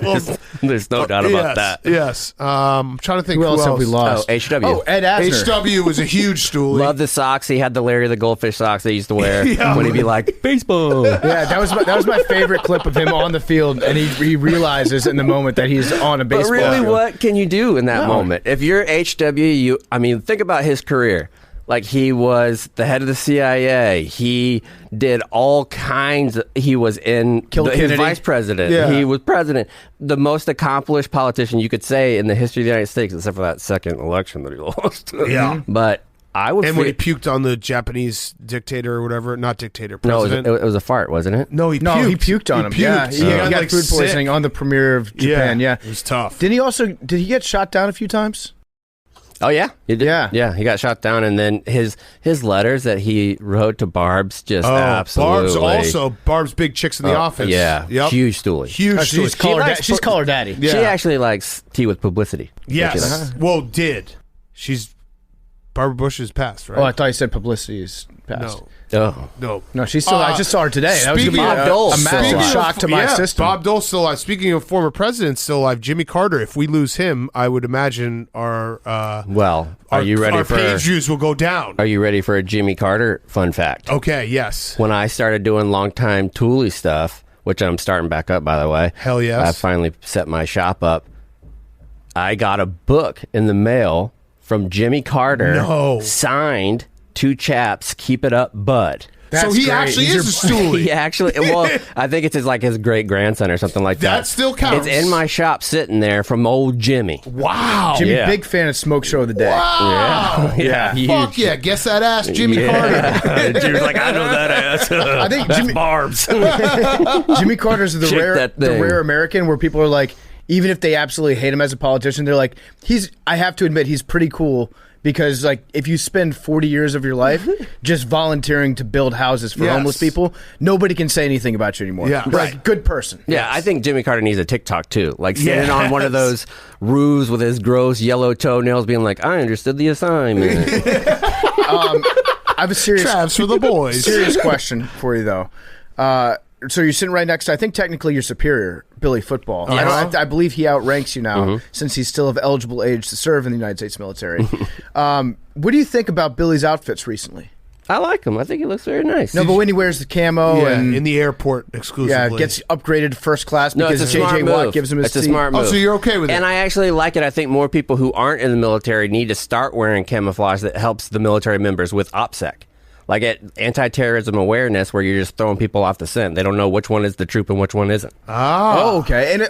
Well, There's no doubt about that. Yes. I'm trying to think Who else have we lost? Oh, HW. Oh, Ed Asner. HW was a huge Stoolie. Love the socks. He had the Larry the Goldfish socks they used to wear Yeah. when he'd be like, baseball. Yeah, that was my favorite clip of him on the field, and he realizes in the moment that he's on a But baseball really, field. what can you do in that moment? If you're HW, think about his career. Like, he was the head of the CIA. He did all kinds he was in he was vice president. Yeah. He was president. The most accomplished politician you could say in the history of the United States, except for that second election that he lost. Yeah. But I would And when he puked on the Japanese dictator or whatever, not dictator, president. No, it was a fart, wasn't it? No, he puked on him. Yeah, he got like food poisoning on the premiere of Japan. Yeah, it was tough. Did he get shot down a few times? Oh yeah, he did. Yeah, he got shot down, and then his letters that he wrote to Barb's just absolutely. Barb's big chicks in the office. Yeah, yep. huge stoolie. Huge. She's call her daddy. Yeah. She actually likes tea with publicity. Yes. Well, did she's Barbara Bush is passed, right? Oh, I thought you said publicity is passed. No. No, she's still. I just saw her today. That was gonna be Bob Dole, a massive shock to my system. Bob Dole's still alive. Speaking of former presidents still alive, Jimmy Carter. If we lose him, I would imagine our are you ready our for page views will go down. Are you ready for a Jimmy Carter fun fact? Okay, yes. When I started doing longtime Thule stuff, which I'm starting back up, by the way. Hell yes. I finally set my shop up. I got a book in the mail from Jimmy Carter. No. Signed to Chaps, Keep It Up, Bud. So he actually is a stoolie. He actually, I think it's his great grandson or something like that. That still counts. It's in my shop sitting there from old Jimmy. Wow. Jimmy, big fan of Smoke Show of the Day. Wow. Yeah. Fuck yeah. Guess that ass, Jimmy Carter. Jimmy's like, I know that ass. I think That's Barb's. Jimmy Carter's the rare American where people are like, even if they absolutely hate him as a politician, they're like, I have to admit, he's pretty cool. Because, like, if you spend 40 years of your life just volunteering to build houses for homeless people, nobody can say anything about you anymore. Yeah, right. Like, good person. Yeah, I think Jimmy Carter needs a TikTok, too. Like, sitting on one of those roofs with his gross yellow toenails being like, I understood the assignment. I have a Chaps for the boys. serious question for you, though. So you're sitting right next to, I think technically your superior, Billy Football. I believe he outranks you now since he's still of eligible age to serve in the United States military. What do you think about Billy's outfits recently? I like him. I think he looks very nice. No, but when he wears the camo and in the airport exclusively. gets upgraded to first class because it's a J.J. smart Watt move. gives him his It's a seat. smart move. Oh, so you're okay with it? And I actually like it. I think more people who aren't in the military need to start wearing camouflage that helps the military members with OPSEC. Like at anti-terrorism awareness, where you're just throwing people off the scent. They don't know which one is the troop and which one isn't. Oh, okay. And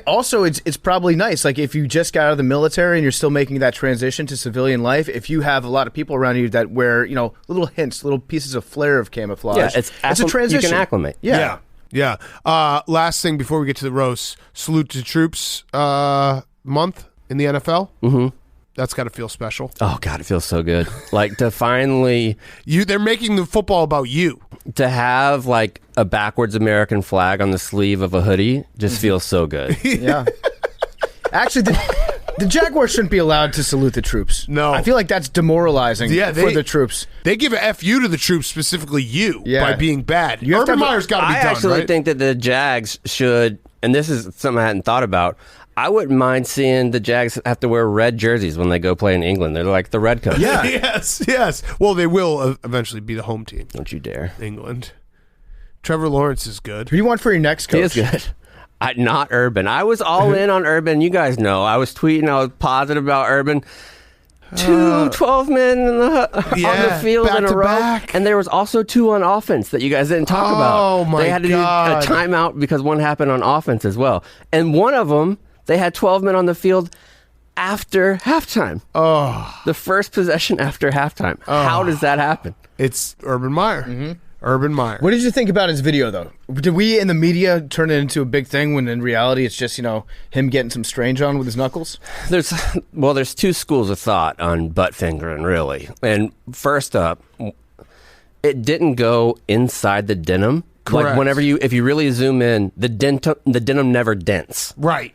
it's probably nice. Like if you just got out of the military and you're still making that transition to civilian life, if you have a lot of people around you that wear, little hints, little pieces of flair of camouflage, Yeah, it's a transition. You can acclimate. Yeah. Last thing before we get to the roast, salute to troops month in the NFL. Mm-hmm. That's got to feel special. Oh God, it feels so good. Like to finally, they're making the football about you. To have like a backwards American flag on the sleeve of a hoodie just feels so good. Yeah. Actually, the Jaguars shouldn't be allowed to salute the troops. No. I feel like that's demoralizing for the troops. They give a F you to the troops, specifically you, by being bad. Urban Meyer's got to be done, I actually right? think that the Jags should, and this is something I hadn't thought about, I wouldn't mind seeing the Jags have to wear red jerseys when they go play in England. They're like the Redcoats. Yeah. Yes. Well, they will eventually be the home team. Don't you dare. England. Trevor Lawrence is good. Who do you want for your next coach? He is good. Not Urban. I was all in on Urban. You guys know. I was tweeting. I was positive about Urban. 12 men on the field in a row. Back. And there was also 2 on offense that you guys didn't talk about. Oh, my God. They had to do a timeout because one happened on offense as well. And one of them, they had 12 men on the field after halftime. Oh. The first possession after halftime. Oh. How does that happen? It's Urban Meyer. Mm-hmm. Urban Meyer. What did you think about his video, though? Did we in the media turn it into a big thing when in reality it's just, him getting some strange on with his knuckles? There's 2 schools of thought on butt fingering, really. And first up, it didn't go inside the denim. Correct. Like if you really zoom in, the denim never dents. Right.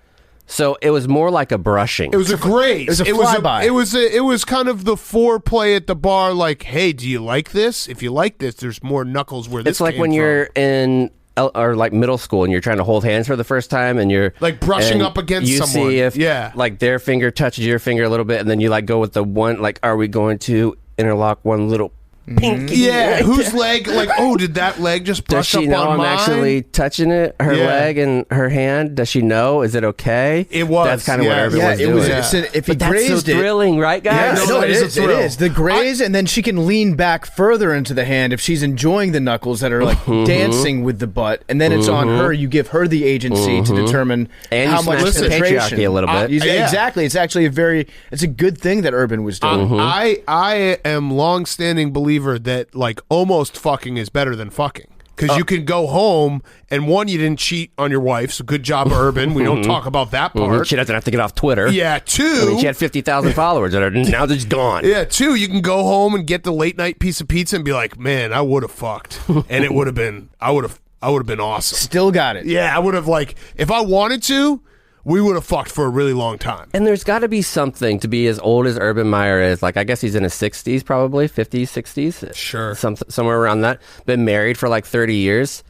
So it was more like a brushing. It was a graze. It was a flyby. It was kind of the foreplay at the bar. Like, hey, do you like this? If you like this, there's more knuckles where this. It's like came when from. you're in or like middle school and you're trying to hold hands for the first time and you're like brushing up against someone. You see if like their finger touches your finger a little bit, and then you like go with the one. Like, are we going to interlock one little Pinky. Yeah, whose leg? Like, oh, did that leg just Does brush she up know on I'm mine? actually touching it, her leg and her hand? Does she know? Is it okay? It was. That's kind of what everyone's it doing. was. Yeah. If he But that's grazed so thrilling, right, Yeah, guys? no, that it is a is. It thrill. is the graze, and then she can lean back further into the hand if she's enjoying the knuckles that are like dancing with the butt, and then it's on her. You give her the agency to determine And how you much smash the penetration. patriarchy a little bit. Yeah. Exactly. It's actually it's a good thing that Urban was doing. I am long-standing believer that like almost fucking is better than fucking. Because you can go home and one, you didn't cheat on your wife, so good job, Urban. We don't talk about that part. She doesn't have to get off Twitter. Yeah, two. I mean, she had 50,000 followers that are now they're just gone. Yeah, two, you can go home and get the late night piece of pizza and be like, man, I would have fucked. And it would have been, I would have been awesome. Still got it. Yeah, I would have like, if I wanted to, we would have fucked for a really long time. And there's got to be something to be as old as Urban Meyer is. Like, I guess he's in his 60s, probably 50s, 60s. Sure. Somewhere around that. Been married for like 30 years.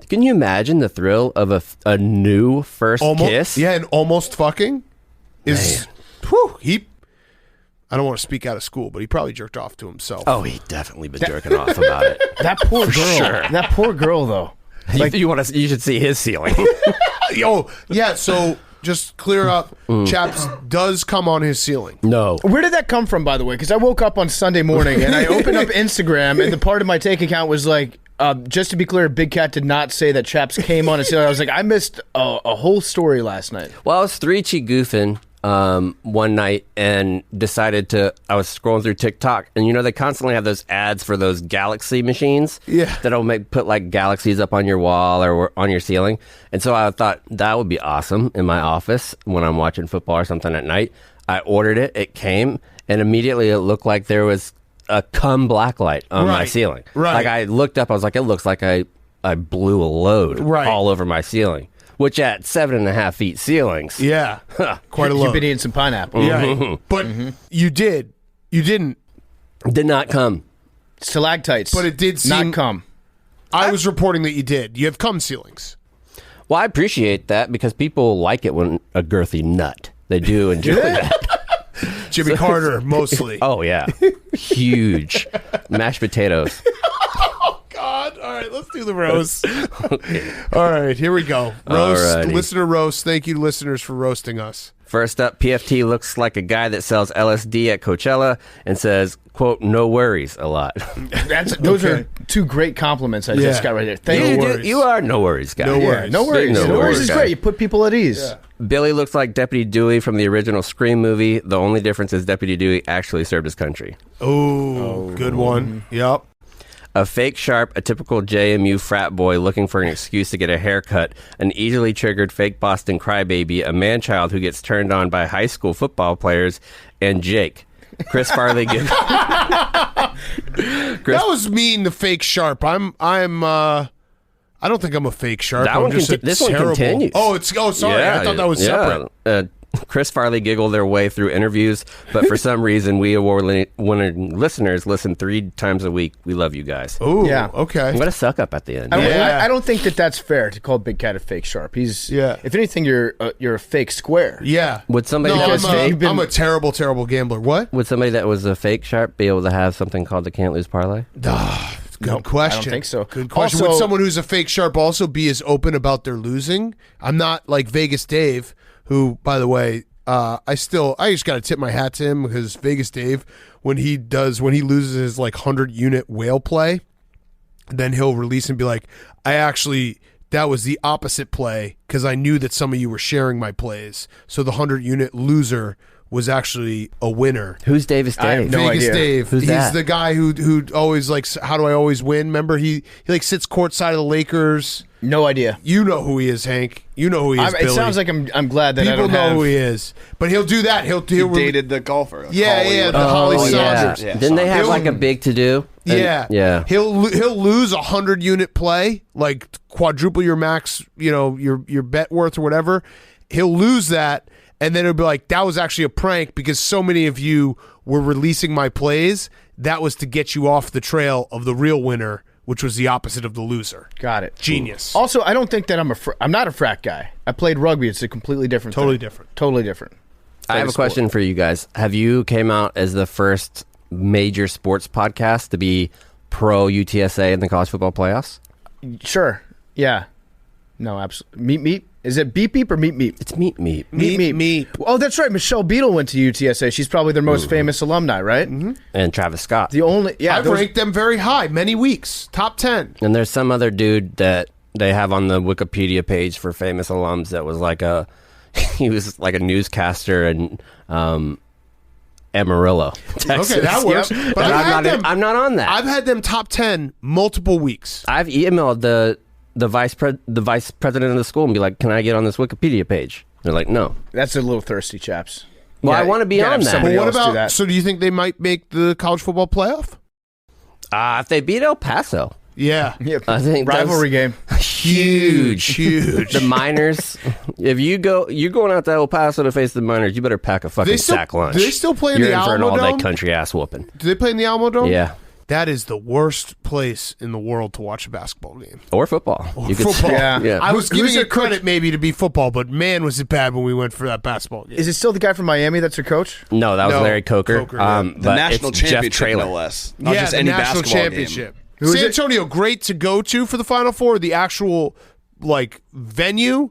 Can you imagine the thrill of a new first kiss? Yeah, and almost fucking is, whew, I don't want to speak out of school, but he probably jerked off to himself. Oh, he definitely been jerking off about it. That poor girl. sure. That poor girl, though. Like, you should see his ceiling. Yo, yeah, so just clear up, Chaps does come on his ceiling. No. Where did that come from, by the way? Because I woke up on Sunday morning and I opened up Instagram, and the part of my take account was like, just to be clear, Big Cat did not say that Chaps came on his ceiling. I was like, I missed a whole story last night. Well, I was 3-chi goofing one night and decided I was scrolling through TikTok, and they constantly have those ads for those Galaxy machines that'll put like galaxies up on your wall or on your ceiling. And so I thought that would be awesome in my office when I'm watching football or something at night. I ordered it came, and immediately it looked like there was a cum blacklight on my ceiling. Right. Like, I looked up, I was like, it looks like I blew a load all over my ceiling. Which at 7.5 feet ceilings. Yeah. Quite a You've load. been eating some pineapple. Yeah. But you didn't. Did not come. Stalactites. But it did seem. not come. I was reporting that you did. You have cum ceilings. Well, I appreciate that because people like it when a girthy nut. They do enjoy that. Jimmy Carter, mostly. Oh, yeah. Huge. Mashed potatoes. God. All right, let's do the roast. All right, here we go. Roast, Alrighty. listener roast. Thank you, listeners, for roasting us. First up, PFT looks like a guy that sells LSD at Coachella and says, quote, no worries a lot. Those are two great compliments I just got right there. Thank you. You are no worries guy. No worries. No worries. No No worries worries is guy. great. You put people at ease. Billy looks like Deputy Dewey from the original Scream movie. The only difference is Deputy Dewey actually served his country. Oh, good one. Yep. A fake sharp, a typical JMU frat boy looking for an excuse to get a haircut, an easily triggered fake Boston crybaby, a man-child who gets turned on by high school football players, and Jake. Chris Farley. That was mean, the fake sharp. I don't think I'm a fake sharp. That I'm one just a this one terrible. continues. Sorry. I thought that was separate. Chris Farley giggled their way through interviews, but for some reason, we award-winning listeners listen 3 times a week. We love you guys. Ooh, Yeah. okay. I'm going to suck up at the end. I don't think that's fair to call Big Cat a fake sharp. He's if anything, you're a fake square. Yeah. Would somebody No, that I'm a terrible, terrible gambler. What? would somebody that was a fake sharp be able to have something called the Can't Lose Parlay? Good question. I don't think so. Good question. Also- Would someone who's a fake sharp also be as open about their losing? I'm not like Vegas Dave, who, by the way, I just got to tip my hat to him because Vegas Dave, when he loses his like 100-unit whale play, then he'll release and be like, that was the opposite play because I knew that some of you were sharing my plays. So the 100-unit loser was actually a winner. Who's Davis Dave? I have no Vegas idea. Dave. Who's He's that? the guy who always like, how do I always win? Remember, he like sits courtside of the Lakers. No idea. You know who he is, Hank. You know who he is, It Billy. sounds like I'm glad that I People don't know have. who he is. But he'll do that. He'll Dated the golfer. Yeah, the Holly Saunders. Yeah, Didn't they have He'll- like a big to-do? Yeah. Yeah. He'll lose a 100-unit play, like quadruple your max, your bet worth or whatever. He'll lose that, and then it'll be like, that was actually a prank because so many of you were releasing my plays. That was to get you off the trail of the real winner, which was the opposite of the loser. Got it. Genius. Also, I don't think that I'm not a frat guy. I played rugby. It's a completely different Totally thing. different. Totally different. I have a question for you guys. Have you came out as the first major sports podcasts to be pro UTSA in the college football playoffs? Sure. Yeah. No, absolutely. Meet. Is it Beep Beep or Meet Meet? It's Meet. Meet. Oh, that's right. Michelle Beadle went to UTSA. She's probably their most famous alumni, right? Mm-hmm. And Travis Scott. I've ranked them very high, many weeks, top 10. And there's some other dude that they have on the Wikipedia page for famous alums that was he was like a newscaster in Amarillo, Texas. Okay, that works. Yep. But I'm not on that. I've had them top 10 multiple weeks. I've emailed the vice president of the school and be like, can I get on this Wikipedia page? They're like, no. That's a little thirsty, Chaps. Well, I want to be on that. Somebody Well, else do that. so do you think they might make the college football playoff? If they beat El Paso. Yeah. I think rivalry game. Huge. The Miners. If you're going out to El Paso to face the Miners, you better pack a fucking sack lunch. Do they still play in You're the in for an Alamo all-day Dome? country ass whooping. Do they play in the Alamo Dome? Yeah. That is the worst place in the world to watch a basketball game. Or football. You could Football. say- Yeah. I was Who's giving your it credit maybe to be football, but man, was it bad when we went for that basketball game. Is it still the guy from Miami that's your coach? No, that was No, Larry Coker. Coker, yeah. The but national it's Jeff championship, Traylor. no less. Not just the any national basketball championship. game. Who is San it? Antonio, great to go to for the Final Four. The actual venue.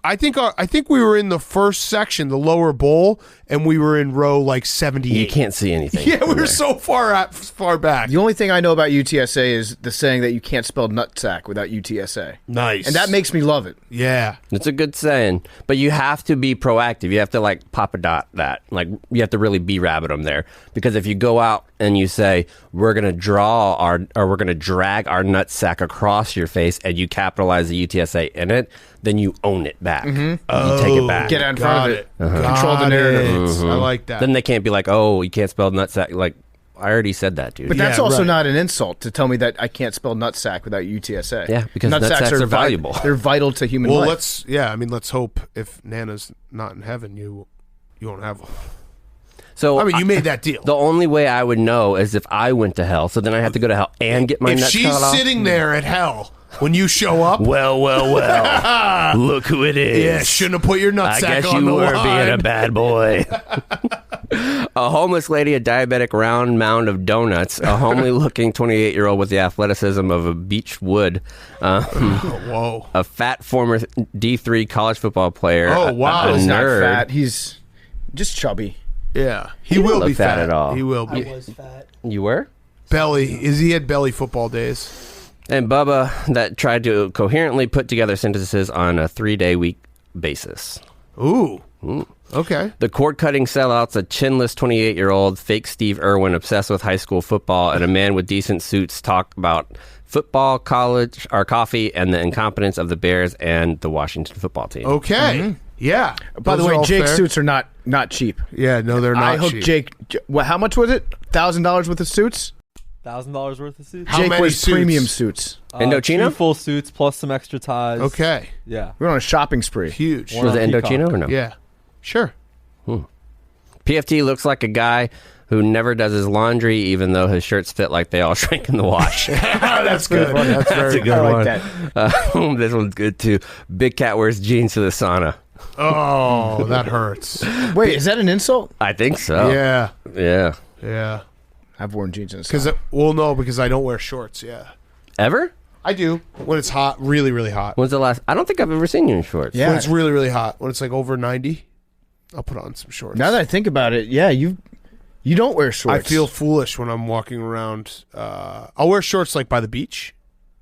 I think we were in the first section, the lower bowl, and we were in row 78. You can't see anything. Yeah, we from were there. so far back. The only thing I know about UTSA is the saying that you can't spell nutsack without UTSA. Nice. And that makes me love it. Yeah. It's a good saying, but you have to be proactive. You have to pop a dot that. You have to really be rabbit them there, because if you go out and you say we're gonna we're gonna drag our nutsack across your face, and you capitalize the UTSA in it, then you own it back. You take it back. Get out in front of it. Control the narrative. I like that. Then they can't be like, oh, you can't spell nutsack. I already said that, dude. But that's Yeah, also right. not an insult to tell me that I can't spell nutsack without UTSA. Yeah, because nutsacks are valuable. They're vital to human well, life. let's hope if Nana's not in heaven, you won't have one. So You made that deal. the only way I would know is if I went to hell. So then I have to go to hell and get my If nuts she's cut off. sitting there at hell when you show up, Well. Look who it is. yeah, shouldn't have put your I nutsack guess on you the were line. being a bad boy. A homeless lady, a diabetic round mound of donuts, a homely-looking 28-year-old with the athleticism of a beach wood, Whoa. a fat former D3 college football player. Oh, wow. a He's not nerd. fat. He's just chubby. Yeah, he don't will look be fat at all. He will I be. was fat. You were? Belly. He had belly football days. And Bubba that tried to coherently put together sentences on a 3-day week basis. Ooh. Okay. The cord-cutting sellouts, a chinless 28-year-old, fake Steve Irwin obsessed with high school football, and a man with decent suits talk about football, college, or coffee, and the incompetence of the Bears and the Washington football team. Okay. Yeah. By the Those are way, all Jake's fair. suits are not cheap. Yeah, no, they're not I hooked cheap. Jake. How much was it? $1,000 worth of suits. $1,000 worth of suits. How Jake many was suits? premium suits. Indochino? 2 full suits plus some extra ties. Okay. Yeah. We were on a shopping spree. Huge. One Was on it Peacock. Indochino or no? Yeah. Sure. PFT looks like a guy who never does his laundry, even though his shirts fit like they all shrink in the wash. That's good. That's very a good I like one. that. This one's good too. Big Cat wears jeans to the sauna. Oh, that hurts. Wait, is that an insult? I think so. Yeah. Yeah. Yeah. I've worn jeans in the Because sun. no, because I don't wear shorts. Yeah. Ever? I do when it's hot, really, really hot. When's the last? I don't think I've ever seen you in shorts. Yeah. When it's really, really hot, when it's over 90, I'll put on some shorts. Now that I think about it, yeah, you don't wear shorts. I feel foolish when I'm walking around. I'll wear shorts by the beach.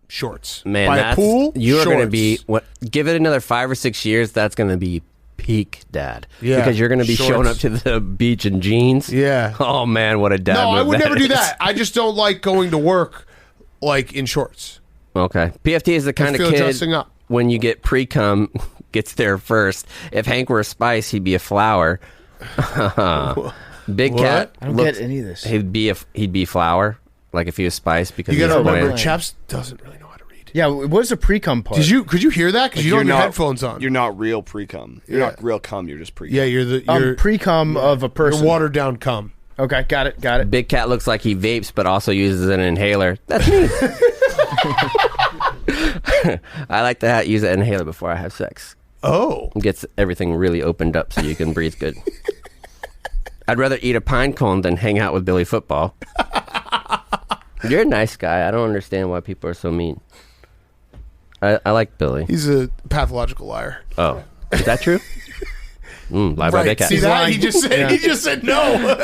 Shorts. Man, by that's, a pool. you are going to shorts. be. Give it another 5 or 6 years. That's going to be peak dad. Yeah, because you're going to be showing up shorts. to the beach in jeans. Yeah. Oh man, what a dad! No, I move would that never do is. that. I just don't like going to work in shorts. Okay, PFT is the kind I of feel kid dressing up. when you get pre-cum gets there first. If Hank were a spice, he'd be a flower. Big What? Cat. I don't looks- get any of this. He'd be flower, like if he was spice, because You got to he's remember, wearing- Chaps doesn't really know how to read. Yeah, what is the pre-cum part? Could you hear that? Because you don't have your headphones on. You're not real pre-cum. You're Yeah. not real cum. You're just pre-cum. Yeah, you're pre-cum of a person. You're watered down cum. Okay, got it. Big Cat looks like he vapes, but also uses an inhaler. That's me. I like to use an inhaler before I have sex. Oh. It gets everything really opened up so you can breathe good. I'd rather eat a pine cone than hang out with Billy Football. You're a nice guy. I don't understand why people are so mean. I like Billy. He's a pathological liar. Oh, is that true? Lie by Big Cat. See that? He just said no.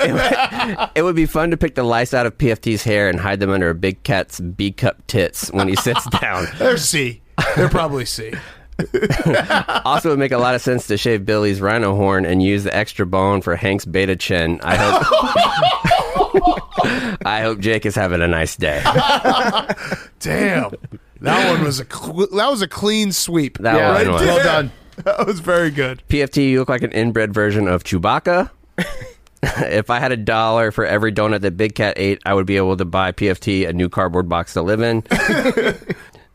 It would be fun to pick the lice out of PFT's hair and hide them under a Big Cat's B-cup tits when he sits down. They're C. They're probably C. Also, it would make a lot of sense to shave Billy's rhino horn and use the extra bone for Hank's beta chin. I hope Jake is having a nice day. Damn. That one was a clean sweep. That one was. Well done. That was very good. PFT, you look like an inbred version of Chewbacca. If I had $1 for every donut that Big Cat ate, I would be able to buy PFT a new cardboard box to live in.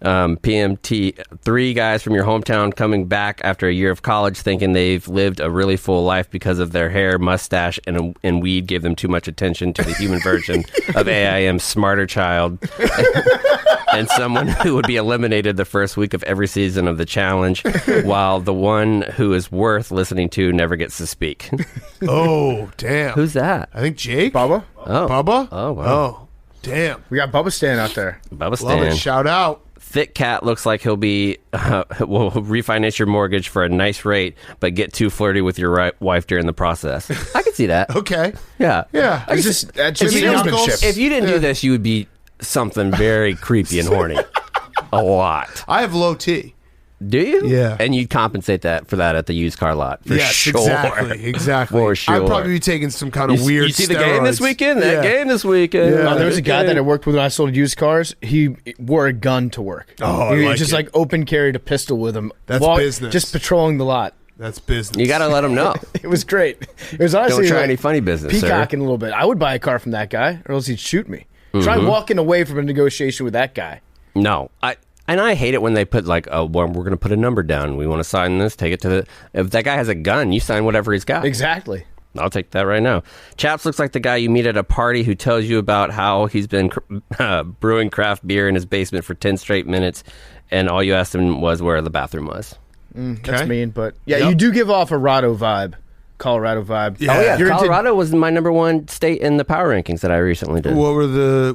PMT, 3 guys from your hometown coming back after a year of college thinking they've lived a really full life because of their hair, mustache, and weed gave them too much attention to the human version of AIM's smarter child. And someone who would be eliminated the first week of every season of the challenge, while the one who is worth listening to never gets to speak. Oh, damn. Who's that? I think Jake. Bubba? Oh. Bubba? Oh, wow. Oh, damn. We got Bubba Stan out there. Bubba Love it. Stan. Shout out. Thick Cat looks like he'll be will refinance your mortgage for a nice rate, but get too flirty with your wife during the process. I can see that. Okay. Yeah. Yeah. That's just If you salesmanship. If you didn't do this, you would be something very creepy and horny. A lot. I have low T. Do you? Yeah. And you'd compensate for that at the used car lot. For Yes, sure. exactly. For sure. I'd probably be taking some kind of weird You see the game this steroids. weekend? Yeah. That game this weekend. Yeah. There was a guy that I worked with when I sold used cars. He wore a gun to work. Oh, He I like just it. like open carried a pistol with him. That's business. Just patrolling the lot. That's business. You got to let them know. It was great. It was honestly Don't try like any funny business, sir. peacocking a little bit. I would buy a car from that guy, or else he'd shoot me. Try walking away from a negotiation with that guy. No. I hate it when they put like, oh, well, we're going to put a number down. We want to sign this. Take it to the. If that guy has a gun, you sign whatever he's got. Exactly. I'll take that right now. Chaps looks like the guy you meet at a party who tells you about how he's been brewing craft beer in his basement for 10 straight minutes, and all you asked him was where the bathroom was. That's mean, but yeah, you do give off a Colorado vibe. Yeah. Oh yeah, You're into- Colorado was my #1 state in the power rankings that I recently did. What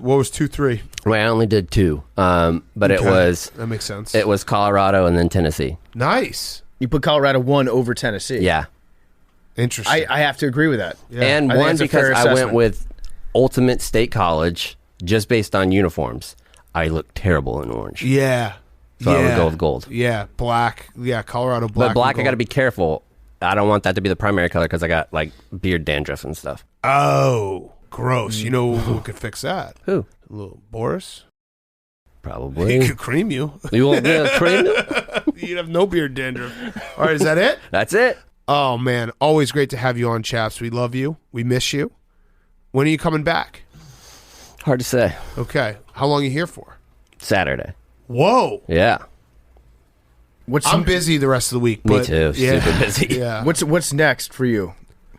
was 2, 3? Well, I only did 2, but it Okay. was That makes sense. it was Colorado and then Tennessee. Nice. You put Colorado 1 over Tennessee. Yeah, Interesting. I have to agree with that. Yeah. and I think one that's a because fair I went assessment. with Ultimate State College just based on uniforms. I look terrible in orange, Yeah. so I would go with gold. Yeah. Black. Yeah. Colorado black. But black, and I got to gold. be careful. I don't want that to be the primary color because I got like beard dandruff and stuff. Oh, gross. You know who could fix that? Who? A little Boris. He Probably. could cream you. You want me to cream? You'd have no beard dandruff. All right. Is that it? That's it. Oh, man. Always great to have you on, Chaps. We love you. We miss you. When are you coming back? Hard to say. Okay. How long are you here for? Saturday. Whoa. Yeah. I'm busy the rest of the week. Me But too. Yeah. Super busy. Yeah. What's next for you,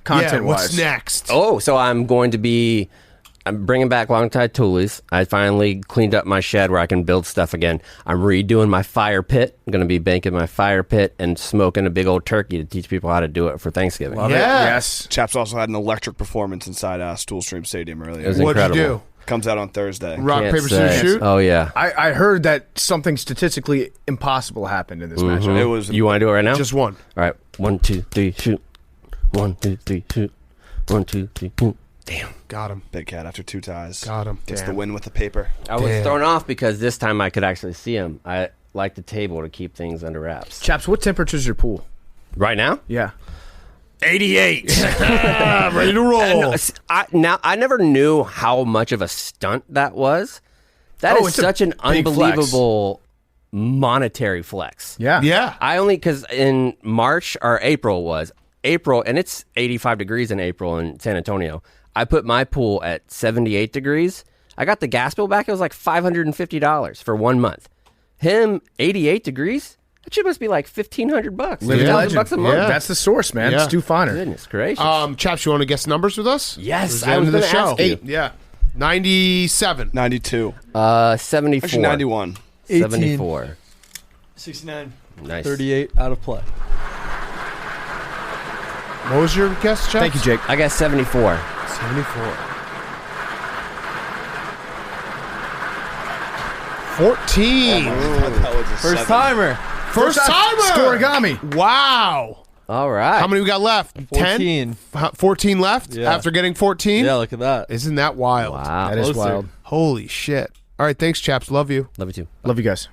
content What's wise? next? Oh, so I'm bringing back long tide toolies. I finally cleaned up my shed where I can build stuff again. I'm redoing my fire pit. I'm going to be banking my fire pit and smoking a big old turkey to teach people how to do it for Thanksgiving. Love it. Yeah. Yes. Chaps also had an electric performance inside Stoolstream Stadium earlier. It was What'd incredible. you do? Comes out on Thursday. Rock, Can't paper, say. scissors, shoot? Oh, yeah. I heard that something statistically impossible happened in this matchup. It was You want to do it right now? Just one. All right. 1, 2, 3, shoot. 1, 2, 3, shoot. 1, 2, 3, shoot. Damn. Got him. Big Cat after 2 ties. Got him. Gets Damn. the win with the paper. I was Damn. thrown off because this time I could actually see him. I like the table to keep things under wraps. Chaps, what temperature's your pool? Right now? Yeah. 88. Ready to roll. I never knew how much of a stunt that was. That is it's a such an big flex. unbelievable monetary flex. Yeah. Yeah. Because in March or April, and it's 85 degrees in April in San Antonio. I put my pool at 78 degrees. I got the gas bill back. It was like $550 for 1 month. Him, 88 degrees? That shit must be like $1,500. Living $2,000 legend. a month. Yeah. That's the source, man. Yeah. Stu Feiner. Goodness gracious. Chaps, you want to guess numbers with us? Yes, Or is I that was end of the gonna show. ask you. 8. Yeah. 97. 92. 74. Actually, 91. 74. 69. Nice. 38 out of play. What was your guess, Chaps? Thank you, Jake. I got 74. 74. 14. First timer. First timer. Scoregami. Wow. All right. How many we got left? 14. 10? 14 left Yeah. after getting 14? Yeah, look at that. Isn't that wild? Wow. That is Closer. wild. Holy shit. All right, thanks, Chaps. Love you. Love you too. Love you guys.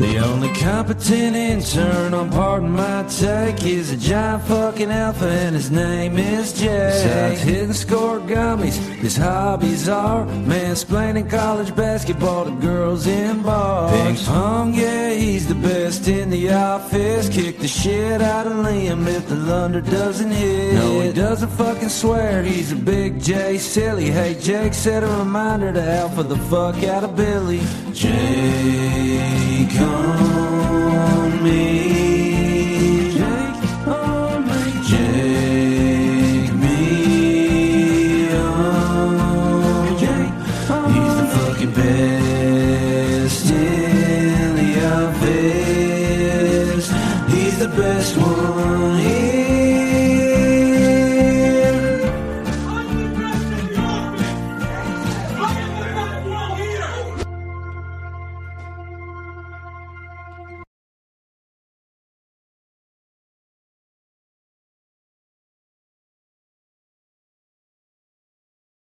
The only competent intern on Pardon My Take is a giant fucking alpha and his name is Jay. Besides hitting score gummies, his hobbies are mansplaining college basketball to girls in bars. Ping pong, yeah, he's the best in the office. Kick the shit out of Liam if the Lunder doesn't hit. No, he doesn't fucking swear, he's a big J silly. Hey, Jake, set a reminder to alpha the fuck out of Billy. Jake on me, Jake on me, Jake me on, Jake on me. He's the fucking best in